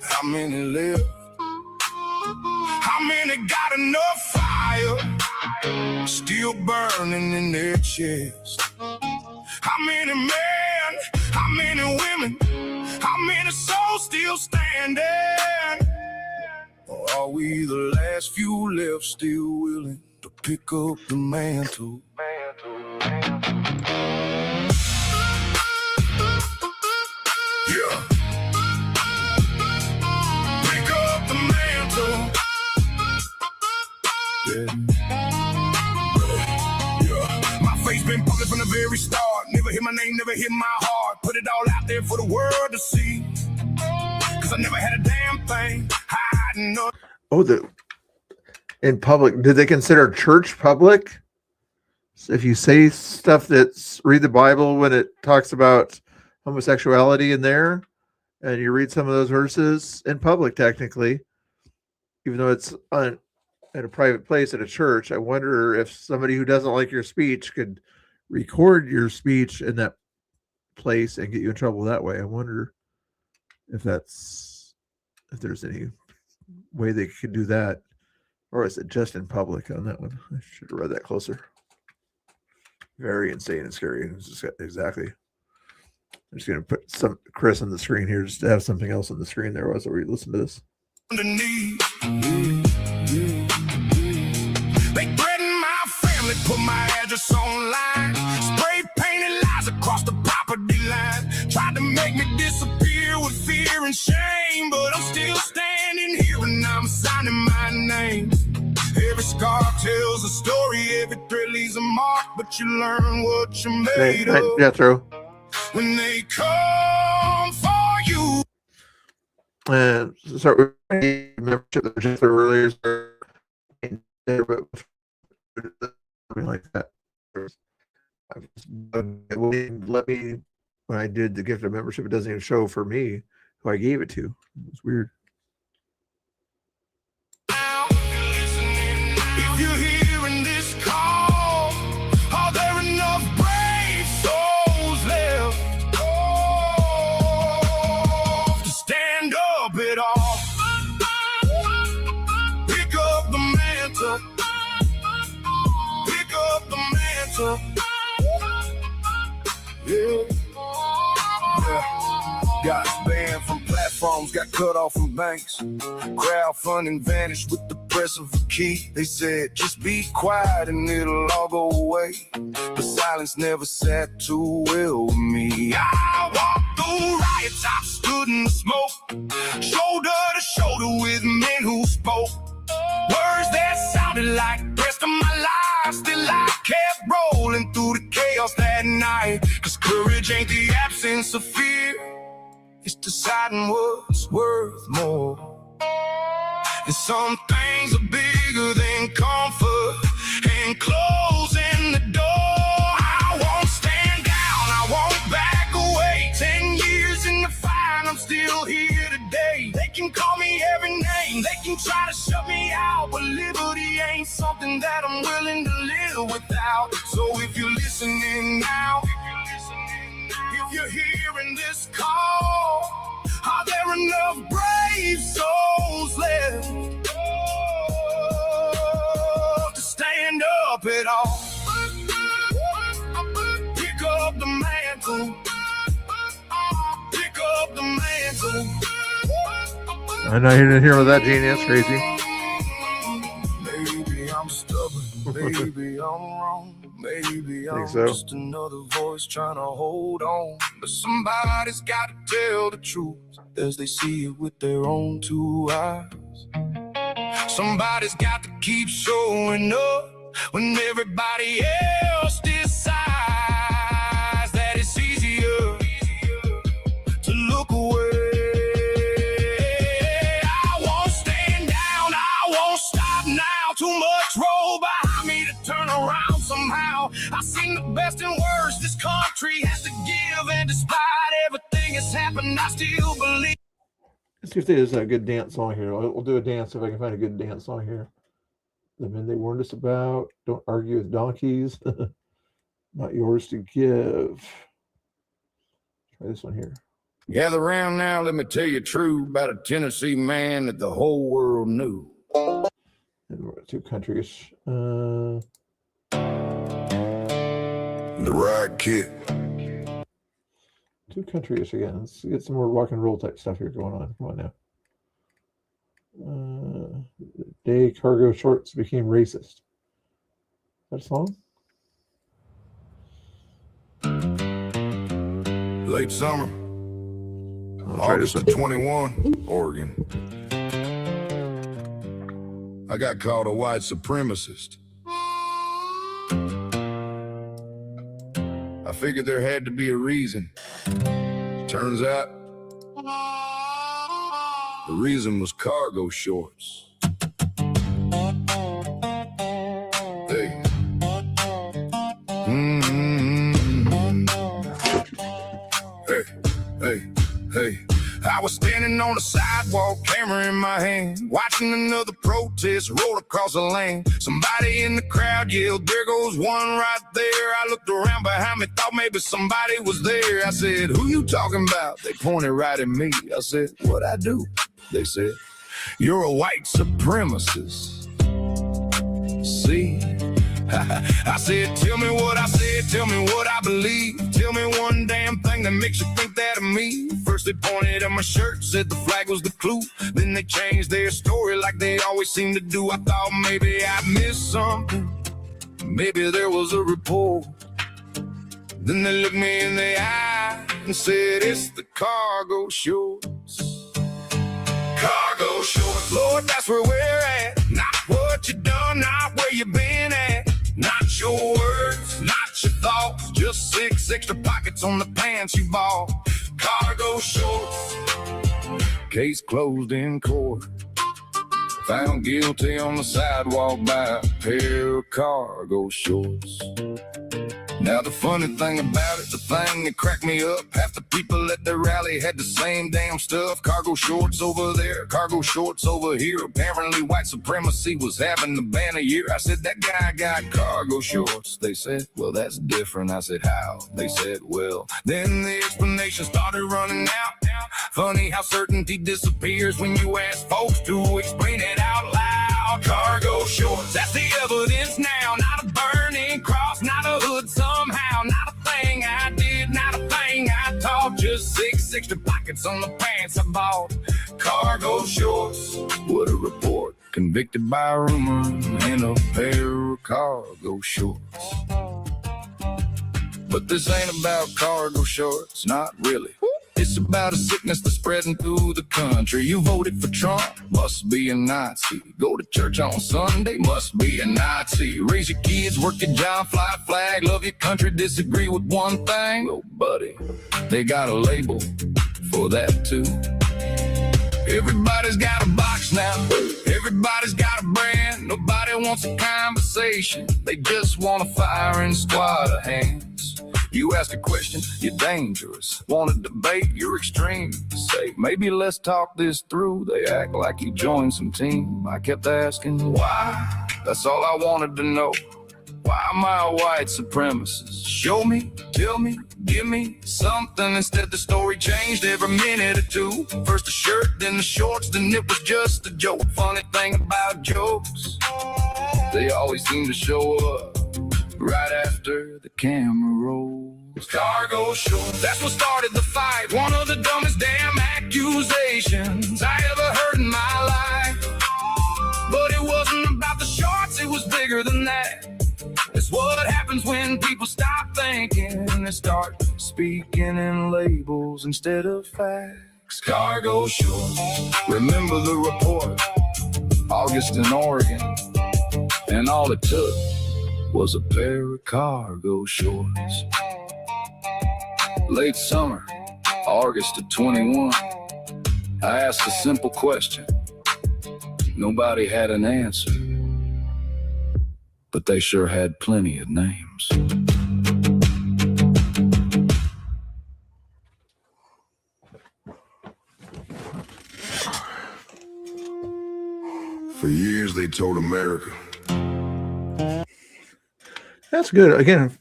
how many live? How many got enough fire still burning in their chest? How many men, how many women, how many souls still standing? Or are we the last few left still willing to pick up the mantle? Yeah. Pick up the mantle. Yeah. My face been public from the very start. Never hit my name, never hit my heart. Put it all out there for the world to see. Cause I never had a damn thing hiding up. Oh, in public, did they consider church public? So if you say stuff that's read the Bible when it talks about homosexuality in there, and you read some of those verses in public, technically, even though it's at a private place at a church, I wonder if somebody who doesn't like your speech could record your speech in that place and get you in trouble that way. I wonder if there's any way they could do that, or is it just in public on that one? I should have read that closer. Very insane and scary. It's just exactly. I'm just going to put some Chris on the screen here, just to have something else on the screen there as we listen to this. Underneath, they threatened my family, put my address online, spray painted lies across the property line, tried to make me disappear with fear and shame, but I'm still standing here and I'm signing my name. Every scar tells a story, every thread leaves a mark, but you learn what you're made of. Jethro. When they come for you. And so membership that Jethro earlier, something like that. It wouldn't let me, when I did the gift of membership, it doesn't even show for me who I gave it to. It's weird. If you're hearing this call, are there enough brave souls left to stand up at all? Pick up the mantle. Pick up the mantle. Yeah. Got banned from platforms, got cut off from banks. Crowdfunding vanished with the press of a key. They said, just be quiet and it'll all go away. But silence never sat too well with me. I walked through riots, I stood in the smoke, shoulder to shoulder with men who spoke words that sounded like the rest of my life. Still I kept rolling through the chaos that night. Cause courage ain't the absence of fear, it's deciding what's worth more. And some things are bigger than comfort and closing the door. I won't stand down, I won't back away. 10 years in the fight, I'm still here today. They can call me every name, they can try to shut me out, but liberty ain't something that I'm willing to live without. So if you're listening now, if you're hearing this call, are there enough brave souls left to stand up at all? Pick up the mantle. Pick up the mantle. I know you didn't hear about that, Gene. That's crazy. Maybe I'm stubborn. Maybe I'm wrong. Maybe I'm so. just another voice trying to hold on. But somebody's got to tell the truth as they see it with their own two eyes. Somebody's got to keep showing up when everybody else decides that it's easier to look away. I and I still believe. Let's see if there's a good dance song here. We'll do a dance if I can find a good dance song here. The men they warned us about. Don't argue with donkeys. Not yours to give. Try this one here. Gather around now, let me tell you true about a Tennessee man that the whole world knew. And we're 2 countries. The right kid. 2 countries again. Let's get some more rock and roll type stuff here going on. Come on now. Day cargo shorts became racist. Is that a song? Late summer, August of 21, Oregon. I got called a white supremacist. I figured there had to be a reason. Turns out, the reason was cargo shorts. Hey. Hey, I was standing on the sidewalk, camera in my hand, watching another protest roll across the lane. Somebody in the crowd yelled, "There goes one right there." I looked around behind me, thought maybe somebody was there. I said, "Who you talking about?" They pointed right at me. I said, "What I do?" They said, "You're a white supremacist." See? I said, "Tell me what I said, tell me what I believe. Tell me one damn thing that makes you think that of me." First they pointed at my shirt, said the flag was the clue. Then they changed their story like they always seem to do. I thought maybe I missed something. Maybe there was a report. Then they looked me in the eye and said, "It's the cargo shorts." Cargo shorts, Lord, that's where we're at. Not what you done, not where you been at. Not your words, not your thoughts. Just 6 extra pockets on the pants you bought. Cargo shorts. Case closed in court. Found guilty on the sidewalk by a pair of cargo shorts. Now the funny thing about it, the thing that cracked me up, half the people at the rally had the same damn stuff. Cargo shorts over there, cargo shorts over here. Apparently white supremacy was having the banner year. I said, "That guy got cargo shorts." They said, "Well, that's different." I said, "How?" They said, "Well." Then the explanation started running out. Funny how certainty disappears when you ask folks to explain it out loud. Cargo shorts, that's the evidence now. Not a burning cross, not a hood somehow. Not a thing I did, not a thing I taught. Just 6 extra pockets on the pants I bought. Cargo shorts, what a report. Convicted by a rumor in a pair of cargo shorts. But this ain't about cargo shorts, not really. It's about a sickness that's spreading through the country. You voted for Trump, must be a Nazi. Go to church on Sunday, must be a Nazi. Raise your kids, work your job, fly a flag, love your country, disagree with one thing. Oh, buddy, they got a label for that too. Everybody's got a box now. Everybody's got a brand. Nobody wants a conversation. They just want a firing squad of hands. You ask a question, you're dangerous. Want a debate, you're extreme. Say, maybe let's talk this through. They act like you joined some team. I kept asking why. That's all I wanted to know. Why am I a white supremacist? Show me, tell me, give me something. Instead the story changed every minute or two. First the shirt, then the shorts, then it was just a joke. Funny thing about jokes, they always seem to show up right after the camera rolls. Cargo shorts, that's what started the fight. One of the dumbest damn accusations I ever heard in my life. But it wasn't about the shorts, it was bigger than that. It's what happens when people stop thinking and start speaking in labels instead of facts. Cargo shorts, remember the report, August in Oregon, and all it took was a pair of cargo shorts. Late summer, August of 21, I asked a simple question. Nobody had an answer, but they sure had plenty of names. For years, they told America. That's good. Again,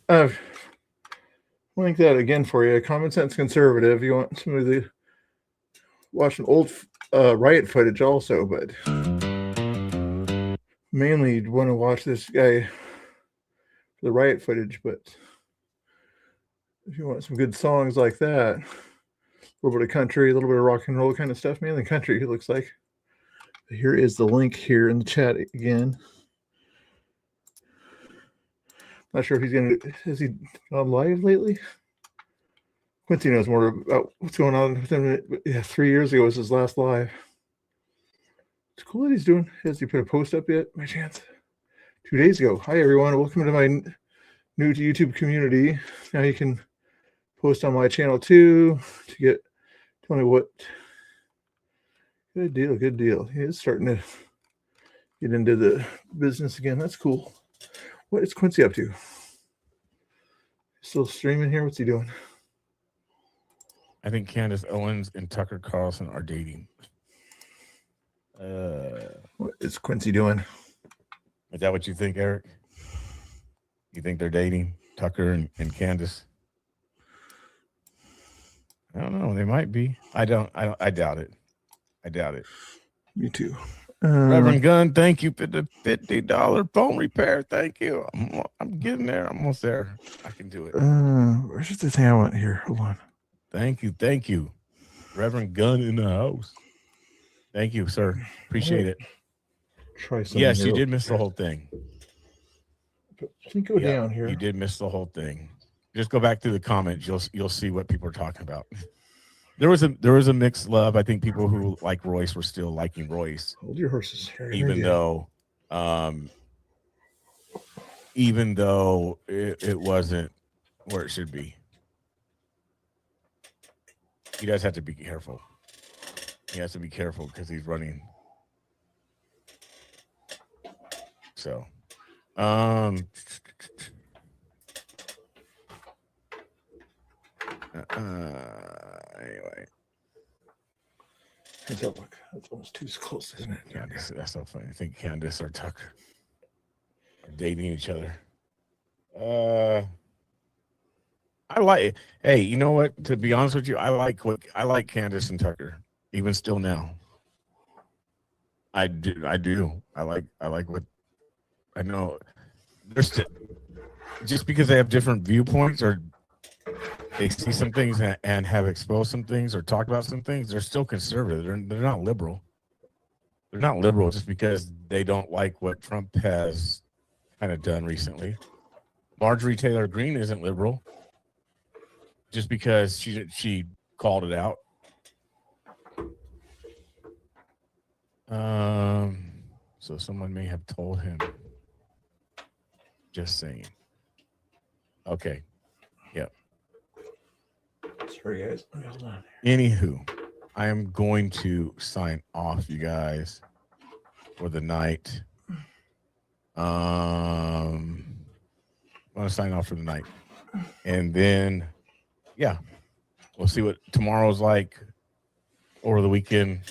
link that again for you. Common Sense Conservative. You want some of the watch some old riot footage also, but mainly you'd want to watch this guy for the riot footage. But if you want some good songs like that, a little bit of country, a little bit of rock and roll kind of stuff, mainly country, it looks like. Here is the link here in the chat again. Not sure if he's gonna. Has he gone live lately? Quincy knows more about what's going on with him. Yeah, 3 years ago was his last live. It's cool that he's doing. Has he put a post up yet? By chance? 2 days ago. Hi everyone, welcome to my new to YouTube community. Now you can post on my channel too to get. Tell me what. Good deal, good deal. He is starting to get into the business again. That's cool. What is Quincy up to? Still streaming here? What's he doing? I think Candace Owens and Tucker Carlson are dating. What is Quincy doing? Is that what you think, Eric? You think they're dating, Tucker and Candace? I don't know. They might be. I doubt it. I doubt it. Me too. Reverend Gunn, thank you for the $50 phone repair. Thank you. I'm getting there. I'm almost there. I can do it. Where's the thing I want here? Hold on. Thank you. Thank you. Reverend Gunn in the house. Thank you, sir. Appreciate it. Try something. Yes, you here. did miss the whole thing. Go down here. You did miss the whole thing. Just go back to the comments. You'll see what people are talking about. There was a mixed love. I think people who like Royce were still liking Royce. Hold your horses. Even though it wasn't where it should be. He does have to be careful. He has to be careful because he's running. So, anyway. Look, that's almost too close, isn't it? Candace, that's so funny. I think Candace or Tucker are dating each other. I like. Hey, you know what? To be honest with you, I like Candace and Tucker, even still now. I do. I like what I know. There's just because they have different viewpoints or they see some things and have exposed some things or talked about some things, they're still conservative. They're not liberal. They're not liberal just because they don't like what Trump has kind of done recently. Marjorie Taylor Greene isn't liberal just because she called it out. So someone may have told him. Just saying. Okay. Yep. Sorry, guys. Hold on. Anywho, I am going to sign off, you guys, for the night. I'm going to sign off for the night. And then, yeah, we'll see what tomorrow's like over the weekend.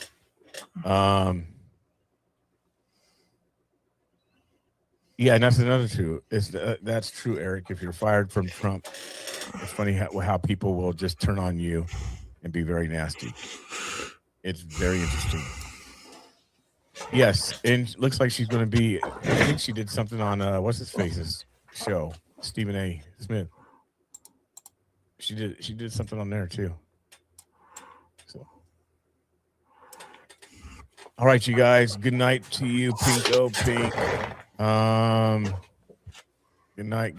Yeah, and that's another true. That's true, Eric. If you're fired from Trump, it's funny how people will just turn on you and be very nasty. It's very interesting. Yes, and looks like she's going to be. I think she did something on what's his face's show, Stephen A. Smith. She did something on there too. So, all right, you guys. Good night to you, Pinko Pink. Good night,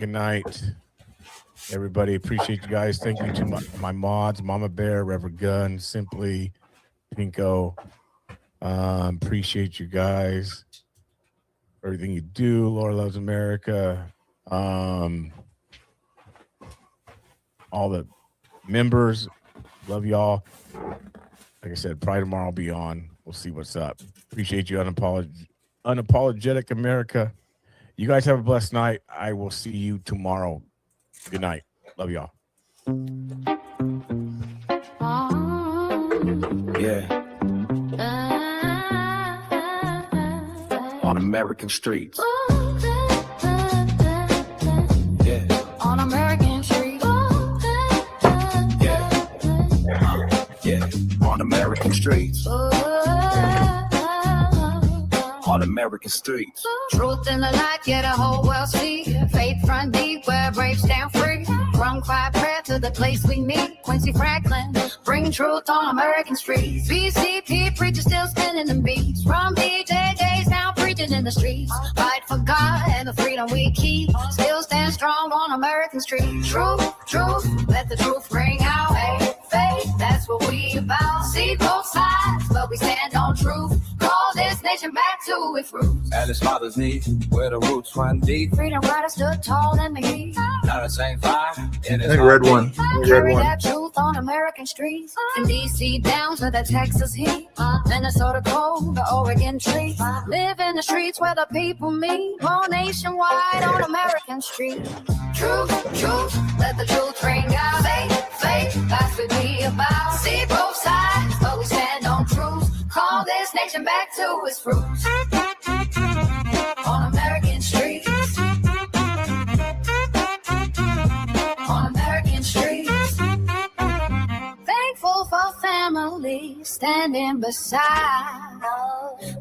everybody. Appreciate you guys. Thank you to my mods, Mama Bear, Reverend Gunn, Simply, Pinko. Appreciate you guys. Everything you do. Laura Loves America. All the members, love y'all. Like I said, probably tomorrow I'll be on. We'll see what's up. Appreciate you, Unapologetic America. You guys have a blessed night. I will see you tomorrow. Good night. Love y'all. Yeah. American streets. On American streets. Yeah, on American streets. On American streets. Truth in the light, yeah, the whole world see. Faith front deep, where braves stand free. From quiet prayer to the place we meet. Quincy Franklin, bring truth on American streets. BCP preachers still spinning them beats. From BJJ's now preaching in the streets. Fight for God and the freedom we keep. Still stand strong on American streets. Truth, let the truth ring out. Faith, that's what we about. See both sides, but we stand on truth. Call this nation back to its roots. At its father's knee, where the roots run deep. Freedom riders stood tall in the heat. Not the same fire. I think red one. Carry that truth on American streets. From DC down to the Texas heat. Minnesota cold, the Oregon trees. Live in the streets where the people meet. All nationwide on American streets. Truth, let the truth ring out. Faith, that's what we about. See both sides, but we stand on truth. Call this nation back to its roots. On American streets. On American streets. Thankful for family standing beside.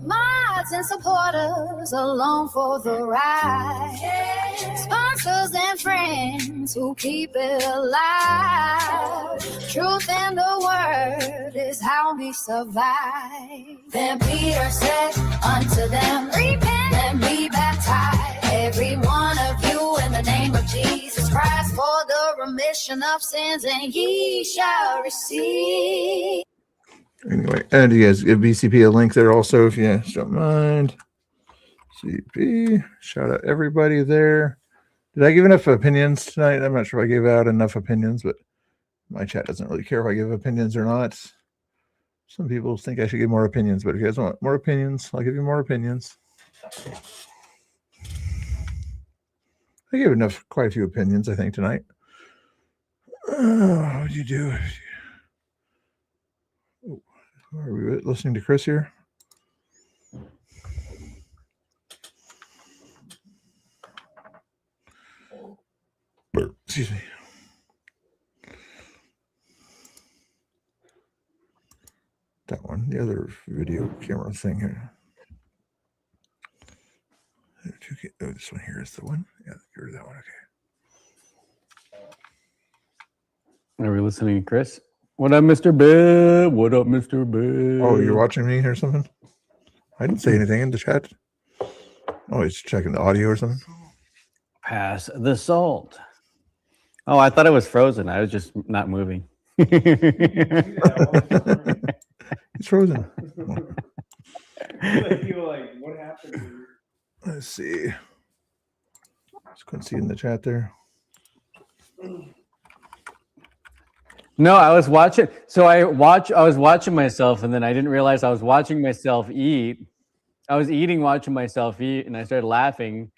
Mods and supporters along for the ride. Sponsors and friends who keep it alive. Truth in the word is how we survive. Then Peter said unto them, repent and be baptized, every one of you, in the name of Jesus Christ, for the remission of sins, and ye shall receive. Anyway, and you guys give BCP a link there also if you guys don't mind. CP, shout out everybody there. Did I give enough opinions tonight? I'm not sure if I gave out enough opinions, but my chat doesn't really care if I give opinions or not. Some people think I should give more opinions, but if you guys want more opinions, I'll give you more opinions. I gave enough, quite a few opinions, I think, tonight. What did you do? Are we listening to Chris here? Excuse me. That one, the other video camera thing here. Oh, this one here is the one. Yeah, get rid of that one. Okay. Are we listening to Chris? What up, Mr. Bill? What up, Mr. Bill? Oh, you're watching me or something? I didn't say anything in the chat. Oh, he's checking the audio or something. Pass the salt. Oh, I thought it was frozen. I was just not moving. It's frozen. What happened? Let's see. Just couldn't see in the chat there. No, I was watching. So I was watching myself, and then I didn't realize I was watching myself eat. I was eating, watching myself eat, and I started laughing.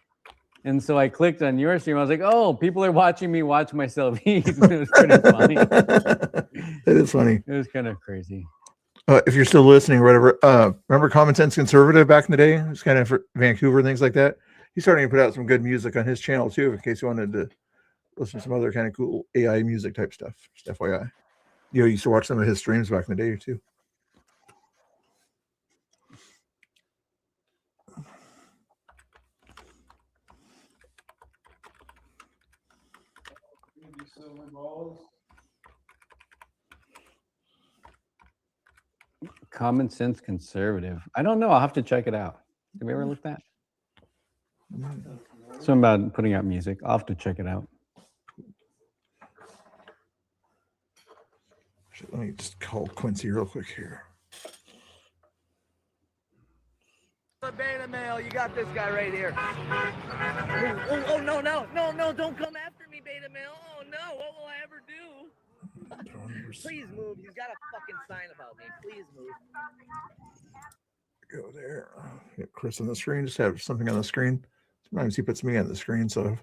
And so I clicked on your stream. I was like, "Oh, people are watching me watch myself eat." It was pretty funny. It is funny. It was kind of crazy. If you're still listening or whatever, remember Common Sense Conservative back in the day? It was kind of for Vancouver and things like that. He's starting to put out some good music on his channel too, in case you wanted to listen to some other kind of cool AI music type stuff. Just FYI. You know, you used to watch some of his streams back in the day too. Common Sense Conservative. I don't know. I'll have to check it out. Did we ever look that? Something about putting out music. I'll have to check it out. Let me just call Quincy real quick here. The beta male, you got this guy right here. Oh, no, don't come after me, beta male. Oh no, what will I ever do? Please move. He's got a fucking sign about me. Please move. Go there. Get Chris on the screen. Just have something on the screen. Sometimes he puts me on the screen, so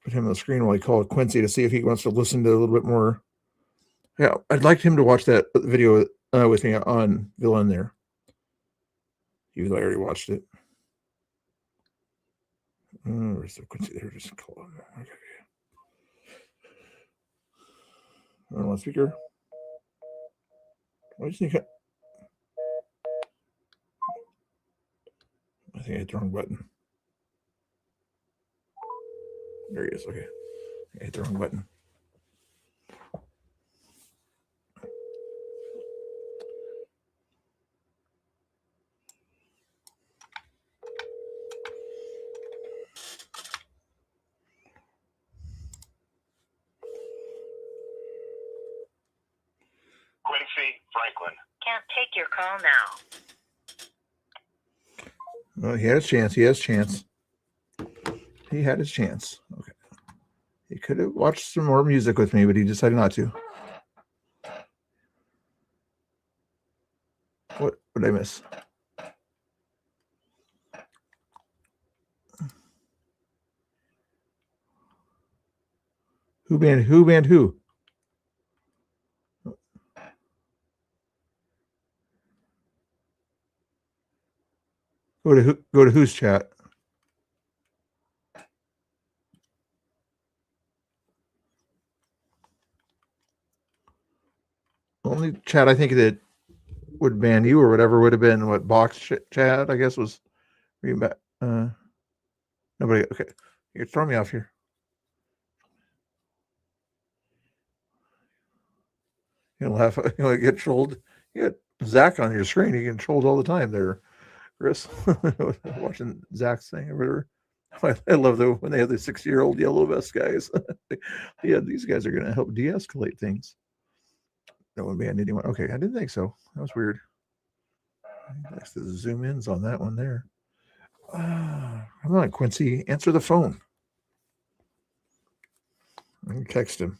put him on the screen while I call Quincy to see if he wants to listen to a little bit more. Yeah, I'd like him to watch that video with me on Villain there. Even though I already watched it. Where's the Quincy? There, just call him. Okay. On speaker. What do you think? I think I hit the wrong button. There he is. Okay. I hit the wrong button. Quincy Franklin. Can't take your call now. Well, he had his chance. He has chance. He had his chance. Okay. He could have watched some more music with me, but he decided not to. What did I miss? Who banned who? Banned who? Go to whose chat? Only chat I think that would ban you or whatever would have been what box chat I guess was. Nobody. Okay, you're throwing me off here. You'll laugh. You get trolled. You got Zach on your screen. You get trolled all the time there, Chris. Watching Zach's thing or whatever. I love when they have the 60-year-old yellow vest guys. Yeah, these guys are going to help de-escalate things. No one banned anyone. Okay, I didn't think so. That was weird. Next to the zoom ins on that one there. Come on, Quincy, answer the phone. I can text him.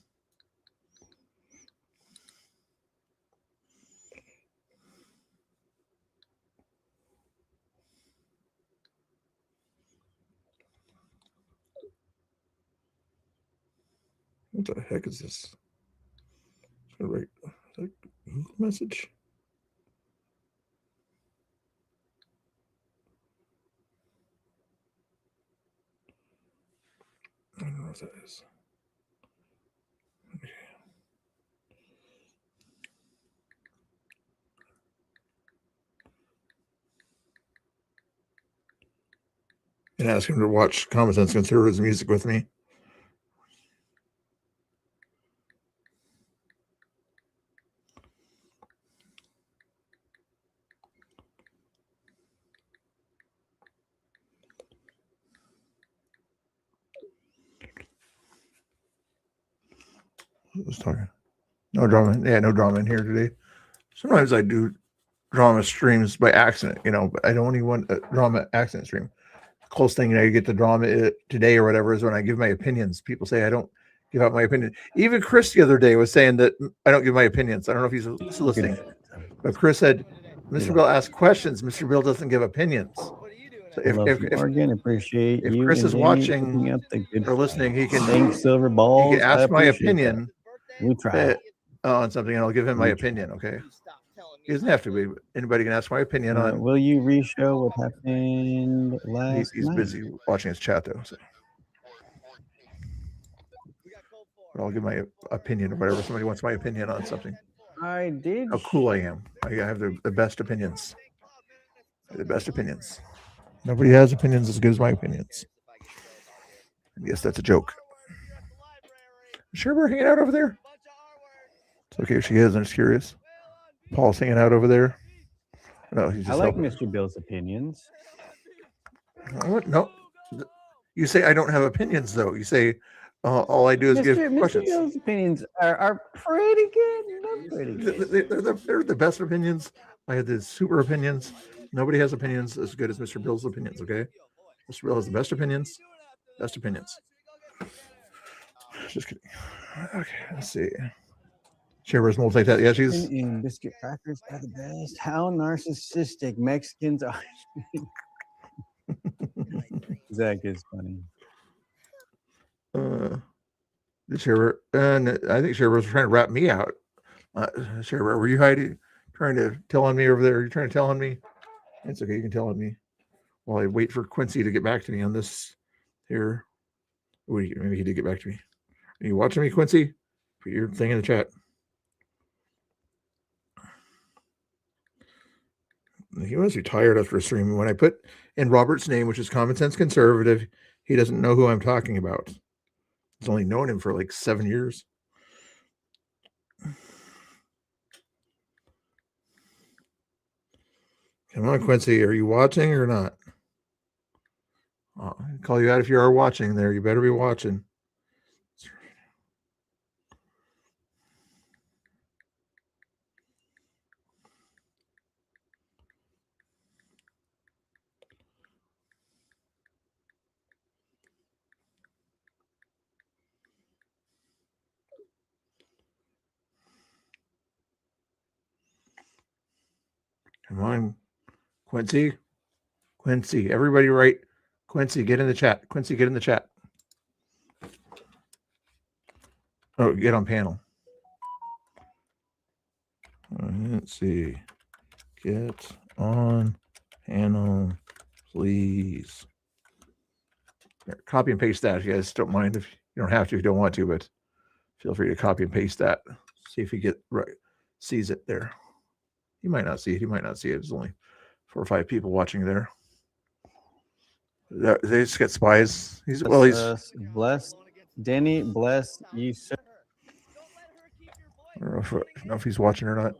What the heck is this? Right, Google message. I don't know what that is. Okay. And ask him to watch Common Sense Conservatives music with me. Was talking. No drama. Yeah, no drama in here today. Sometimes I do drama streams by accident, but I don't only want a drama accident stream. Close thing, you get the drama today or whatever is when I give my opinions. People say I don't give out my opinion. Even Chris the other day was saying that I don't give my opinions. I don't know if he's listening, but Chris said, Mr. Bill asks questions. Mr. Bill doesn't give opinions. So if Morgan, appreciate if you Chris and is Jamie watching picking up the good or listening, he can Thanks, Silver Balls. He can ask I my appreciate opinion. that. We try. On something, and I'll give him my opinion. Okay, he doesn't have to be. Anybody can ask my opinion on. Will you re-show what happened last He's night? busy watching his chat though. So. But I'll give my opinion or whatever. Somebody wants my opinion on something. I did. How cool I am! I have the best opinions. The best opinions. Nobody has opinions as good as my opinions. I guess that's a joke. Sure, we're hanging out over there. It's okay if she is. I'm just curious. Paul's hanging out over there. No, he's just I like helping. Mr. Bill's opinions. What? No, you say I don't have opinions though. You say all I do is give Mr. questions. Bill's opinions are pretty good. They're pretty good. They're the best opinions. I had the super opinions. Nobody has opinions as good as Mr. Bill's opinions. Okay, Mr. Bill has the best opinions. Best opinions. Just kidding. Okay, let's see. Shavers molds like that. Yeah, she's. And biscuit crackers are the best. How narcissistic Mexicans are. Zach is funny. The Shaver, and I think Shaver was trying to wrap me out. Shaver, were you hiding, trying to tell on me over there? You're trying to tell on me? It's okay. You can tell on me while I wait for Quincy to get back to me on this here. Wait, maybe he did get back to me. Are you watching me, Quincy? Put your thing in the chat. He was retired after a stream. When I put in Robert's name, which is Common Sense Conservative, he doesn't know who I'm talking about. He's only known him for like 7 years. Come on, Quincy. Are you watching or not? I'll call you out if you are watching there. You better be watching. Come on, Quincy. Quincy, everybody write. Quincy, get in the chat. Quincy, get in the chat. Oh, get on panel. Let's see. Get on panel, please. Here, copy and paste that if you guys don't mind. If you don't have to, if you don't want to, but feel free to copy and paste that. See if he sees it there. He might not see it. He might not see it. There's only 4 or 5 people watching there. They just get spies. He's blessed. Danny, bless you, sir. I don't know if he's watching or not.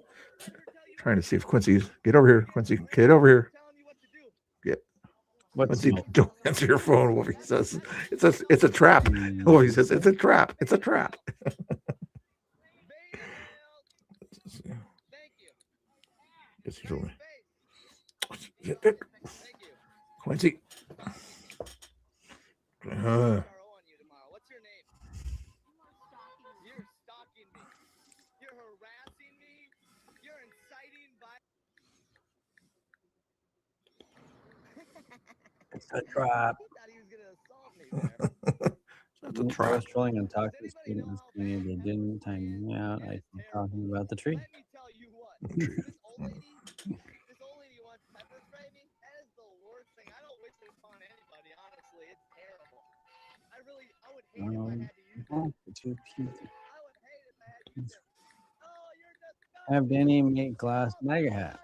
Trying to see if Quincy's get over here. Quincy, get over here. Get. Quincy, don't answer your phone. Wolfie says it's a trap. Wolfie says it's a trap. It's a trap. Yes, he told me. Quincy. It's a trap. That's a I trap. was trolling and talking to students. They didn't time me out. I was talking about the tree. Have Danny make glass MAGA hat.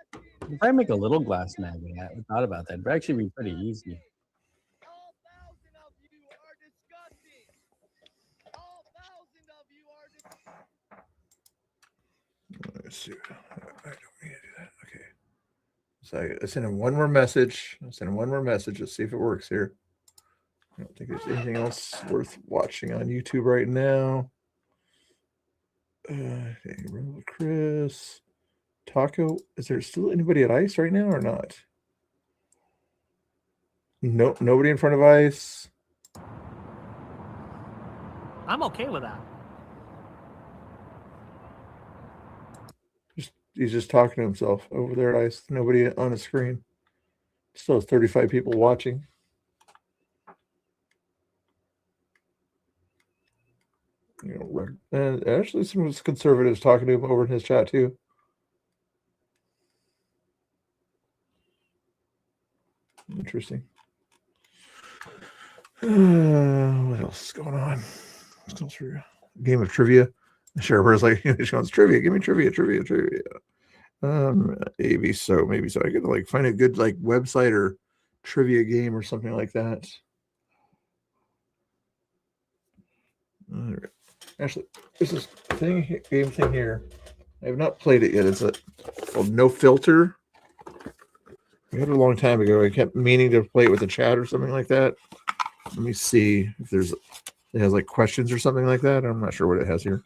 If I make a little glass MAGA hat, I thought about that. It'd actually be pretty easy. Let's see. I don't need to do that. Okay. So I sent him one more message. Let's see if it works here. I don't think there's anything else worth watching on YouTube right now. Chris. Taco. Is there still anybody at ICE right now or not? No, nobody in front of ICE. I'm okay with that. He's just talking to himself over there at ICE. Nobody on the screen. Still has 35 people watching. You know, and actually some conservatives talking to him over in his chat too. Interesting. What else is going on? Still through game of trivia. Sherber's like, she wants trivia. Give me trivia. Maybe so. I could like find a good like website or trivia game or something like that. All right. Actually, there's this game thing here. I have not played it yet. It's called No Filter. I had it a long time ago. I kept meaning to play it with the chat or something like that. Let me see if it has like questions or something like that. I'm not sure what it has here.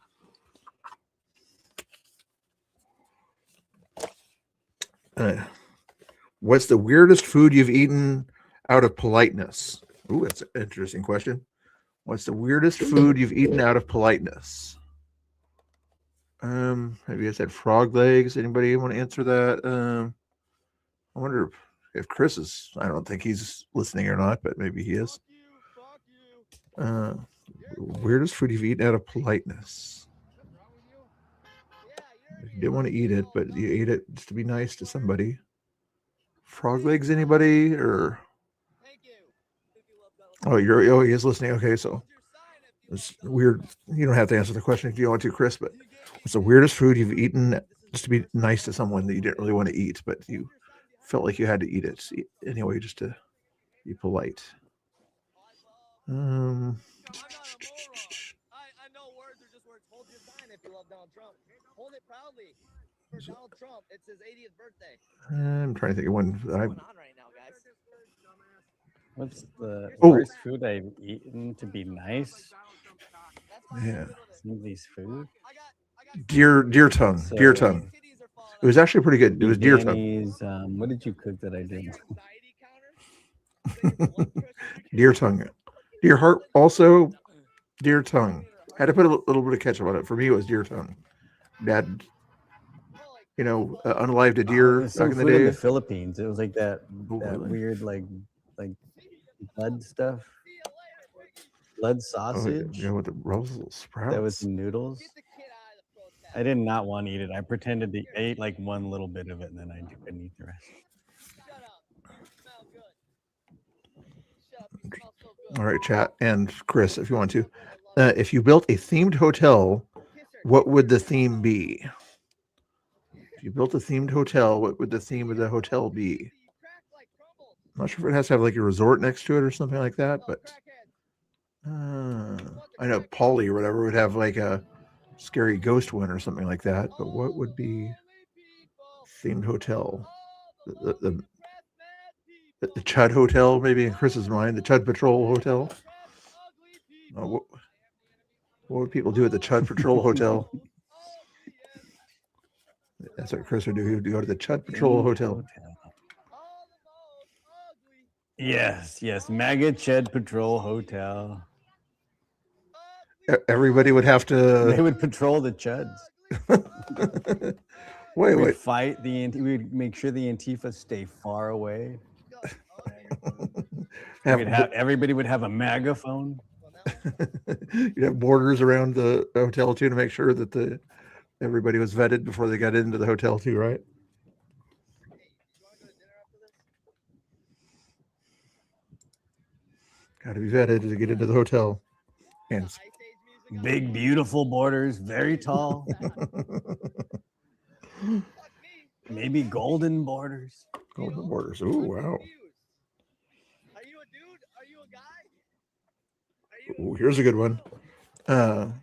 What's the weirdest food you've eaten out of politeness? Ooh, that's an interesting question. What's the weirdest food you've eaten out of politeness? Maybe I said frog legs. Anybody want to answer that? I wonder if Chris is. I don't think he's listening or not, but maybe he is. Weirdest food you've eaten out of politeness. You didn't want to eat it, but you ate it just to be nice to somebody. Frog legs, anybody? Or Oh, he is listening. Okay, so it's weird. You don't have to answer the question if you want to, Chris. But what's the weirdest food you've eaten just to be nice to someone that you didn't really want to eat, but you felt like you had to eat it anyway, just to be polite? I know words are just words. Hold your sign if you love Donald Trump. Hold it proudly for Donald Trump. It's his 80th birthday. I'm trying to think of one. What's going on right now, guys? What's the Oh. worst food I've eaten to be nice? Yeah, Some of these food. deer tongue. Deer tongue. It was actually pretty good. It was deer tongue. Danny's, what did you cook that I didn't? Deer tongue. Deer heart also. Deer tongue. Had to put a little bit of ketchup on it. For me, it was deer tongue. Dad, unalived a deer There's some back in the food in day. the Philippines. It was like that really? weird like blood stuff. Blood sausage. With the Brussels sprouts. That was noodles. I did not want to eat it. I pretended to eat like one little bit of it, and then I couldn't eat the rest. All right, chat and Chris, if you want to. If you built a themed hotel, what would the theme be? If you built a themed hotel, what would the theme of the hotel be? I'm not sure if it has to have like a resort next to it or something like that, but I know Polly or whatever would have like a scary ghost one or something like that. But what would be themed hotel? The Chud Hotel, maybe in Chris's mind, the Chud Patrol Hotel. What would people do at the Chud Patrol Hotel? That's what Chris would do. He would go to the Chud Patrol Hotel. Yes, MAGA Chud Patrol Hotel. Everybody would have to. They would patrol the Chuds. We'd fight we'd make sure the Antifa stay far away. Everybody would have a MAGA phone. You'd have borders around the hotel too to make sure that everybody was vetted before they got into the hotel too, right? Got to be vetted to get into the hotel. And big, beautiful borders, very tall. Maybe golden borders. Golden borders. Oh, wow. Ooh, here's a good one. A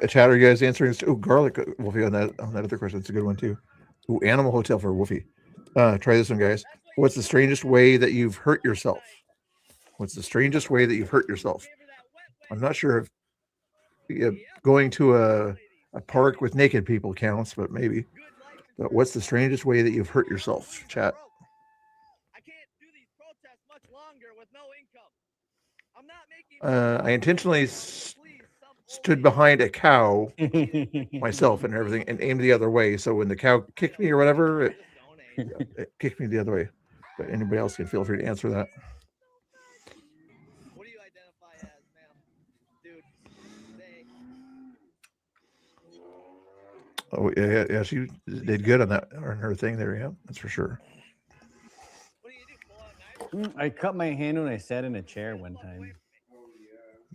chat, are you guys answering? Oh, garlic, Wolfie, on that other question. It's a good one too. Ooh, animal hotel for Wolfie. Try this one, guys. What's the strangest way that you've hurt yourself? What's the strangest way that you've hurt yourself? I'm not sure if going to a park with naked people counts, but maybe. But what's the strangest way that you've hurt yourself, chat? I intentionally stood behind a cow myself and everything and aimed the other way. So when the cow kicked me or whatever, it kicked me the other way. But anybody else can feel free to answer that. What do you identify as, ma'am? Dude, Oh yeah, she did good on that on her thing there. Yeah, that's for sure. I cut my hand when I sat in a chair one time.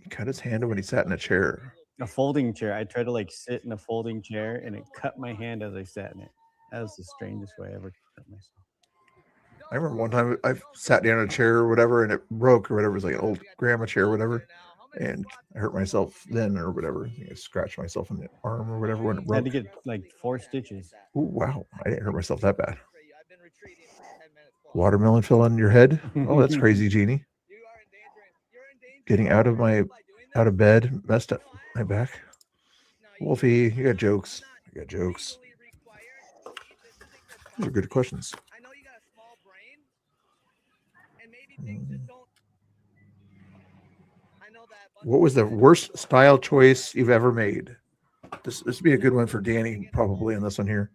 He cut his hand when he sat in a chair. A folding chair. I tried to like sit in a folding chair, and it cut my hand as I sat in it. That was the strangest way I ever cut myself. I remember one time I sat down in a chair or whatever, and it broke or whatever. It was like an old grandma chair or whatever, and I hurt myself then or whatever. I scratched myself in the arm or whatever when it I broke. had to get like 4 stitches. Ooh, wow, I didn't hurt myself that bad. Watermelon fell on your head. Oh, that's crazy, Jeannie. Getting out of bed messed up my back. Wolfie, you got jokes. You got jokes. Those are good questions. What was the worst style choice you've ever made? This would be a good one for Danny, probably, on this one here.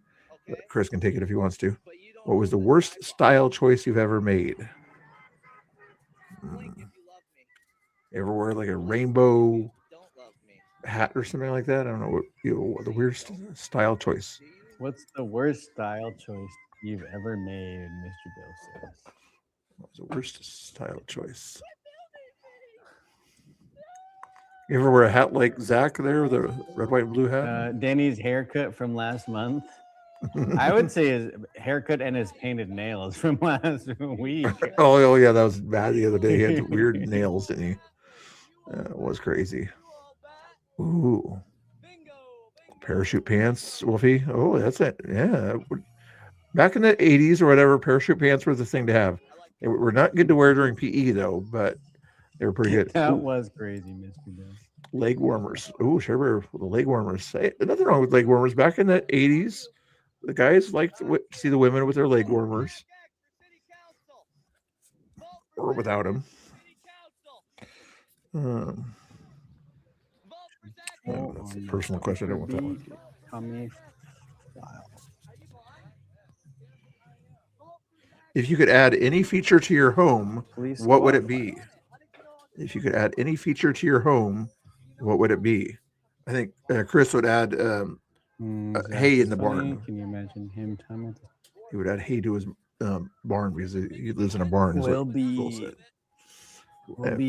But Chris can take it if he wants to. What was the worst style choice you've ever made? You ever wear like a rainbow hat or something like that? I don't know what the weirdest style choice. What's the worst style choice you've ever made, Mr. Bill says? What was the worst style choice? You ever wear a hat like Zach there, the red, white, and blue hat? Danny's haircut from last month. I would say his haircut and his painted nails from last week. Oh yeah, that was bad the other day. He had weird nails, didn't he? It was crazy. Ooh. Parachute pants, Wolfie. Oh, that's it. Yeah. Back in the 80s or whatever, parachute pants were the thing to have. They were not good to wear during PE, though, but they were pretty good. That was crazy, Mr. Bill. Leg warmers. Oh, sure, the leg warmers. Hey, nothing wrong with leg warmers. Back in the 80s, the guys liked to see the women with their leg warmers. Or without them. That's a personal question. I don't want that one. If you could add any feature to your home, what would it be? If you could add any feature to your home, what would it be? I think Chris would add hay in the barn. Can you imagine him time? He would add hay to his barn because he lives in a barn. We'll be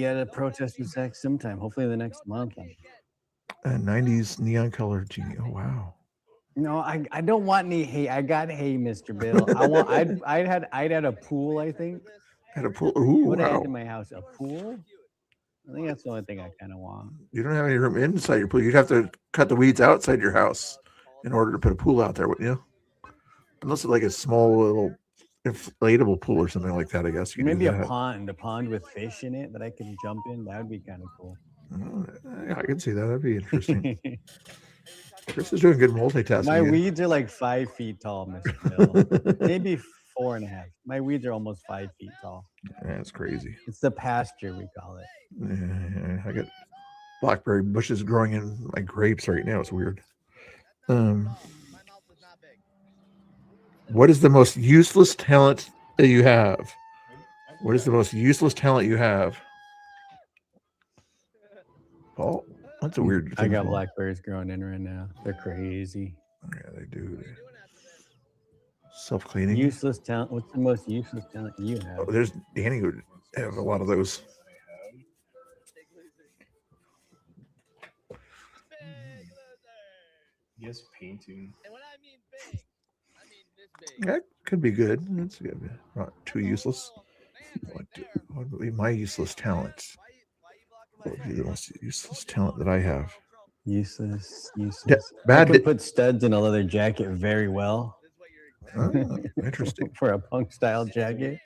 at a protest with Zach sometime, hopefully the next month. 90s neon color genie. Oh wow. No, I don't want any hay. I got hay, Mr. Bill. I'd had a pool, I think. Had a pool. Ooh, what wow. I had in my house, a pool. I think that's the only thing I kind of want. You don't have any room inside your pool. You'd have to cut the weeds outside your house in order to put a pool out there, wouldn't you? Unless it's like a small little inflatable pool or something like that, I guess. You Maybe a pond with fish in it that I can jump in. That would be kind of cool. Yeah, I can see that. That'd be interesting. Chris is doing good multitasking. My weeds are like 5 feet tall, Mr. Bill. Maybe 4.5. My weeds are almost 5 feet tall. Yeah, that's crazy. It's the pasture, we call it. Yeah, I got blackberry bushes growing in my grapes right now. It's weird. What is the most useless talent that you have? What is the most useless talent you have? Paul? That's a weird thing. I got blackberries growing in right now. They're crazy. Yeah, they do. Self-cleaning. Useless talent. What's the most useless talent you have? Oh, there's Danny who would have a lot of those. Yes, painting. That could be good. That's good. Not too useless. What would be my useless talent? What would be the most useless talent that I have? Useless. Bad. I could put studs in a leather jacket very well. Interesting. For a punk style jacket.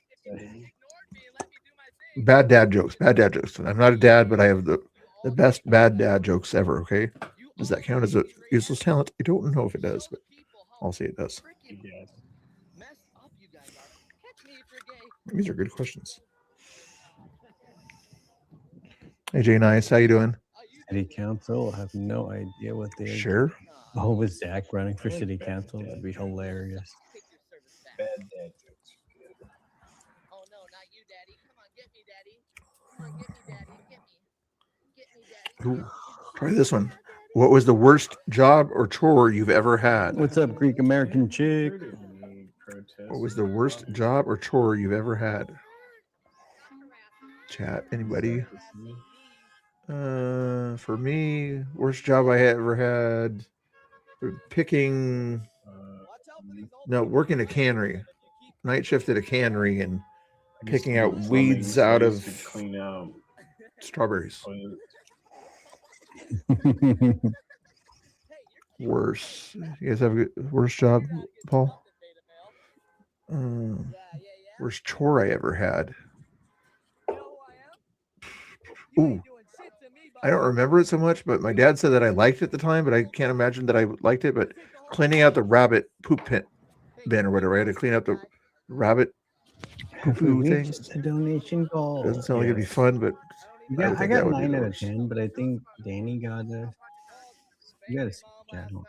Bad dad jokes. I'm not a dad, but I have the best bad dad jokes ever. Okay, does that count as a useless talent? I don't know if it does, but I'll say it does. These are good questions. Hey Jay Nice, how you doing? City council. I have no idea what they Sure. Oh, with Zach running for city council, that'd be hilarious. Bad dad jokes. Oh no, not you, Daddy. Come on, get me, Daddy. Come on, get me, Daddy. Get me. Ooh, try this one. What was the worst job or chore you've ever had? What's up, Greek American chick? What was the worst job or chore you've ever had? Chat. Anybody? For me, worst job I ever had, working a cannery, night shift at a cannery and picking out weeds out of strawberries. Worse. You guys have a good, worst job, Paul? Worst chore I ever had. Ooh. I don't remember it so much, but my dad said that I liked it at the time, but I can't imagine that I liked it. But cleaning out the rabbit poop bin or whatever, I had to clean out the rabbit poo things. A donation goal. Doesn't sound like it'd be fun, but yeah, I got 9 out of 10, but I think Danny got a. You got a channel.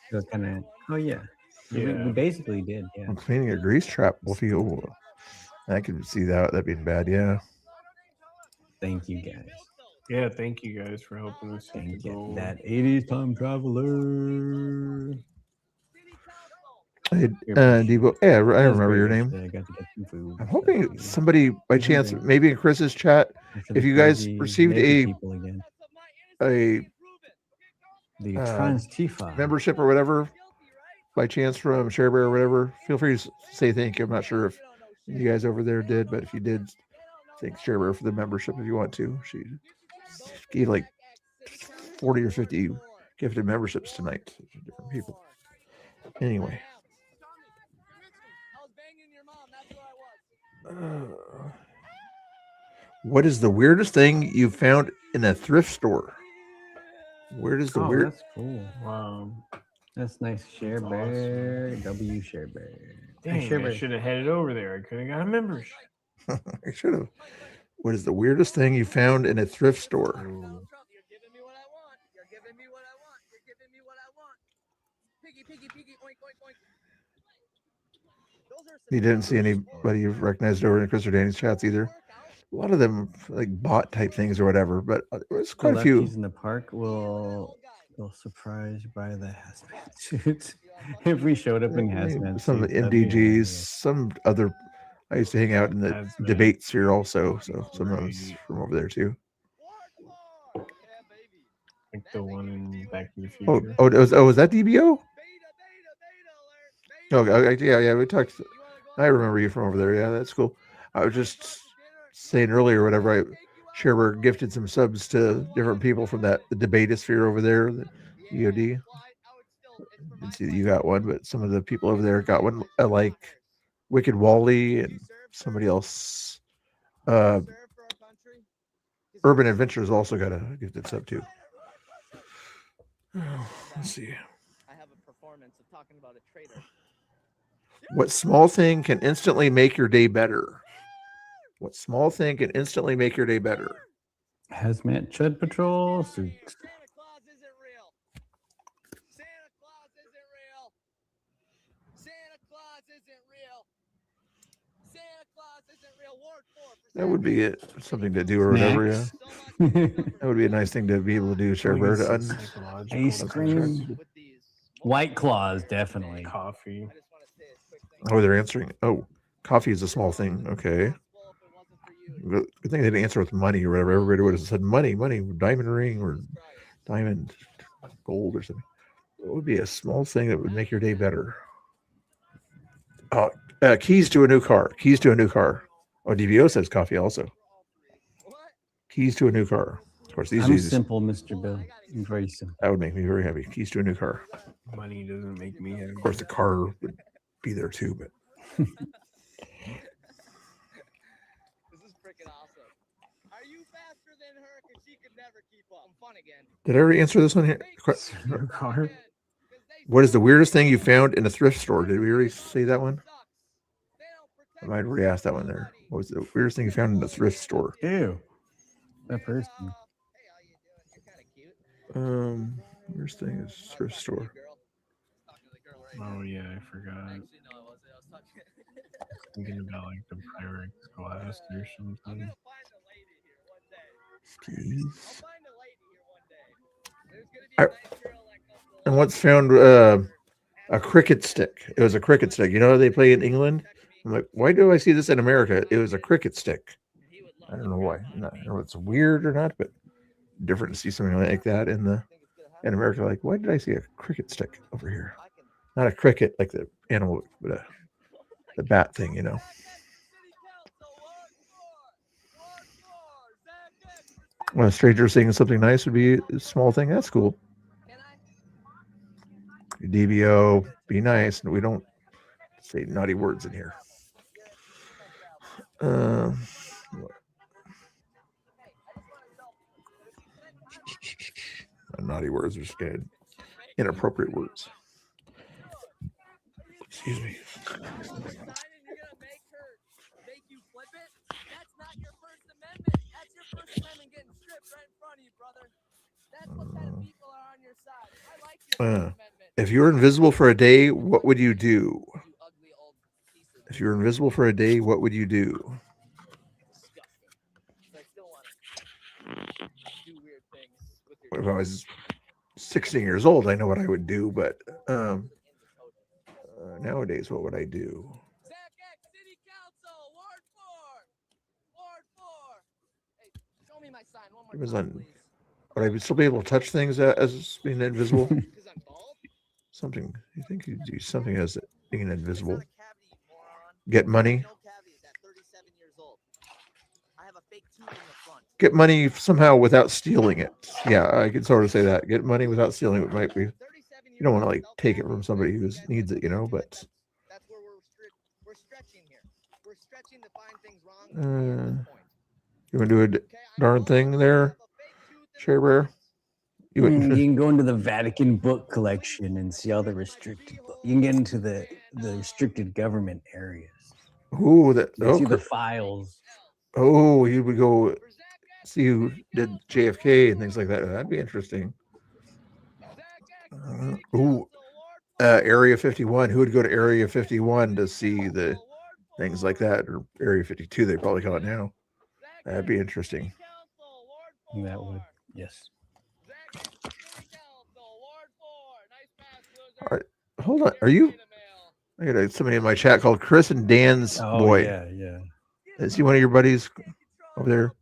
So kind of. Oh yeah. We basically did. Yeah. I'm cleaning a grease trap. Wolfie. Oh, I could see that being bad. Yeah. Thank you guys. Yeah, thank you guys for helping us. Thank you. That 80s time traveler. Hey, Debo. Yeah, I remember your name. I got to get some food. I'm hoping somebody, by chance, maybe in Chris's chat, if you guys received a The Trans Tifa. membership or whatever by chance from ShareBear or whatever, feel free to say thank you. I'm not sure if you guys over there did, but if you did, thank ShareBear for the membership if you want to. She gave like 40 or 50 gifted memberships tonight to different people. Anyway. What is the weirdest thing you found in a thrift store? Where does the weird? That's cool. Wow. That's nice. ShareBear. W ShareBear. Dang, I ShareBear. should have headed over there. I could have got a membership. I should have. What is the weirdest thing you found in a thrift store? You didn't see anybody you've recognized over in Chris or Danny's chats either. A lot of them like bot type things or whatever, but it's quite a few. Lefties in the park will surprise by the hazmat suits. If we showed up in hazmat Some suits, that'd be MDGs, hilarious. some other. I used to hang out in the debates here also, so some of us from over there too. Like the one in Back to the Oh, Future. was that DBO? Oh, yeah, we talked. I remember you from over there. Yeah, that's cool. I was just saying earlier, whatever. ShareBear gifted some subs to different people from the debatosphere over there, the EOD. Didn't see that you got one, but some of the people over there got one. Like Wicked Wally and somebody else. Urban Adventures also got a gifted sub too. Let's see. I have a performance of talking about a traitor. What small thing can instantly make your day better? What small thing can instantly make your day better? Hazmat Chud Patrol suits. That would be it. Something to do or whatever. Yeah, that would be a nice thing to be able to do. ShareBear to Ice cream. White Claws, definitely. Coffee. Oh, they're answering. Oh, coffee is a small thing. Okay. Good thing they didn't answer with money or whatever. Everybody would have said money, diamond ring or diamond gold or something. What would be a small thing that would make your day better? Oh, keys to a new car. Keys to a new car. Oh, DBO says coffee also. Keys to a new car. Of course, these I'm days simple, Mr. Bill. I'm very simple. that would make me very happy. Keys to a new car. Money doesn't make me happy. Of course, the car would be there too, but This is freaking awesome. Are you faster than her? Because she could never keep up. I'm fun again. did I already answer this one here? Car. What is the weirdest thing you found in a thrift store? Did we already say that one? I might have already asked that one there. What was the weirdest thing you found in a thrift store? Ew. That person. Weirdest thing is thrift store. Oh yeah, I forgot. Thinking about like the Pyrex glass or something. Keys. And once found a cricket stick. It was a cricket stick. You know how they play in England? I'm like, why do I see this in America? It was a cricket stick. I don't know why. I don't know if it's weird or not, but different to see something like that in America. Like, why did I see a cricket stick over here? Not a cricket like the animal, but the bat thing, you know. When a stranger saying something nice would be a small thing. That's cool. DBO, be nice. We don't say naughty words in here. Naughty words are just good. Inappropriate words. Excuse me. If you were invisible for a day, what would you do? If you were invisible for a day, what would you do? If I was 16 years old, I know what I would do, but nowadays, what would I do? It was on Would I still be able to touch things as being invisible? Something. You think you'd do something as being invisible? Get money? Get money somehow without stealing it. Yeah, I could sort of say that. Get money without stealing it might be. You don't want to like take it from somebody who needs it, you know. But you want to do a darn thing there, Share Bear? You can go into the Vatican book collection and see all the restricted. You can get into the restricted government areas. Ooh, that see the files. Oh, you would go see who did JFK and things like that. That'd be interesting. Area 51. Who would go to Area 51 to see the things like that? Or Area 52, they probably call it now. That'd be interesting. That would, yes. All right, hold on. Are you? I got somebody in my chat called Chris and Dan's boy. Yeah. Is he one of your buddies over there?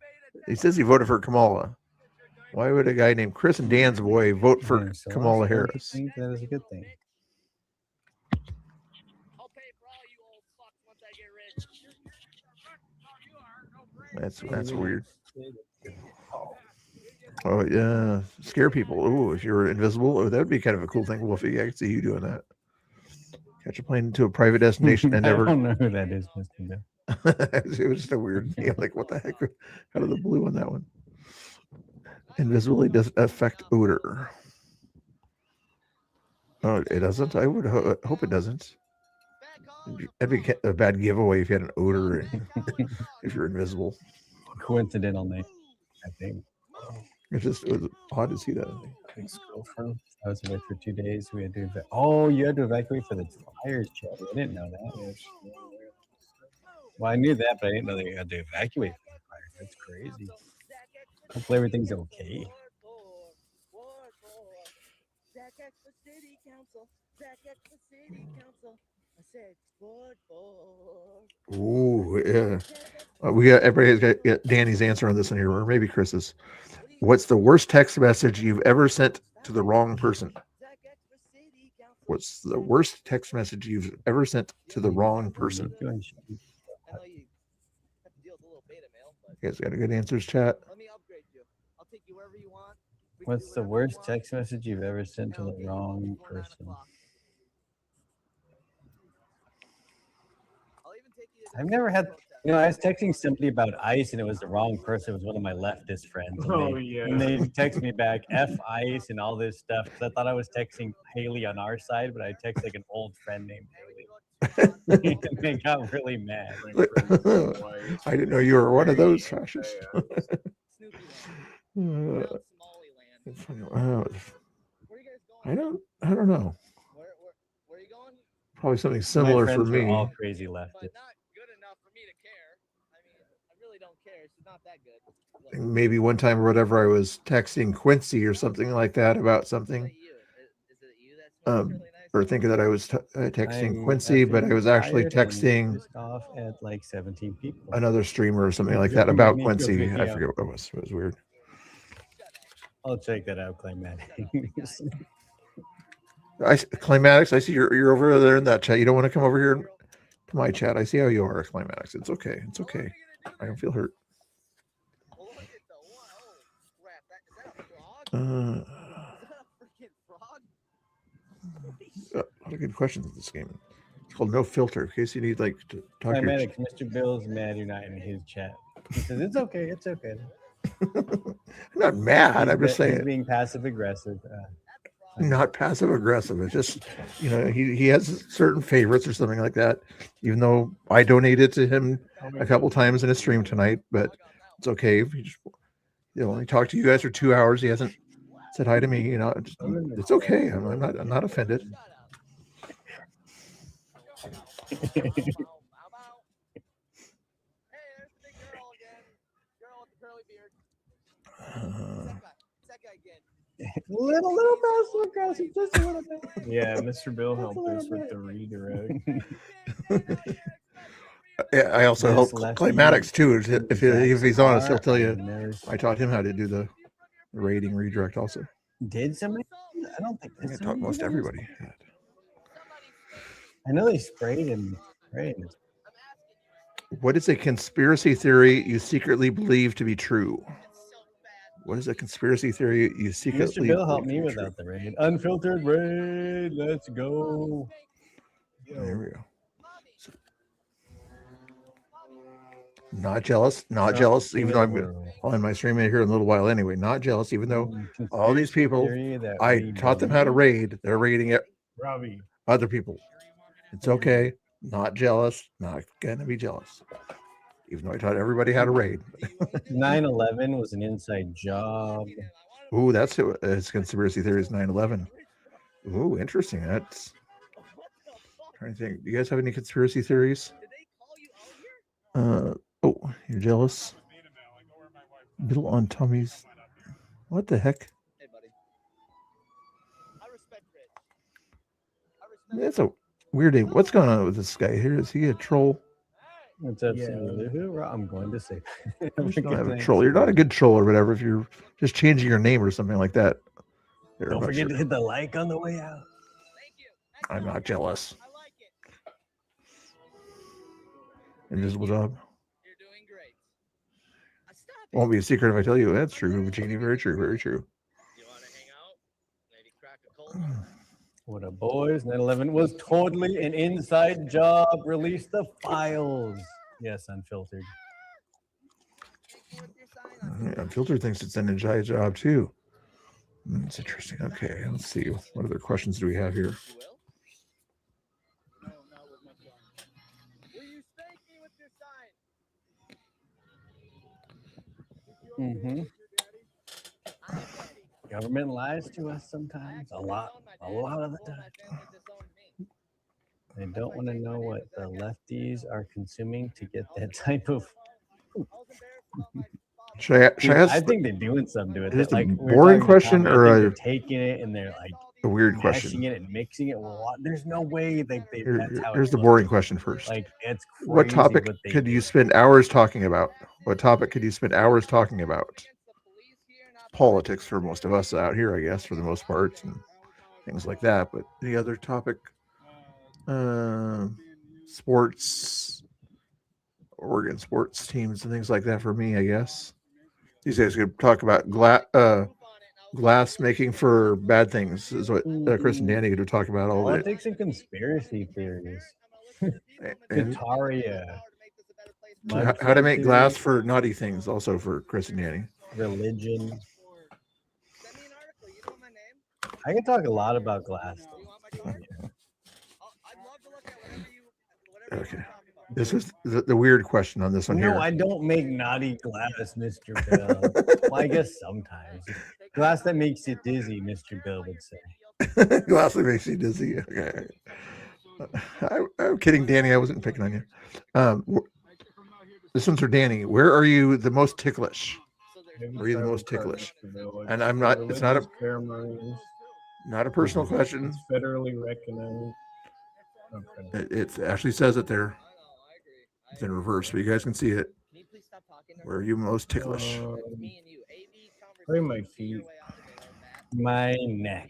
He says he voted for Kamala. Why would a guy named Chris and Dan's boy vote for Kamala Harris? I think that is a good thing. That's weird. Oh yeah, scare people. Oh, if you're invisible, that would be kind of a cool thing, Wolfie. I could see you doing that. Catch a plane into a private destination and never. I don't know who that is, Mr. Bill. It was just a weird name. Like, what the heck? Out of the blue on that one. Invisibility doesn't affect odor. Oh, it doesn't? I would hope it doesn't. That'd be a bad giveaway if you had an odor if you're invisible. Coincidental name, I think. It was odd to see that. Ex-girlfriend. I was away for 2 days. We had to you had to evacuate for the fires, Chad. I didn't know that. Well, I knew that, but I didn't know that you had to evacuate from the fire. That's crazy. Hopefully everything's okay. Ooh, yeah. We got everybody's got Danny's answer on this one here, or maybe Chris's. What's the worst text message you've ever sent to the wrong person? What's the worst text message you've ever sent to the wrong person? You guys got a good answers, chat. What's the worst text message you've ever sent to the wrong person? I've never had, I was texting somebody about ice and it was the wrong person. It was one of my leftist friends. And they text me back, F ice and all this stuff. Because I thought I was texting Haley on our side, but I text like an old friend named Haley. And they got really mad. I didn't know you were one of those fascists. It's funny. I don't know. Probably something similar for me. All crazy leftists. Maybe one time or whatever, I was texting Quincy or something like that about something. Or thinking that I was texting Quincy, but I was actually texting off at like 17 people. Another streamer or something like that about Quincy. I forget what it was. It was weird. I'll check that out, Climatics. Climatics, I see you're over there in that chat. You don't want to come over here to my chat. I see how you are, Climatics. It's okay. It's okay. I don't feel hurt. A lot of good questions in this game. It's called No Filter, in case you need like to talk to Climatics, Mr. Bill's mad you're not in his chat. He says it's okay, it's okay. I'm not mad. I'm just saying. He's being passive aggressive. Not passive aggressive. It's just, he has certain favorites or something like that. Even though I donated to him a couple times in a stream tonight, but it's okay. He just, he talked to you guys for 2 hours. He hasn't said hi to me. It's okay. I'm not offended. Little passive aggressive, just a little bit. Yeah, Mr. Bill helped us with the redirect. Yeah, I also help Climatics too. If he's honest, he'll tell you. I taught him how to do the The rating redirect also. Did somebody? I don't think. I think I talked most everybody. I know they sprayed him. Right. What is a conspiracy theory you secretly believe to be true? What is a conspiracy theory you secretly Mr. Bill helped believe me to be without the raid. Unfiltered raid. Let's go. true? There we go. Not jealous. Not jealous. Even though I'm on my stream here in a little while anyway. Not jealous. Even though all these people, I taught them how to raid. They're raiding it. Robbie. Other people. It's okay. Not jealous. Not gonna be jealous. Even though I taught everybody how to raid. 9/11 was an inside job. Ooh, that's it. It's conspiracy theories 9/11. Ooh, interesting. That's trying to think. Do you guys have any conspiracy theories? Oh, you're jealous. Bill on Tommy's. What the heck? That's a weird name. What's going on with this guy here? Is he a troll? It's absolutely who I'm going to say. You don't have a troll. You're not a good troll or whatever if you're just changing your name or something like that. There, Don't forget to hit the like on the way out. I'm not jealous. Invisible job. Won't be a secret if I tell you. That's true, Genie. Very true. Very true. What a boys. 9/11 was totally an inside job. Release the files. Yes, unfiltered. Unfiltered thinks it's an inside job too. That's interesting. Okay, let's see. What other questions do we have here? Mm-hmm. Government lies to us sometimes. A lot of the time. They don't want to know what the lefties are consuming to get that type of. Should I ask? I think they're doing something to it. Is That, it a like, we were boring talking question about, or I think a- they're taking it and they're like A weird mashing question. it and mixing it. Well, there's no way that's how Here's it the looks. boring question first. Like, it's What crazy topic what they could do. you spend hours talking about? What topic could you spend hours talking about? Politics for most of us out here, I guess, for the most part, and things like that. But any other topic? Sports, Oregon sports teams and things like that for me, I guess. These guys could talk about glass making for bad things is what Chris and Danny could talk about all day. Politics and conspiracy theories. And Guitaria. how to make glass for naughty things, also for Chris and Danny. Religion. I can talk a lot about glass. Okay. This is the weird question on this one No, here. I don't make naughty glass, Mr. Bill. Well, I guess sometimes. Glass that makes you dizzy, Mr. Bill would say. Glass that makes you dizzy. Okay. I'm kidding, Danny. I wasn't picking on you. This one's for Danny. Where are you the most ticklish? Where are you the most ticklish? And I'm not. It's not a personal question. It's federally recognized. Okay. It actually says it there. It's in reverse, but you guys can see it. Where are you most ticklish? Probably my feet. My neck.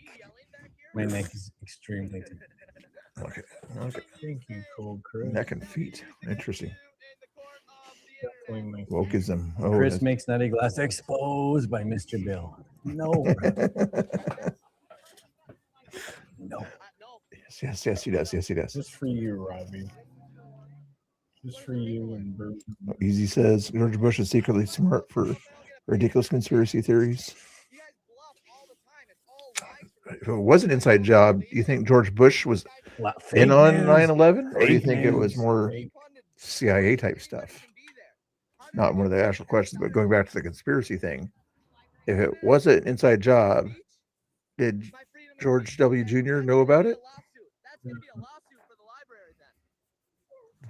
My neck is extremely ticklish. Okay. Okay. Thank you, Cold Chris. Neck and feet. Interesting. Definitely my feet. Wokeism. Oh, Chris that's- makes naughty glass exposed by Mr. Bill. No. No. Yes, he does. Yes, he does. Just for you, Robbie. Just for you and Bruce. Easy says George Bush is secretly smart for ridiculous conspiracy theories. If it was an inside job, do you think George Bush was in on 9/11, or do you think it was more CIA type stuff? Not one of the actual questions, but going back to the conspiracy thing, if it was an inside job, did George W. Jr. know about it?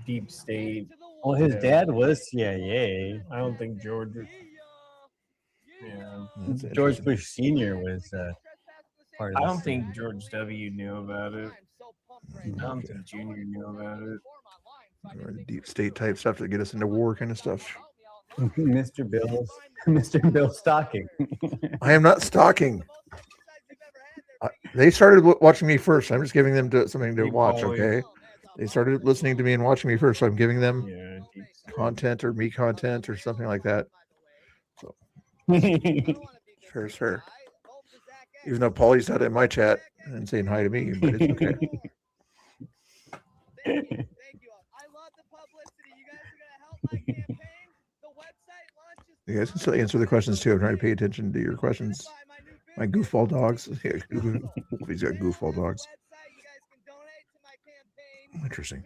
Deep state. Well, his dad was CIA. I don't think George. Yeah. George Bush Sr. was part of I the don't thing. think George W. knew about it. I don't think Junior knew about it. Or the deep state type stuff to get us into war kind of stuff. Mr. Bill stalking. I am not stalking. They started watching me first. I'm just giving them something to watch. Okay. They started listening to me and watching me first, so I'm giving them content or me content or something like that. So fair is fair. Even though Paulie's not in my chat and saying hi to me, but it's okay. You guys can still answer the questions too. I'm trying to pay attention to your questions. My goofball dogs. He's got goofball dogs. Interesting.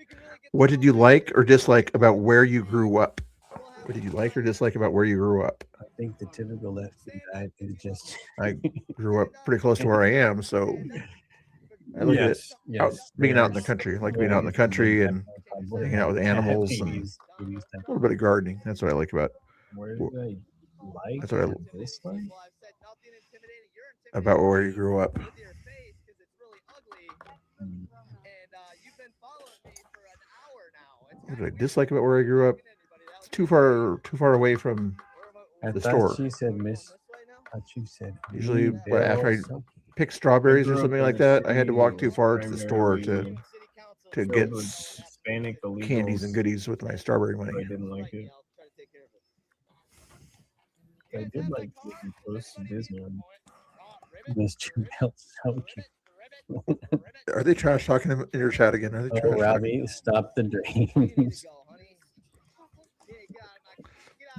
What did you like or dislike about where you grew up? What did you like or dislike about where you grew up? I think the typical lefty guy is just. I grew up pretty close to where I am, so I look at it being out in the country. I like being out in the country and hanging out with animals and a little bit of gardening. That's what I like about. That's what I about where you grew up. What did I dislike about where I grew up? It's too far away from the store. She said, Miss. She said. Usually, after I pick strawberries or something like that, I had to walk too far to the store to get candies and goodies with my strawberry money. I didn't like it. I did like getting close to Disney. Mr. Bill so cute. Are they trash talking in your chat again? Are they trash Robbie, stop the dreams.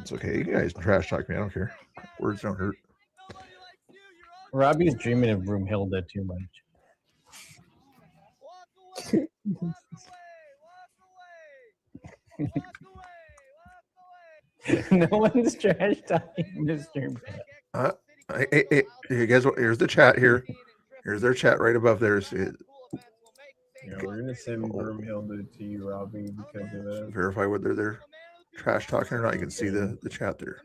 It's okay. You guys trash talk me. I don't care. Words don't hurt. Robbie's dreaming of Broomhilda too much. No one's trash talking Mr. Bill. Hey, you guys, here's the chat here. Here's their chat right above theirs. Yeah, we're gonna send Broomhilda to you, Robbie, because of that. Verify whether they're trash talking or not. You can see the chat there.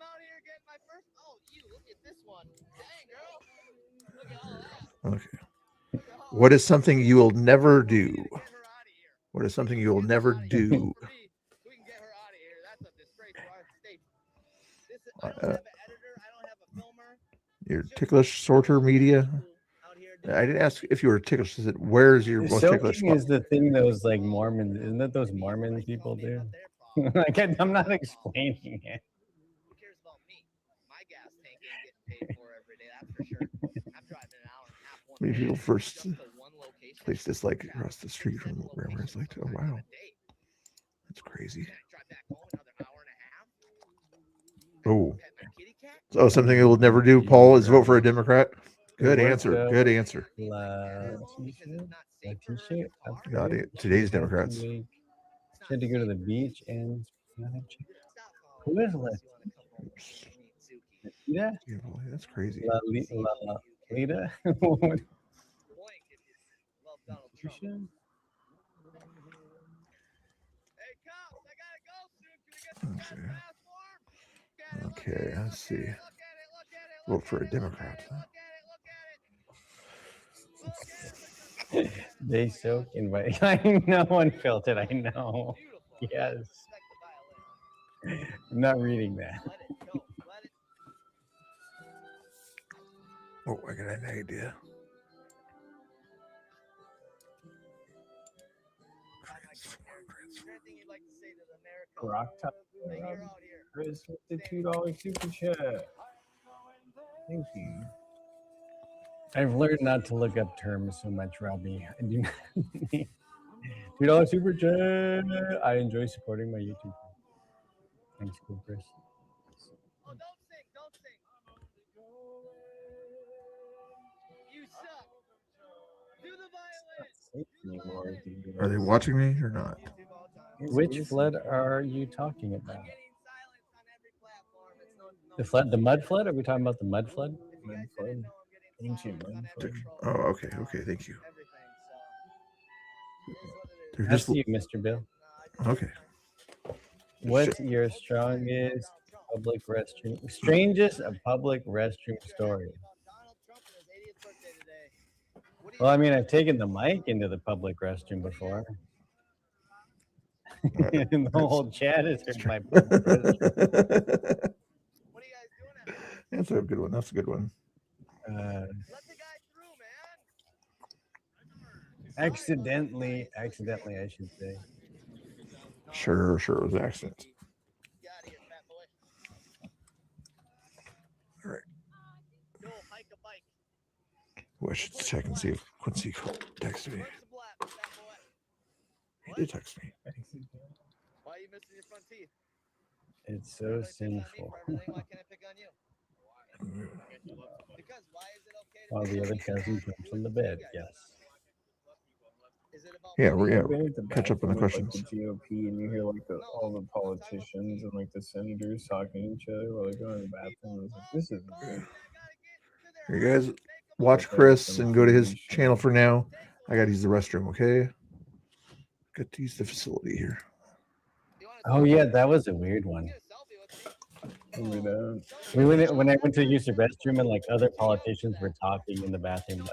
Okay. What is something you will never do? What is something you will never do? Your ticklish sorter media. I didn't ask if you were ticklish. I said, where's your most ticklish Soaking is the thing those like Mormons, isn't that those Mormon people do? I'm not explaining it. Many people first place this like across the street from wherever. It's like, oh wow, that's crazy. Oh, something you will never do, Paul, is vote for a Democrat. Good answer. Good answer. Not today's Democrats. Had to go to the beach and who is left? Yeah, that's crazy. Lita. Okay, let's see. Vote for a Democrat. They soak in my. I know one felt it. I know. Yes. I'm not reading that. Oh, I got an idea. Rock top. Chris with the $2 super chat. Thank you. I've learned not to look up terms so much, Robbie. I do not. $2 super chat. I enjoy supporting my YouTube. Thanks, cool, Chris. Are they watching me or not? Which flood are you talking about? The flood, the mud flood? Are we talking about the mud flood? Mud flood. Ancient mud flood. Oh, okay. Okay, thank you. That's you, Mr. Bill. Okay. What's your strangest public restroom story? Well, I mean, I've taken the mic into the public restroom before. the whole chat is my That's a good one. That's a good one. Accidentally, I should say. Sure, it was an accident. All right. Well, I should check and see if Quincy texted me. He did text me. Why are you missing your front teeth? It's so sinful. Why can't I pick on you? Because why is it okay to While the other cousin jumps on the bed, yes. Yeah, we're Been at the catch up on the bathroom questions. with, like, the GOP, and you hear like all the politicians and like the senators talking to each other while they're going to the bathroom. It's like, this is good. Here, you guys watch Chris and go to his channel for now. I got to use the restroom, okay? Got to use the facility here. Oh yeah, that was a weird one. We went when I went to use the restroom and like other politicians were talking in the bathroom.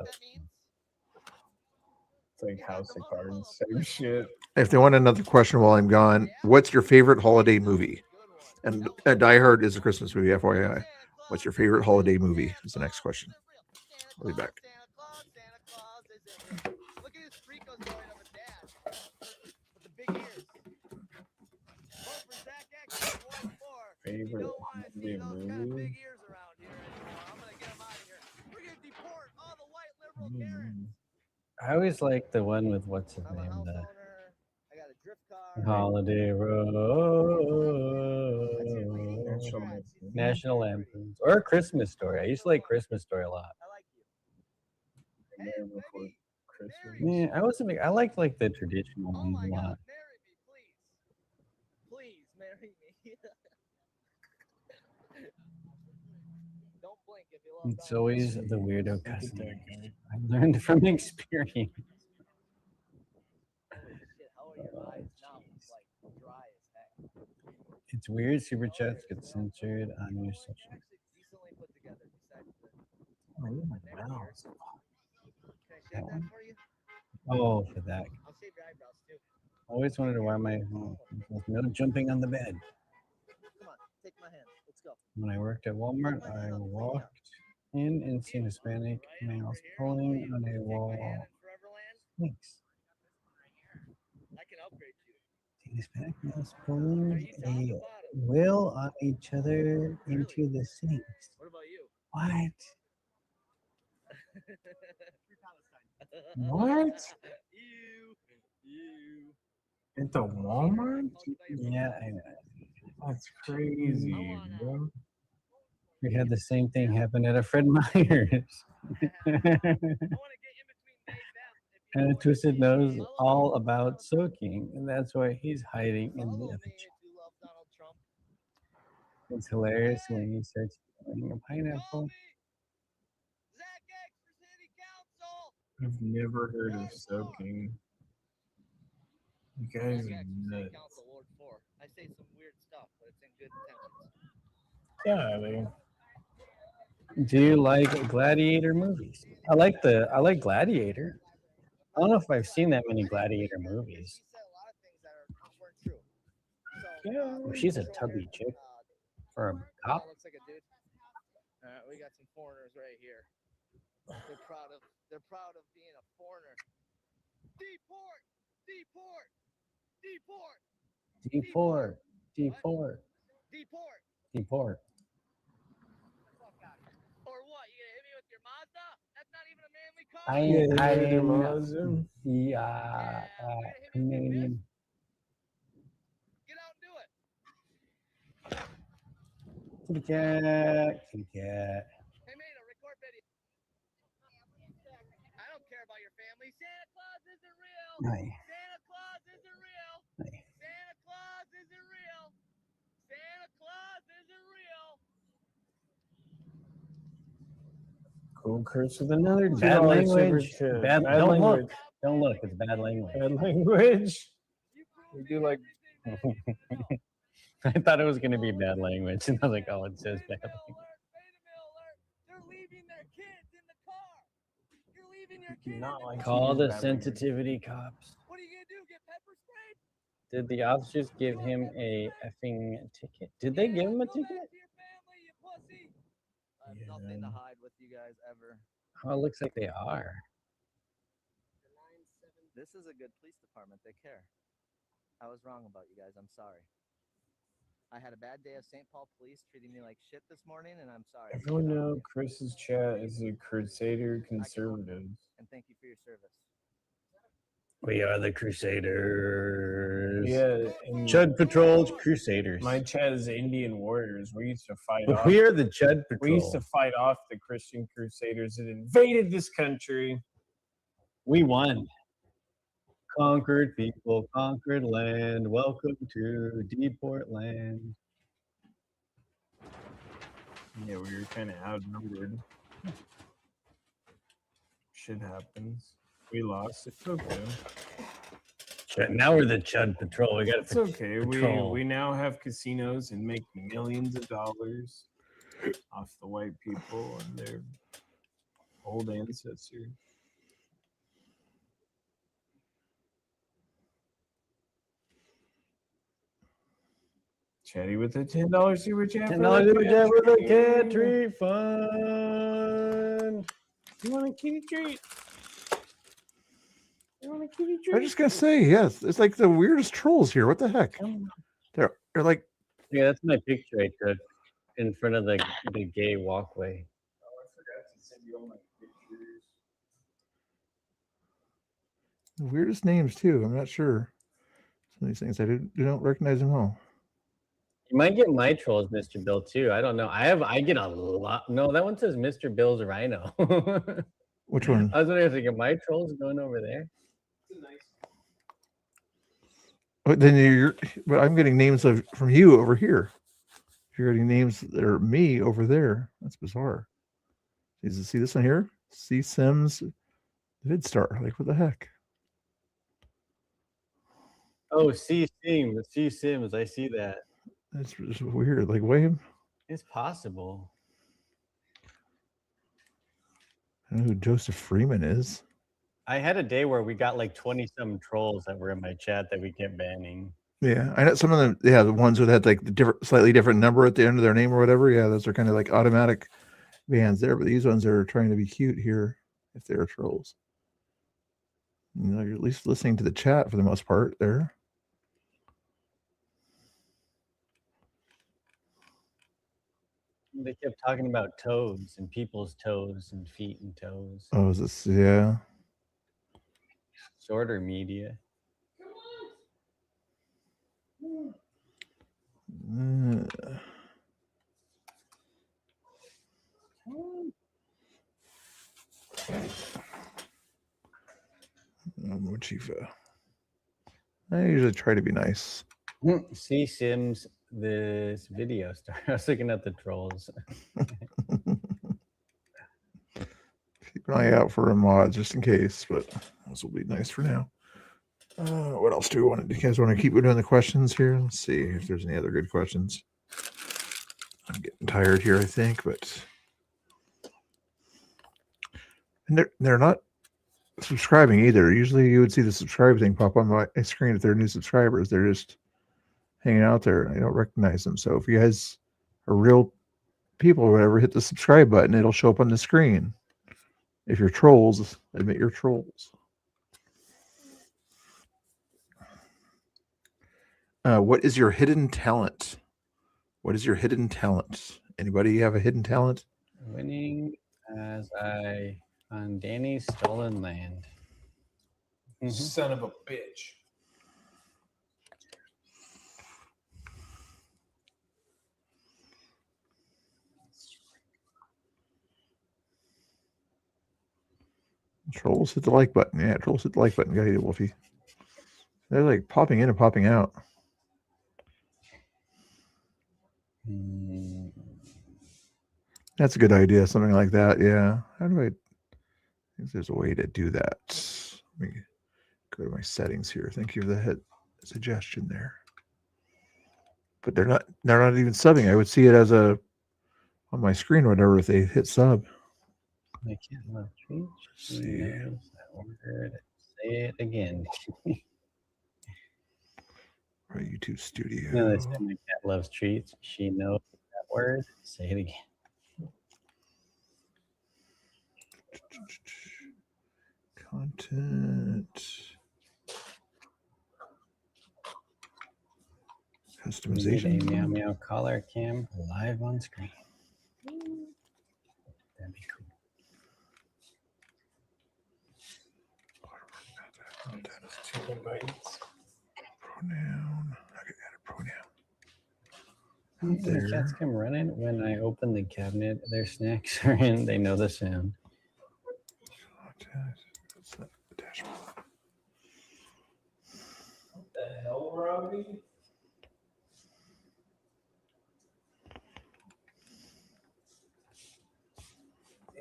It's like House of Cards, same shit. If they want another question while I'm gone, what's your favorite holiday movie? And Die Hard is a Christmas movie, FYI. What's your favorite holiday movie? Is the next question. I'll be back. Favorite holiday movie? I always like the one with what's his name, the Holiday Road, National Lampoons, or Christmas Story. I used to like Christmas Story a lot. Yeah, I wasn't. I liked like the traditional ones a lot. Please marry me. Don't blink if you love It's always the weirdo cousin. I learned from experience. It's weird. Super chats get censored on your social. That one? Oh, for that. I always wondered why my there's no jumping on the bed. Come on, take my hand. Let's go. When I worked at Walmart, I walked in and seen Hispanic males pulling on a wall. Thanks. I can upgrade you. Seen Hispanic males pulling a will on each other into the sinks. What about you? What? What? You. At the Walmart? Yeah, I know. That's crazy, bro. We had the same thing happen at a Fred Meyer's. And a Twisted knows all about soaking, and that's why he's hiding in the other chair. It's hilarious when he starts eating a pineapple. I've never heard of soaking. You guys are nuts. I say some weird stuff, but it's in good intentions. Yeah, I mean, Do you like Gladiator movies? I like Gladiator. I don't know if I've seen that many Gladiator movies. yeah. Oh, she's a tubby chick for a cop. Looks like a dude. We got some foreigners right here. They're proud of being a foreigner. Deport! Deport! Deport! Deport. Deport. Deport! Deport. Or what? You gonna hit me with your Mazda? That's not even a manly car. Canadian. Get out and do it. Kitty cat. Kitty cat. Hey, Mato, record video. I don't care about your family. Santa Claus isn't real. Aye. Santa Claus isn't real. Aye. Santa Claus isn't real. Santa Claus isn't real. Cool curse with another Bad $2 language. super chat. Bad, Bad don't language. look. Don't look. It's bad language. Bad language. We do like. I thought it was going to be bad language. And I was like, oh, it says bad language. They're leaving their kids in the car. You're leaving your kids. Not like Call you do the bad language. sensitivity cops. What are you gonna do? Get pepper sprayed? Did the officers give him a effing ticket? Did they give him a ticket? Nothing to hide with you guys ever. Oh, it looks like they are. This is a good police department. They care. I was wrong about you guys. I'm sorry. I had a bad day of St. Paul police treating me like shit this morning, and I'm sorry. Everyone know Chris's chat is a Crusader Conservatives. And thank you for your service. We are the Crusaders. Yeah, and Chud Patrol's Crusaders. my chat is Indian Warriors. We used to fight off. We are the Chud Patrol. We used to fight off the Christian Crusaders that invaded this country. We won. Conquered people, conquered land. Welcome to Deport land. Yeah, we were kind of outnumbered. Shit happens. We lost. It's okay. Now we're the Chud Patrol. We got It's okay. We now have casinos and make millions of dollars off the white people and their old ancestors. Chatty with a $10 super chat. $10 super chat with a cat treat fund. You want a kitty treat? You want a kitty treat? I'm just gonna say, yes, it's like the weirdest trolls here. What the heck? They're like, Yeah, that's my picture I took in front of the gay walkway. the weirdest names too. I'm not sure. Some of these things I don't recognize them all. You might get my trolls, Mr. Bill, too. I don't know. I get a lot. No, that one says Mr. Bill's Rhino. Which one? I was wondering if I get my trolls going over there. But then but I'm getting names from you over here. You're getting names that are me over there. That's bizarre. See this one here? C Sims VidStar. Like, what the heck? Oh, C Sims. I see that. That's just weird. Like, Wayne? It's possible. I don't know who Joseph Freeman is. I had a day where we got like 20-some trolls that were in my chat that we kept banning. Yeah, I know some of them. Yeah, the ones that had like the slightly different number at the end of their name or whatever. Yeah, those are kind of like automatic bans there. But these ones are trying to be cute here. If they're trolls, you know, you're at least listening to the chat for the most part there. They kept talking about toes and people's toes and feet and toes. Oh, is this? Yeah. Shorter media. Mochifa. I usually try to be nice. C Sims, this video star. I was looking at the trolls. Keep an eye out for a mod just in case, but this will be nice for now. What else do we want to do? You guys want to keep doing the questions here? Let's see if there's any other good questions. I'm getting tired here, I think, but and they're not subscribing either. Usually you would see the subscribe thing pop on my screen if they're new subscribers. They're just hanging out there and I don't recognize them. So if you guys are real people or whatever, hit the subscribe button. It'll show up on the screen. If you're trolls, admit you're trolls. What is your hidden talent? What is your hidden talent? Anybody have a hidden talent? Winning as I on Danny's stolen land. Son of a bitch. Trolls hit the like button. Yeah, trolls hit the like button. Gotta eat it, Wolfie. They're like popping in and popping out. That's a good idea. Something like that. Yeah. How do I think there's a way to do that? Let me go to my settings here. Thank you for the suggestion there. But they're not even subbing. I would see it as a on my screen or whatever if they hit sub. I can't love speech. See. Say it again. YouTube Studio. No, they said my cat loves treats. She knows that word. Say it again. Content. Customization. Need a meow meow collar cam live on screen. That'd be cool. Pronoun. I could add a pronoun. The cats come running when I open the cabinet. Their snacks are in. They know the sound. That's not the dashboard. What the hell, Robbie?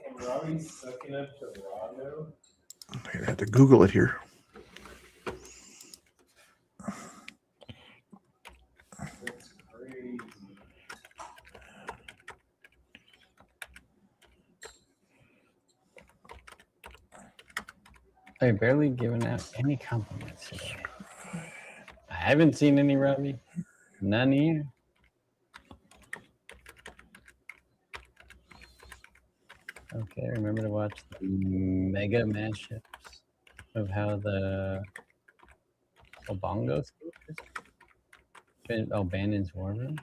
Damn, Robbie's sucking up to Rado. I'm gonna have to Google it here. That's crazy. I've barely given out any compliments today. I haven't seen any, Robbie. None here. Okay, remember to watch the mega mashups of how the Obongos Bandon's War Room.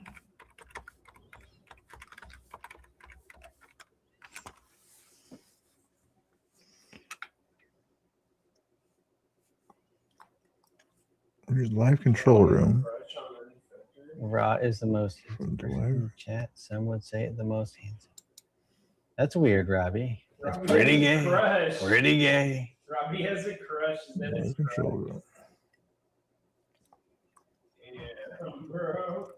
Here's live control room. Ra is the most handsome person in the chat. Some would say the most handsome. That's weird, Robbie. That's Robbie pretty has a gay. crush. Pretty gay. Robbie has a crush. That Live is control room. yeah, bro.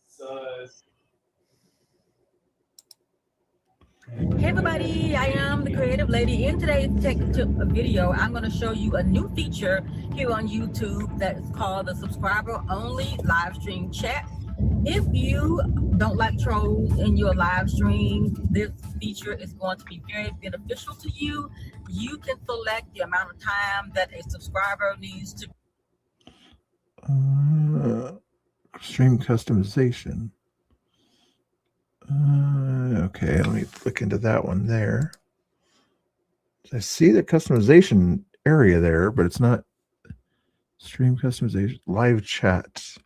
Sus. Hey everybody, I am the Creative Lady. In today's tech tip video, I'm going to show you a new feature here on YouTube that is called the subscriber only live stream chat. If you don't like trolls in your live stream, this feature is going to be very beneficial to you. You can select the amount of time that a subscriber needs to Stream customization. Okay, let me look into that one there. I see the customization area there, but it's not stream customization, live chats.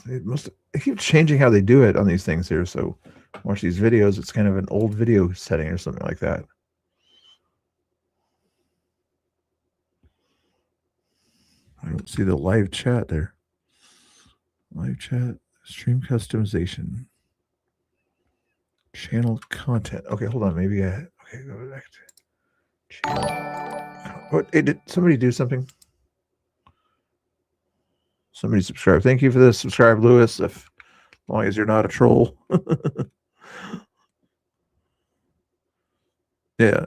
They keep changing how they do it on these things here. So watch these videos. It's kind of an old video setting or something like that. I don't see the live chat there. Live chat, stream customization, channel content. Okay, hold on. Maybe okay, go back to channel. What? Did somebody do something? Somebody subscribe. Thank you for this. Subscribe, Lewis. If as long as you're not a troll. Yeah.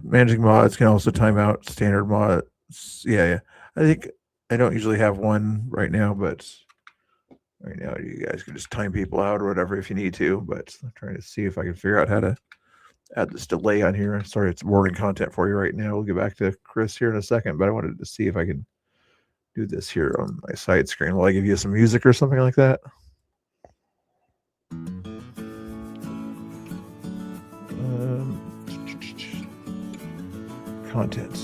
Managing mods can also time out standard mods. Yeah. I think I don't usually have one right now, but right now you guys can just time people out or whatever if you need to. But I'm trying to see if I can figure out how to add this delay on here. Sorry, it's warning content for you right now. We'll get back to Chris here in a second, but I wanted to see if I can do this here on my side screen. Will I give you some music or something like that? Content.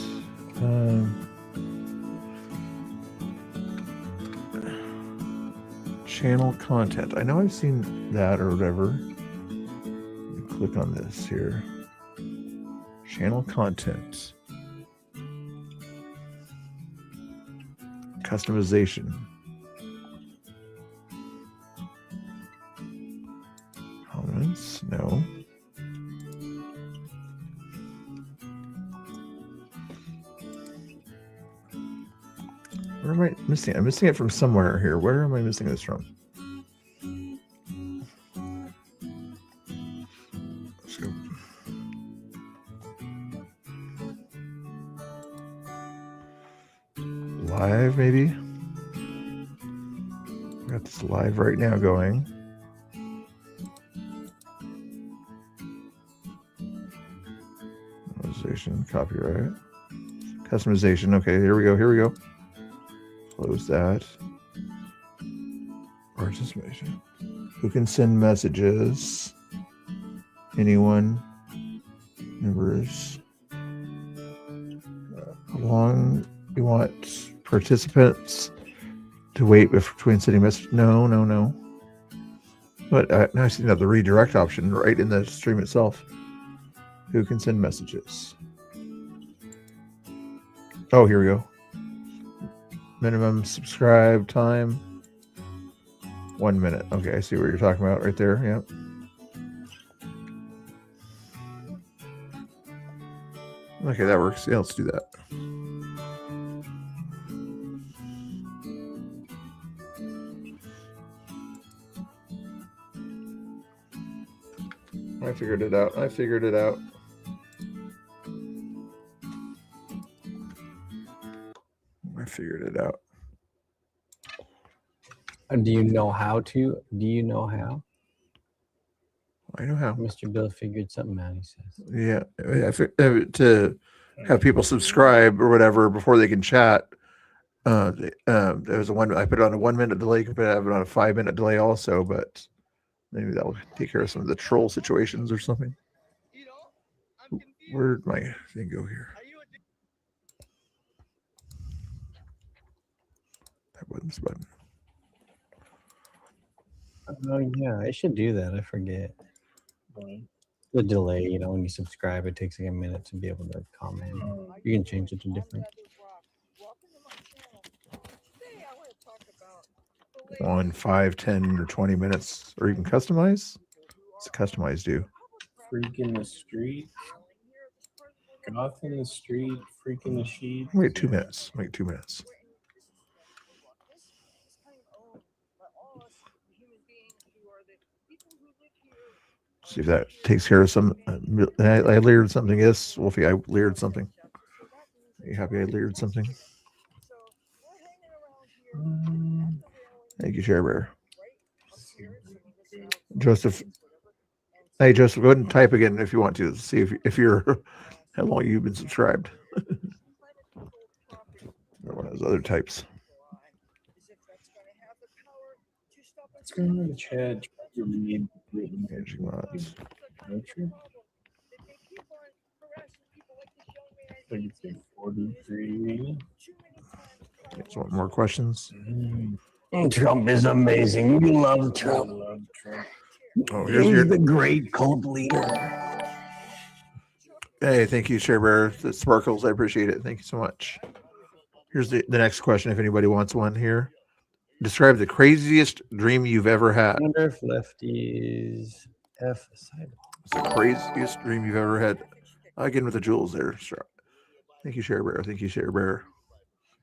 Channel content. I know I've seen that or whatever. Click on this here. Channel content. Customization. Comments? No. Where am I missing it? I'm missing it from somewhere here. Where am I missing this from? Let's go. Live, maybe? Got this live right now going. Organization. Copyright. Customization. Okay, here we go. Here we go. Close that. Participation. Who can send messages? Anyone? Members. How long you want participants to wait between sending messages? No, no, no. But now I see the redirect option right in the stream itself. Who can send messages? Oh, here we go. Minimum subscribe time. 1 minute. Okay, I see what you're talking about right there. Yep. Okay, that works. Yeah, let's do that. I figured it out. I figured it out. I figured it out. Do you know how to? Do you know how? I know how. Mr. Bill figured something out, he says. Yeah. To have people subscribe or whatever before they can chat. There was I put it on a 1 minute delay. You can have it on a 5 minute delay also, but maybe that will take care of some of the troll situations or something. Where'd my thing go here? That wasn't this button. Oh yeah, I should do that. I forget. The delay, you know, when you subscribe, it takes like a minute to be able to comment. You can change it to different. 1, 5, 10, or 20 minutes, or even customize. What's customize do? Freak in the street. Goth in the street. Freak in the sheet. Wait 2 minutes. Wait 2 minutes. See if that takes care of some. I layered something. Yes, Wolfie, I layered something. Are you happy I layered something? Thank you, Share Bear. Joseph. Hey, Joseph, go ahead and type again if you want to. See if you're how long you've been subscribed. One of those other types. Let's go in the chat. Managing mods. 43. Just want more questions. Trump is amazing. We love Trump. Oh, He's the great cult leader. Hey, thank you, Share Bear. The sparkles, I appreciate it. Thank you so much. Here's the next question, if anybody wants one here. Describe the craziest dream you've ever had. I wonder if lefties F sidewalk. It's the craziest dream you've ever had. I get in with the jewels there. Sure. Thank you, Share Bear. Thank you, Share Bear.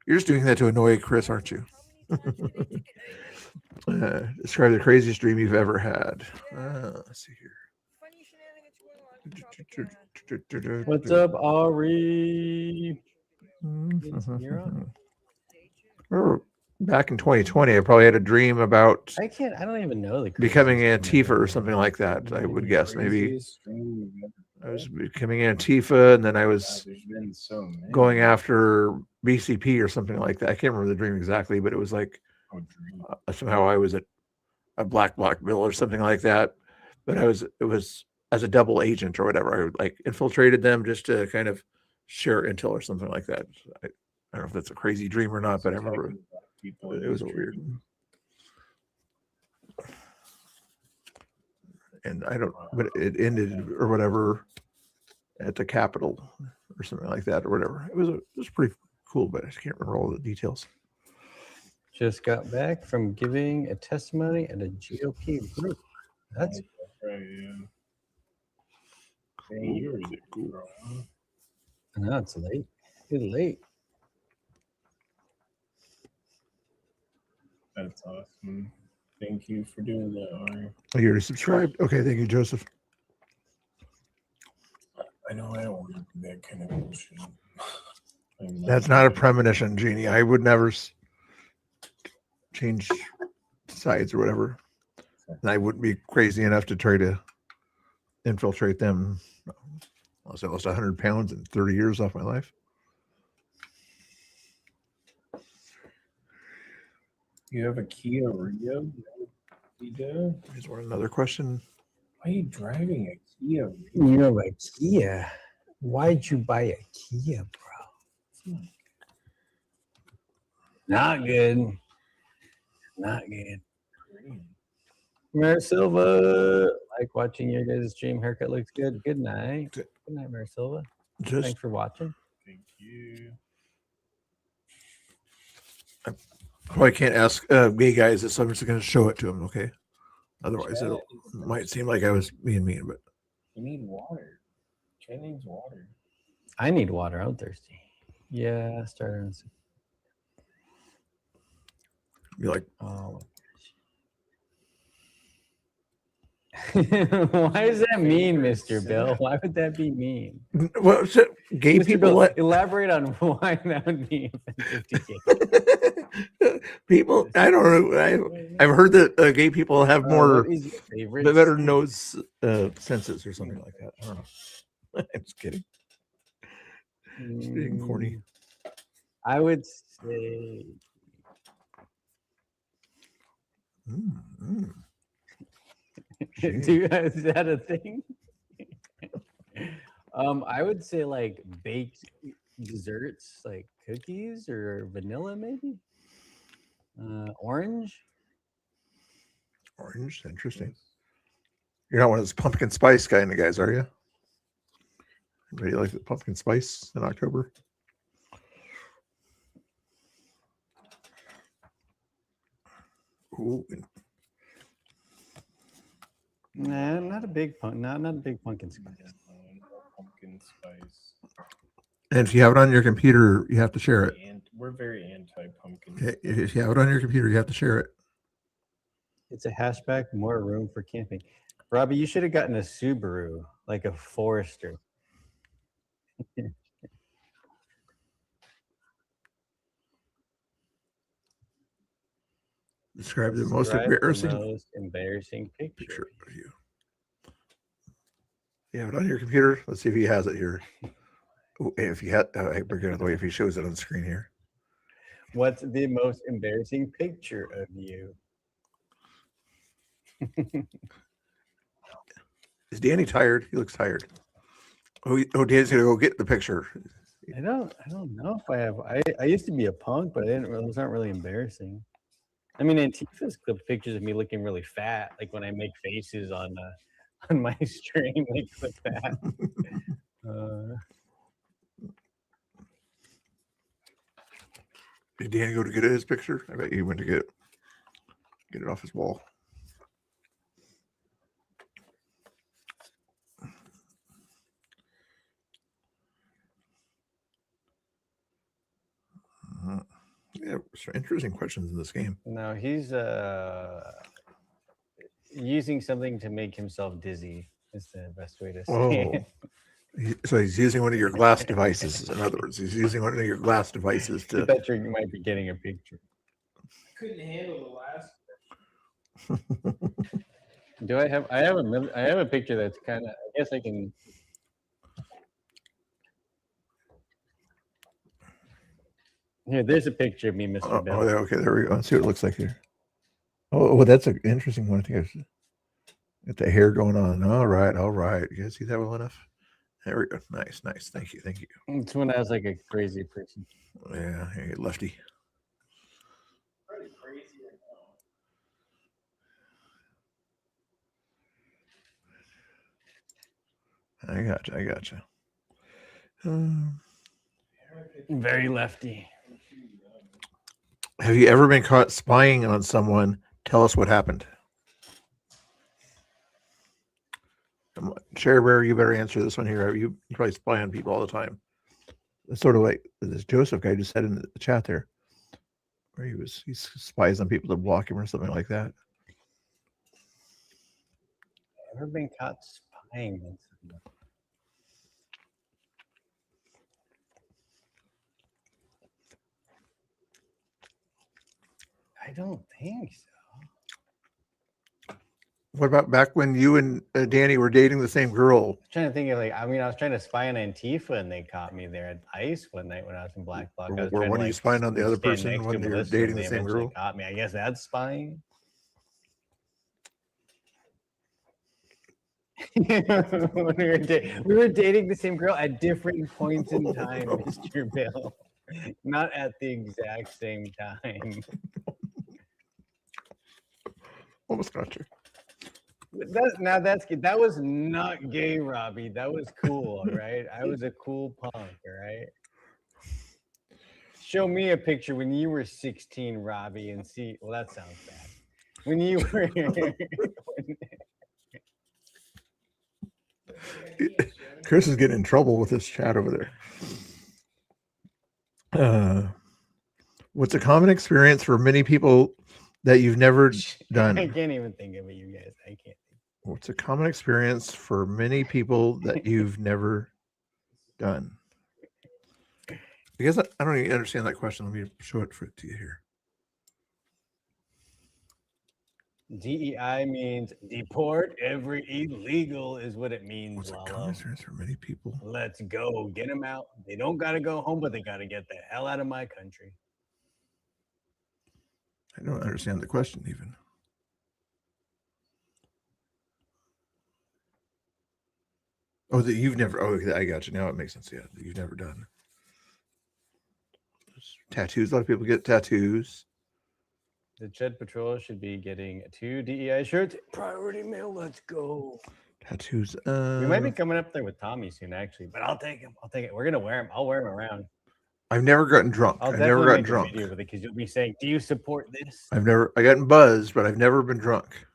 You're just doing that to annoy Chris, aren't you? Describe the craziest dream you've ever had. Let's see here. What's up, Ari? Back in 2020, I probably had a dream about I don't even know the becoming Antifa or something like that. I would guess maybe I was becoming Antifa, and then I was going after BCP or something like that. I can't remember the dream exactly, but it was like somehow I was a black bill or something like that. But it was as a double agent or whatever. I like infiltrated them just to kind of share intel or something like that. I don't know if that's a crazy dream or not, but I remember it was weird. And but it ended or whatever at the Capitol or something like that or whatever. It was pretty cool, but I just can't remember all the details. Just got back from giving a testimony at a GOP group. That's right, yeah. Hey, you're cool. I know it's late. It's late. That's awesome. Thank you for doing that, Ari. Oh, you already subscribed? Okay, thank you, Joseph. I know I don't want to do that kind of bullshit. That's not a premonition, Jeannie. I would never change sides or whatever. And I wouldn't be crazy enough to try to infiltrate them. Unless I lost 100 pounds in 30 years off my life. You have a Kia Rio? Here's one another question. Why are you driving a Kia? You have a Kia. Why'd you buy a Kia, bro? Not good. Not good. Mara Silva, like watching your guys' stream. Haircut looks good. Good night. Good night, Mara Silva. Thanks for watching. Thank you. I probably can't ask gay guys this, so I'm just going to show it to them, okay? Otherwise, it might seem like I was being mean, but You need water. Chad needs water. I need water. I'm thirsty. Yeah, starter. Be like, oh. Why does that mean, Mr. Bill? Why would that be mean? Well, so gay Mr. people Bill, let elaborate on why that would be offensive to gay. people. I don't know. I've heard that gay people have more what is your favorite better nose senses or something like that. I don't know. I'm just kidding. Just being corny. I would say. Is that a thing? I would say like baked desserts, like cookies or vanilla, maybe. Orange. Orange, interesting. You're not one of those pumpkin spice kind of guys, are you? Anybody like the pumpkin spice in October? Ooh. Nah, not a big not a big pumpkin spice. Pumpkin spice. And if you have it on your computer, you have to share it. And we're very anti-pumpkin. If you have it on your computer, you have to share it. It's a hatchback, more room for camping. Robbie, you should have gotten a Subaru, like a Forester. Describe the most Describe the embarrassing most embarrassing picture. of you. You have it on your computer. Let's see if he has it here. Ooh, if he had, I bring it out of the way if he shows it on the screen here. What's the most embarrassing picture of you? Is Danny tired? He looks tired. Oh, Danny's gonna go get the picture. I don't know if I have. I used to be a punk, but it was not really embarrassing. I mean, Antifa's clipped pictures of me looking really fat, like when I make faces on my stream, they clip that. Did Danny go to get his picture? I bet he went to get it off his wall. Yeah, some interesting questions in this game. No, he's using something to make himself dizzy. Is the best way to say it. So he's using one of your glass devices. In other words, he's using one of your glass devices I to. bet you might be getting a picture. Couldn't handle the last. Do I have? I have a picture that's kind of. I guess I can. Here, there's a picture of me, Mr. Bill. Oh, okay. There we go. Let's see what it looks like here. Oh, well, that's an interesting one. I think I got the hair going on. All right. You guys see that well enough? There we go. Nice. Thank you. It's when I was like a crazy person. Yeah, hey, lefty. Pretty crazy right now. I gotcha. Very lefty. Have you ever been caught spying on someone? Tell us what happened. Sherry Bear, you better answer this one here. You probably spy on people all the time. It's sort of like this Joseph guy just said in the chat there, where he spies on people to block him or something like that. Ever been caught spying on someone? I don't think so. What about back when you and Danny were dating the same girl. Trying to think of I was trying to spy on Antifa and they caught me there at ICE one night when I was in Black Bloc. I was Or trying when to, you spying on the other stand person next when to you're Melissa and dating they the same eventually girl? Caught me. I guess that's spying. When we were dating the same girl at different points in time, Mr. Bill. Not at the exact same time. Almost got you. That was not gay, Robbie. That was cool, all right? I was a cool punk, all right? Show me a picture when you were 16, Robbie, and see. Well, that sounds bad. When you were. Chris is getting in trouble with this chat over there. What's a common experience for many people that you've never done? I can't even think of it, you guys. I can't. What's a common experience for many people that you've never done? Because I don't even understand that question. Let me show it to you here. DEI means deport every illegal is what it means. What's a common experience for many people? Let's go. Get them out. They don't got to go home, but they got to get the hell out of my country. I don't understand the question even. Oh, that you've never. Oh, I got you. Now it makes sense. Yeah, that you've never done. Tattoos. A lot of people get tattoos. The Ched Patrol should be getting 2 DEI shirts. Priority mail. Let's go. Tattoos. We might be coming up there with Tommy soon, actually, but I'll take him. I'll take it. We're gonna wear him. I'll wear him around. I've never gotten drunk. I'll I've never gotten definitely make a drunk. video with it because you'll be saying, "Do you support this?" I gotten buzzed, but I've never been drunk.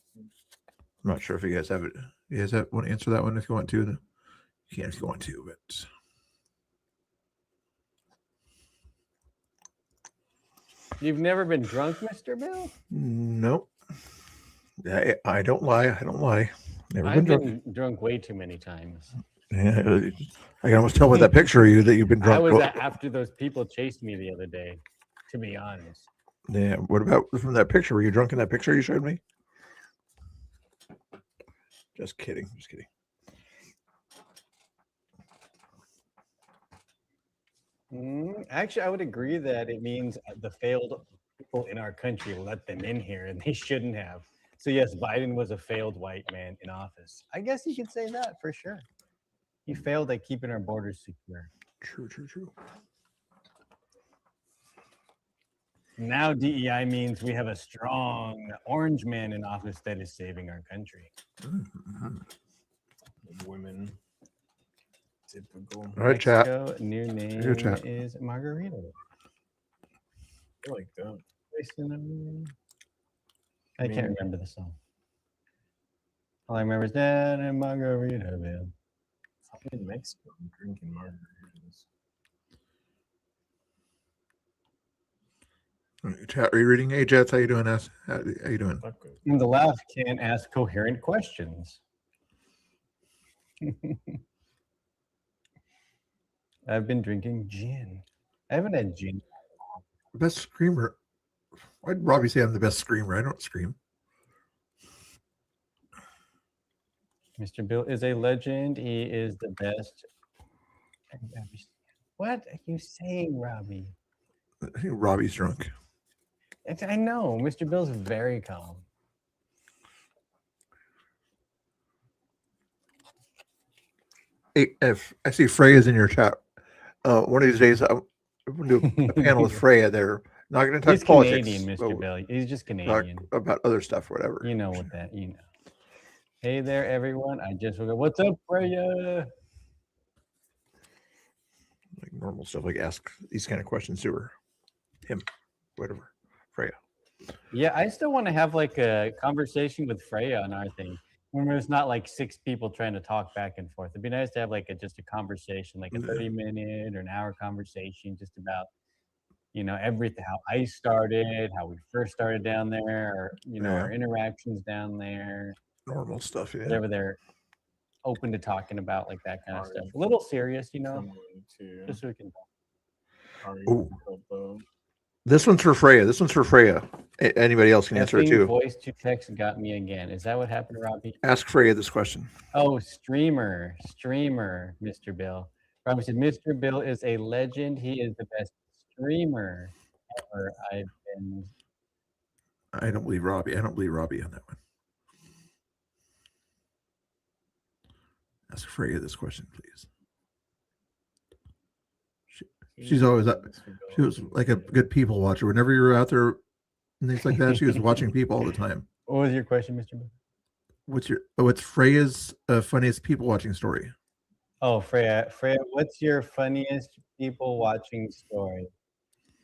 I'm not sure if you guys have it. You guys want to answer that one if you want to. You can if you want to, but You've never been drunk, Mr. Bill? nope. I don't lie. I don't lie. Never I've been been drunk. drunk way too many times. Yeah, I can almost tell by that picture of you that you've been I drunk. was after those people chased me the other day, to be honest. Yeah. What about from that picture? Were you drunk in that picture you showed me? Just kidding. Just kidding. Actually, I would agree that it means the failed people in our country let them in here, and they shouldn't have. So yes, Biden was a failed white man in office. I guess you could say that for sure. He failed at keeping our borders secure. True, true, true. Now DEI means we have a strong orange man in office that is saving our country. Women. Typical. All right, chat. Mexico, new name Here, chat. is Margarita. I like that. I can't remember the song. All I remember is that in Margaritaville. I'm in Mexico. I'm drinking margaritas. Chat, are you reading? Hey, Jets, how you doing? How you doing? And the left can't ask coherent questions. I've been drinking gin. I haven't had gin. Best screamer. Why'd Robbie say I'm the best screamer? I don't scream. Mr. Bill is a legend. He is the best. What are you saying, Robbie? I think Robbie's drunk. I know. Mr. Bill's very calm. Hey, if I see Freya's in your chat, one of these days I'm going to do a panel with Freya there. Not going to talk He's politics. Canadian, Mr. but Bill. He's just talk Canadian. about other stuff, whatever. You know what that, you know. Hey there, everyone. I just woke up. What's up, Freya? Like normal stuff, like ask these kind of questions to her, him, whatever. Freya. Yeah, I still want to have like a conversation with Freya on our thing. When there's not like 6 people trying to talk back and forth. It'd be nice to have like just a conversation, like a 30-minute or an hour conversation just about, you know, everything, how I started, how we first started down there, or, you know, our interactions down there. Normal stuff, yeah. Whatever they're open to talking about, like that kind of stuff. A little serious, you know, just so we can talk. Ooh. This one's for Freya. This one's for Freya. Anybody else can answer it Effing too. Voice to text got me again. Is that what happened to Robbie? Ask Freya this question. Oh, streamer, Mr. Bill. Robbie said, Mr. Bill is a legend. He is the best streamer ever I've been. I don't believe Robbie. I don't believe Robbie on that one. Ask Freya this question, please. She's always up. She was like a good people watcher. Whenever you were out there and things like that, she was watching people all the time. What was your question, Mr. Bill? What's Freya's funniest people watching story? Oh, Freya, what's your funniest people watching story?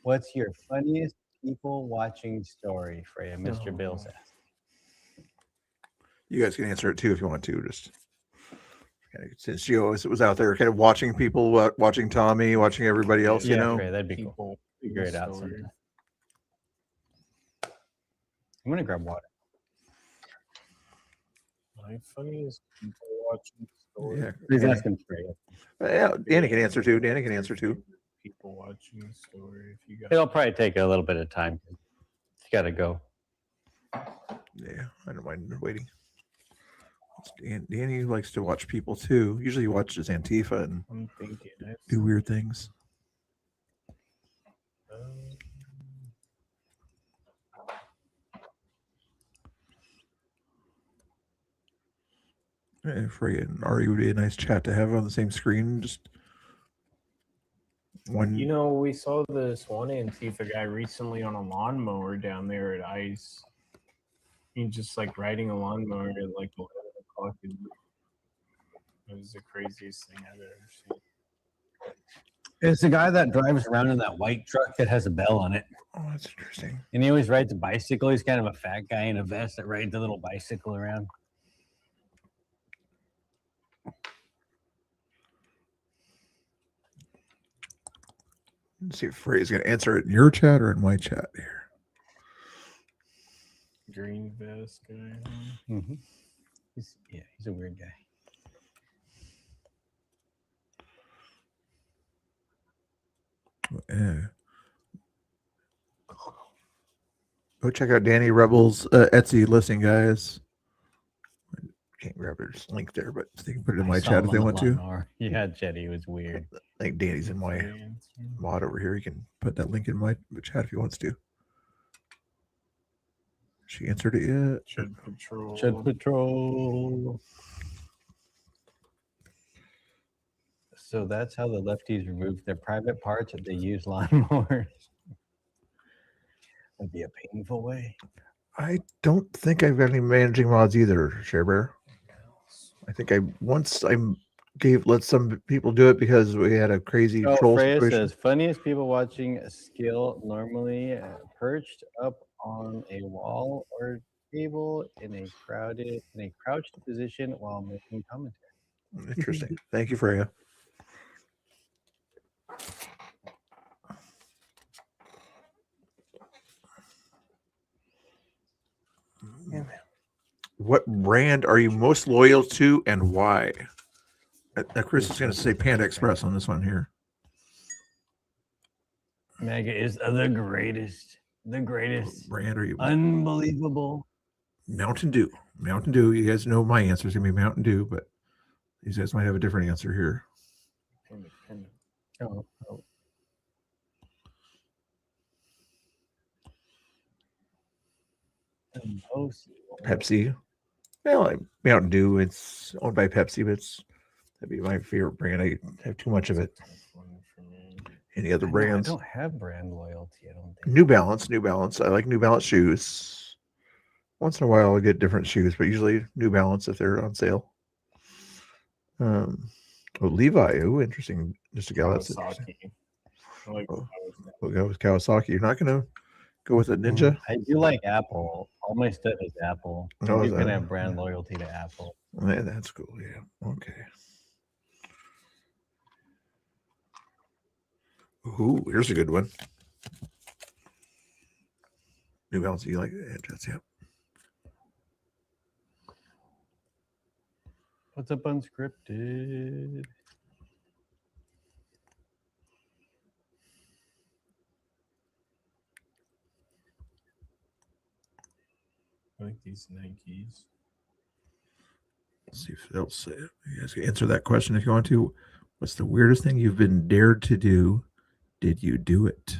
What's your funniest people watching story, Freya? Mr. Bill says. You guys can answer it too if you want to. Just since she always was out there, kind of watching people, watching Tommy, watching everybody else. Yeah, you know, Freya, that'd be cool. Figure it out sometime. I'm gonna grab water. My funniest people watching story. Yeah, He's asking Freya. Yeah, Danny can answer too. Danny can answer too. People watching story. If you got It'll probably take a little bit of time. You gotta go. Yeah, I don't mind waiting. Danny likes to watch people too. Usually he watches Antifa and I'm thinking do weird things. Freya and Ari would be a nice chat to have on the same screen. Just one. You know, we saw this one Antifa guy recently on a lawnmower down there at ICE. He's just like riding a lawnmower at like 11 o'clock. It was the craziest thing I've ever seen. It's the guy that drives around in that white truck that has a bell on it. Oh, that's interesting. And he always rides a bicycle. He's kind of a fat guy in a vest that rides a little bicycle around. Let's see if Freya's going to answer it in your chat or in my chat here. Green vest guy. Mm-hmm. He's a weird guy. Yeah. Go check out Danny Rebel's Etsy listing, guys. Can't grab his link there, but they can put it in my chat if they want to. Yeah, Jetty was weird. I think Danny's in my mod over here. He can put that link in my chat if he wants to. She answered it yet? Shed Patrol. Shed Patrol. So that's how the lefties remove their private parts that they use lawnmowers. Would be a painful way. I don't think I've got any managing mods either, Share Bear. I think I let some people do it because we had a crazy troll Freya situation. says funniest people watching a skill normally perched up on a wall or table in a crouched position while making commentary. Interesting. Thank you, Freya. What brand are you most loyal to and why? Chris is going to say Panda Express on this one here. Mega is the greatest. The greatest. What brand are you? Unbelievable. Mountain Dew. Mountain Dew. You guys know my answer is going to be Mountain Dew, but these guys might have a different answer here. Oh. Pepsi. Well, Mountain Dew. It's owned by Pepsi, but that'd be my favorite brand. I have too much of it. Any other brands? I don't have brand loyalty. I don't think. New Balance. New Balance. I like New Balance shoes. Once in a while, I'll get different shoes, but usually New Balance if they're on sale. Levi. Oh, interesting. Just a gal. That's interesting. We'll go with Kawasaki. You're not going to go with a Ninja? I do like Apple. All my stuff is Apple. Oh, You can have brand loyalty to Apple. Man, that's cool. Yeah. Okay. Ooh, here's a good one. New Balance. You like that? That's yeah. What's up, unscripted? I like these Nikes. Let's see if they'll say it. You guys can answer that question if you want to. What's the weirdest thing you've been dared to do? Did you do it?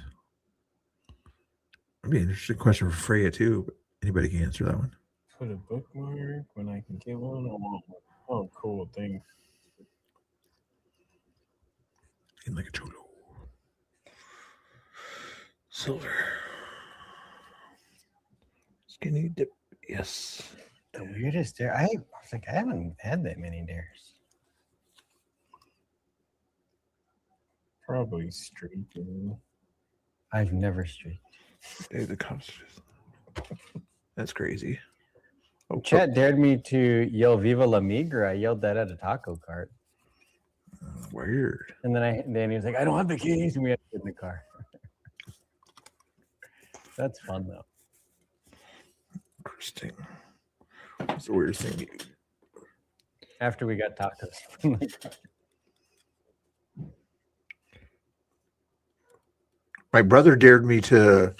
That'd be an interesting question for Freya too. But anybody can answer that one. Put a bookmark when I can get one. I want one. Oh, cool. Thanks. In like a cholo. Silver. Skinny dip. Yes. The weirdest dare. I was like, I haven't had that many dares. Probably streaking. I've never streaked. Hey, the cops. That's crazy. Oh, Chet dared me to yell "Viva la Migra." I yelled that at a taco cart. Weird. And then he was like, "I don't have the keys," and we had to get in the car. That's fun though. Interesting. What's the weirdest thing? After we got tacos. My brother dared me to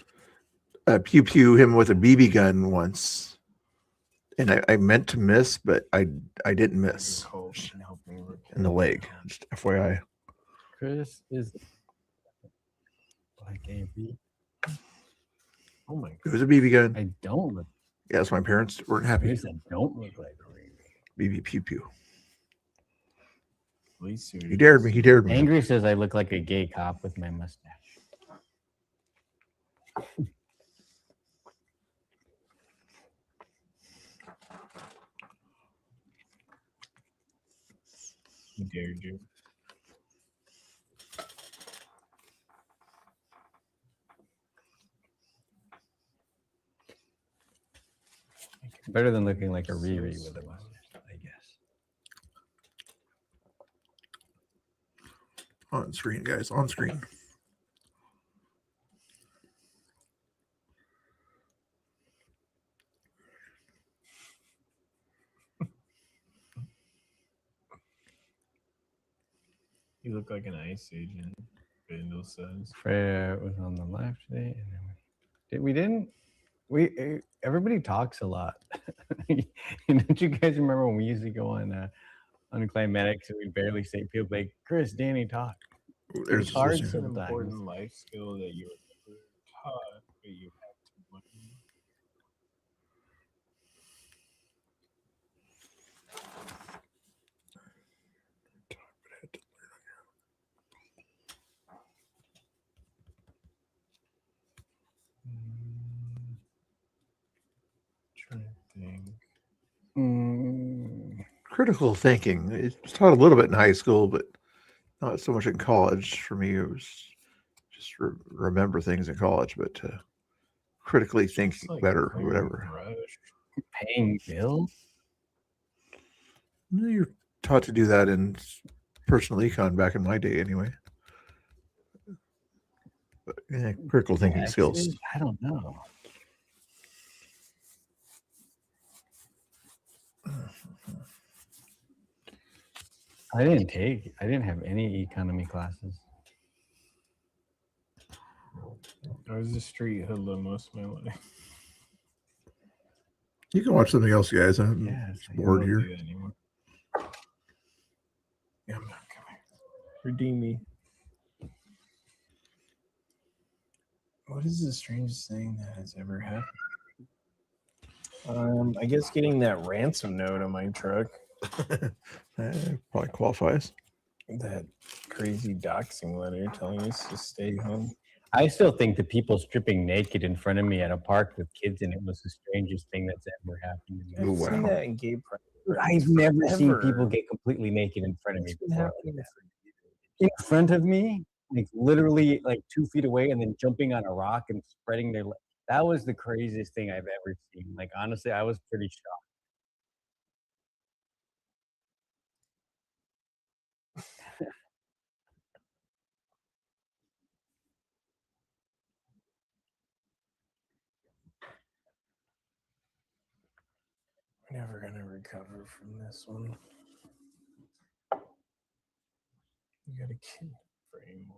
pew pew him with a BB gun once, and I meant to miss, but I didn't miss in the leg. Just FYI. Chris is like a B. Oh my god! It was a BB gun. I don't look. Yes, my parents weren't happy. Chris, I don't look like a BB pew pew. He dared me. He dared me. Angry says I look like a gay cop with my mustache. He dared you. Better than looking like a Riri with a mustache, I guess. On screen, guys. On screen. You look like an ICE agent, Vandal says. Freya was on the live today, and then we didn't. Everybody talks a lot. Don't you guys remember when we used to go on Unclimatics and we barely say people like Chris, Danny talk. There's It's hard an sometimes. important life skill that you were never taught, but you have to learn. Trying to think. Critical thinking. It's taught a little bit in high school, but not so much in college. For me, it was just remember things in college, but critically think better or whatever. Paying bills? No, you're taught to do that in personal econ back in my day, anyway. But, yeah, critical thinking skills. I don't know. I didn't have any economy classes. I was a street hoodlum most of my life. You can watch something else, guys. I'm bored here. Yeah, I'm not coming. Redeem me. What is the strangest thing that has ever happened? I guess getting that ransom note on my truck. Probably qualifies. That crazy doxing letter telling us to stay home. I still think the people stripping naked in front of me at a park with kids in it was the strangest thing that's ever happened to me. I've seen that in gay pride. I've never seen people get completely naked in front of me before. In front of me, like literally like 2 feet away, and then jumping on a rock and spreading their legs. That was the craziest thing I've ever seen. Like honestly, I was pretty shocked. We're never gonna recover from this one. You got a kid frame.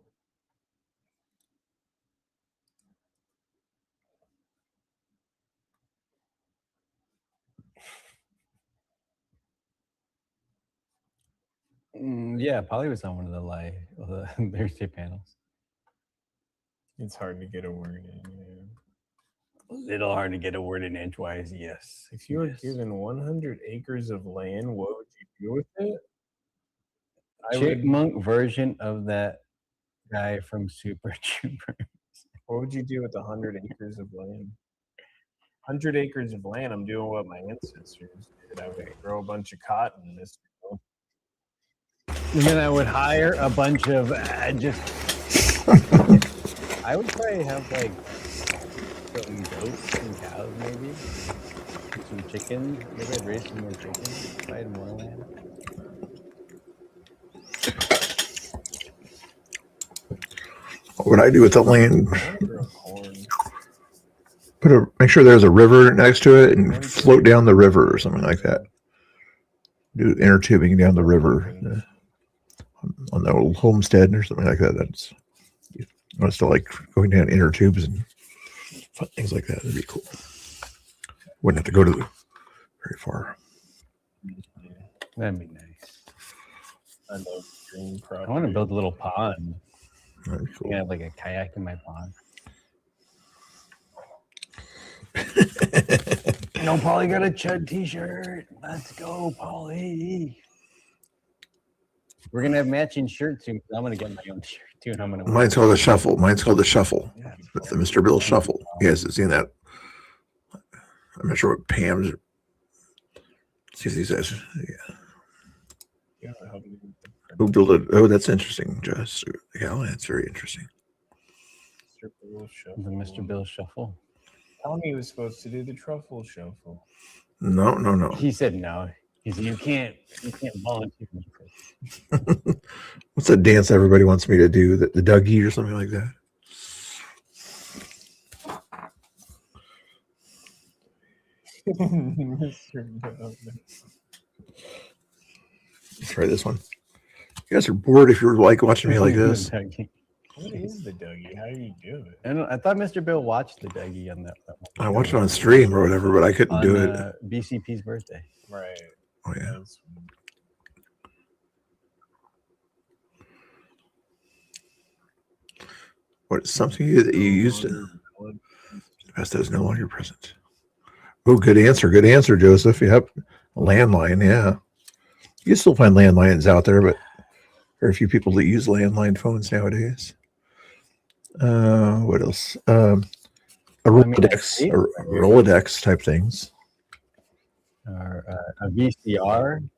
Yeah, Polly was on one of the Thursday panels. It's hard to get a word in. Yeah. A little hard to get a word in edgewise, yes. If you were given 100 acres of land, what would you do with it? Chipmunk version of that guy from Super Troopers. What would you do with 100 acres of land? 100 acres of land, I'm doing what my ancestors did. I would grow a bunch of cotton. And then I would hire a bunch of I would probably have like some goats and cows, maybe some chickens. Maybe I'd raise some more chickens. If I had more land. What would I do with the land? Make sure there's a river next to it and float down the river or something like that. Do inner tubing down the river on the old homestead or something like that. I still like going down inner tubes and fun things like that. That'd be cool. Wouldn't have to go to very far. That'd be nice. I love green property. I want to build a little pond. That'd be cool. I have like a kayak in my pond. No, Polly got a Chud t-shirt. Let's go, Polly. We're gonna have matching shirts soon. I'm gonna get my own shirt too, and I'm gonna. Mine's called the Shuffle. Mine's called the Shuffle. The Mr. Bill Shuffle. You guys have seen that? I'm not sure what Pam's. See if these guys. Yeah. Who built it? Oh, that's interesting. Just yeah, that's very interesting. The Mr. Bill Shuffle. Tell me he was supposed to do the truffle shuffle. No. He said no. He said you can't volunteer. What's that dance everybody wants me to do? The Dougie or something like that? Let's try this one. You guys are bored if you're like watching me like this. What is the Dougie? How do you do it? I thought Mr. Bill watched the Dougie on that one. I watched it on stream or whatever, but I couldn't do it. BCP's birthday. Right. Oh yeah. What something that you used to past that is no longer present. Oh, good answer, Joseph. Yep. Landline, yeah. You can still find landlines out there, but very few people that use landline phones nowadays. What else? A Rolodex type things. Or a VCR.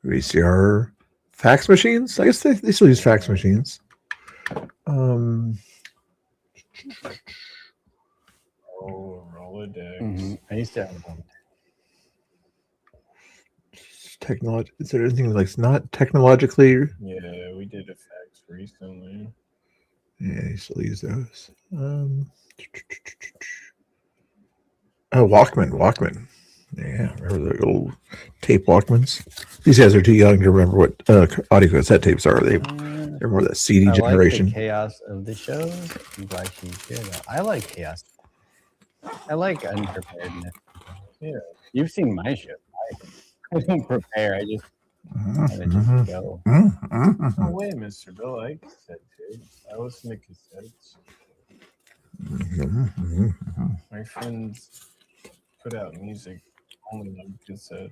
VCR. Fax machines? I guess they still use fax machines. Oh, Rolodex. Mm-hmm. I used to have one. Technology. Is there anything like not technologically? Yeah, we did a fax recently. Yeah, you still use those. Walkman. Yeah, remember the old tape Walkmans? These guys are too young to remember what audio cassette tapes are. They're more that CD generation. Like the chaos of the show. I'm glad she's here, though. I like chaos. I like unpreparedness. Yeah. You've seen my show. I don't prepare. I just go. No way, Mr. Bill. I cassette tapes. I listen to cassettes. My friends put out music only on cassette.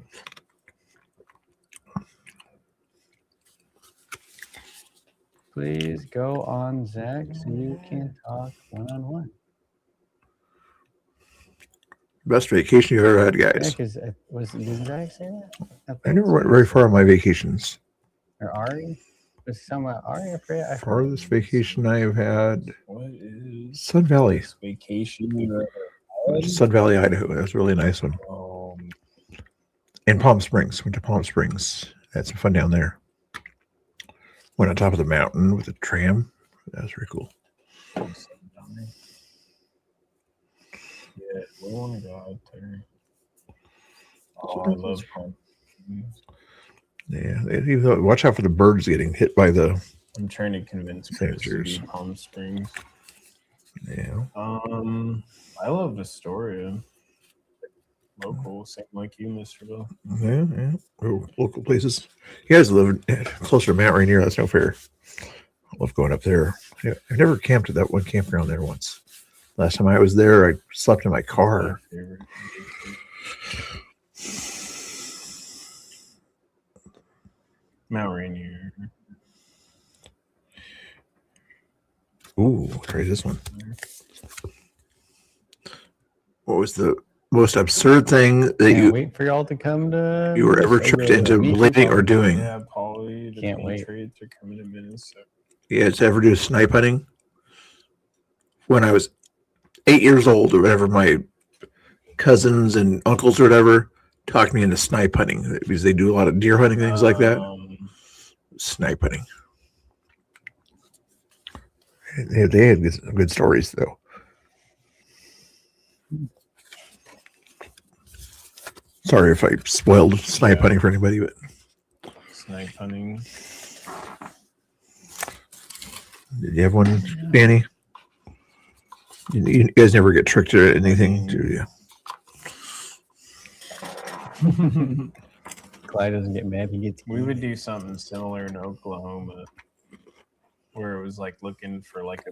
Please go on, Zach, so you can talk one-on-one. Best vacation you ever had, guys. Did Zach say that? I never went very far on my vacations. Or Ari? Was some Ari? I Farthest vacation I have had. What is Sun Valley. Vacation? Sun Valley, Idaho. That was a really nice one. And Palm Springs. Went to Palm Springs. Had some fun down there. Went on top of the mountain with a tram. That was very cool. Yeah, we want to go out there. Oh, I love Palm Springs. Yeah, watch out for the birds getting hit by the. I'm trying to convince Chris to do Palm Springs. Yeah. I love Astoria. local, same like you, Mr. Bill. Yeah, yeah. Oh, local places. You guys live closer to Mount Rainier. That's no fair. I love going up there. Yeah, I've never camped at that one campground there once. Last time I was there, I slept in my car. Mount Rainier. Ooh, try this one. What was the most absurd thing that Can't wait for y'all to come to. you were ever tricked into believing or doing? Yeah, Polly. The Can't wait. Patriots are coming to Minnesota. Yeah, to ever do snipe hunting. When I was 8 years old or whatever, my cousins and uncles or whatever talked me into snipe hunting because they do a lot of deer hunting, things like that. Snipe hunting. They had good stories, though. Sorry if I spoiled snipe hunting for anybody, but Snipe hunting. did you have one, Danny? You guys never get tricked or anything, do you? Clyde doesn't get mad. He gets. We would do something similar in Oklahoma, where it was like looking for like a.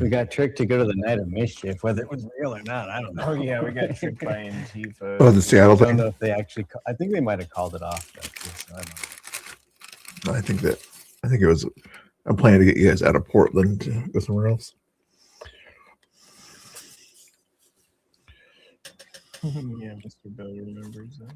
We got tricked to go to the Night of Mischief, whether it was real or not. I don't know. Oh yeah, we got tricked by Antifa. Oh, the Seattle I don't thing. know if they actually. I think they might have called it off. Though, so I don't know. I think it was. I'm planning to get you guys out of Portland to go somewhere else. Yeah, Mr. Bell remembers that.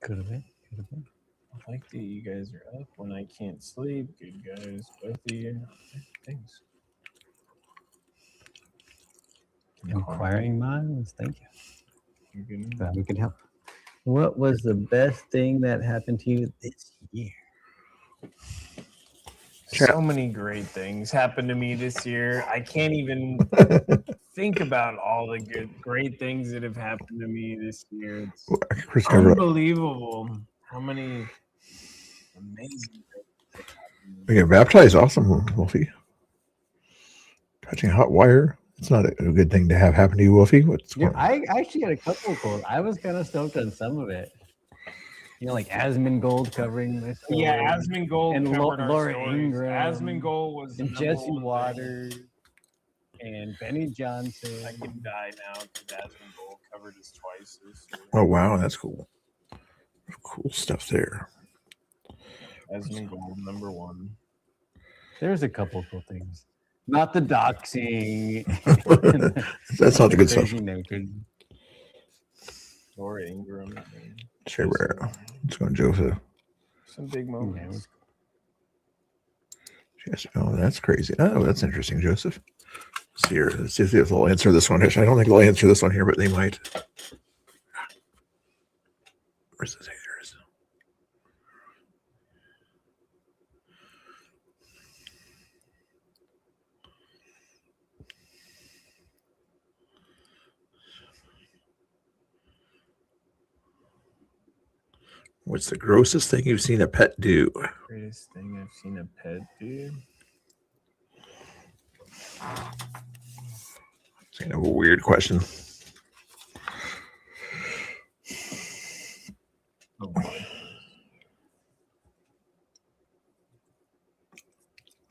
Could have been. Could have been. I like that you guys are up when I can't sleep. Good guys, both of you. Thanks. Inquiring minds. Thank you. You're good. Glad we can help. What was the best thing that happened to you this year? So many great things happened to me this year. I can't even think about all the great things that have happened to me this year. It's Chris covered up. unbelievable how many amazing things. We get baptized. Awesome, Wolfie. Touching hot wire. It's not a good thing to have happen to you, Wolfie. What's Yeah, going on? I actually had a couple of quotes. I was kind of stoked on some of it. You know, like Asmongold covering my story. Yeah, Asmongold and covered our Laura stories. Ingram. Asmongold was the and number Jesse one Waters and Benny Johnson. I can die now because Asmongold covered us twice this year. Oh wow, that's cool. Cool stuff there. Asmongold number one. There's a couple cool things. Not the doxing. That's not the good stuff. Crazy naked. Laura Ingram. Sure, let's go, Joseph. Some big moments. Yes. Oh, that's crazy. Oh, that's interesting, Joseph. Let's see here. Let's see if they'll answer this one. Actually, I don't think they'll answer this one here, but they might. Where's the haters? What's the grossest thing you've seen a pet do? Greatest thing I've seen a pet do. It's kind of a weird question. Oh boy.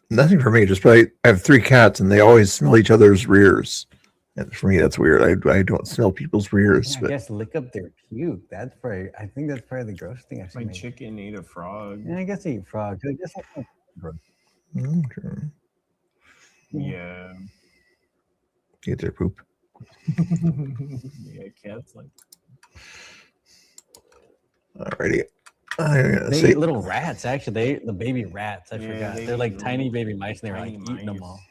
Nothing for me. Just I have 3 cats and they always smell each other's rears. And for me, that's weird. I don't smell people's rears. I But guess lick up their puke. That's probably. I think that's probably the gross thing I've My seen. chicken ate a frog. Yeah, I guess they eat frogs. I guess that's not gross. Okay. Yeah. Eat their poop. Yeah, cats like. Alrighty. They See. eat little rats. Actually, the baby rats. I Yeah, forgot. they They're eat like little tiny baby mice, and they're like tiny eating them mice. all.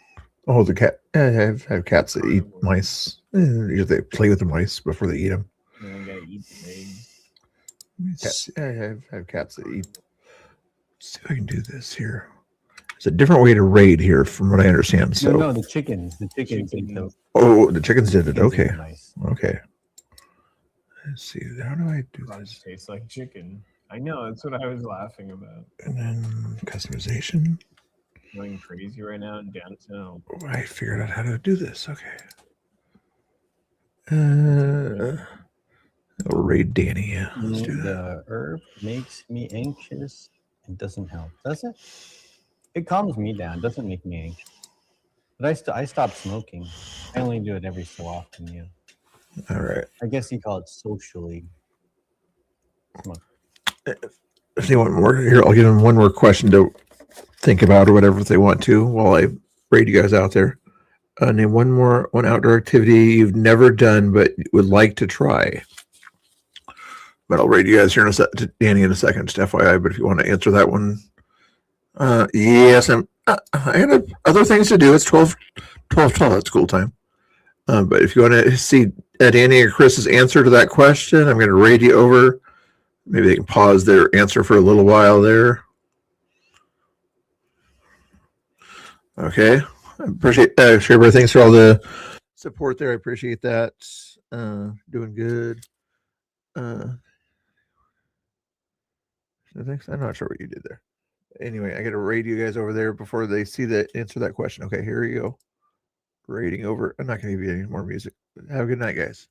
Oh, the cat. I have cats that eat mice. They play with the mice before they eat them. And I gotta eat the eggs. I have cats that eat. Let's see if I can do this here. It's a different way to raid here, from what I understand. So, No, the chickens. The chickens eat those. oh, the chickens did it. Chickens Okay, eat mice. okay. Let's see. How do I do Frogs this? taste like chicken. I know, that's what I was laughing about. And then customization. Going crazy right now in downtown. I figured out how to do this. Okay. I'll raid Danny. Yeah, let's do that. The herb makes me anxious. It doesn't help, does it? It calms me down. Doesn't make me anxious. But I stopped smoking. I only do it every so often. Yeah. All right. I guess you call it socially. Come on. If they want more, here I'll give them one more question to think about or whatever if they want to while I raid you guys out there. Name one outdoor activity you've never done but would like to try. But I'll raid you guys here in a sec, to Danny in a second, just FYI. But if you want to answer that one, yes, I had other things to do. It's 12. That's cool time. But if you want to see Danny or Chris's answer to that question, I'm going to raid you over. Maybe they can pause their answer for a little while there. Okay. I appreciate Sherber. Thanks for all the support there. I appreciate that. Doing good. Thanks. I'm not sure what you did there. Anyway, I got to raid you guys over there before they see the answer that question. Okay, here you go. Raiding over. I'm not going to give you any more music. Have a good night, guys.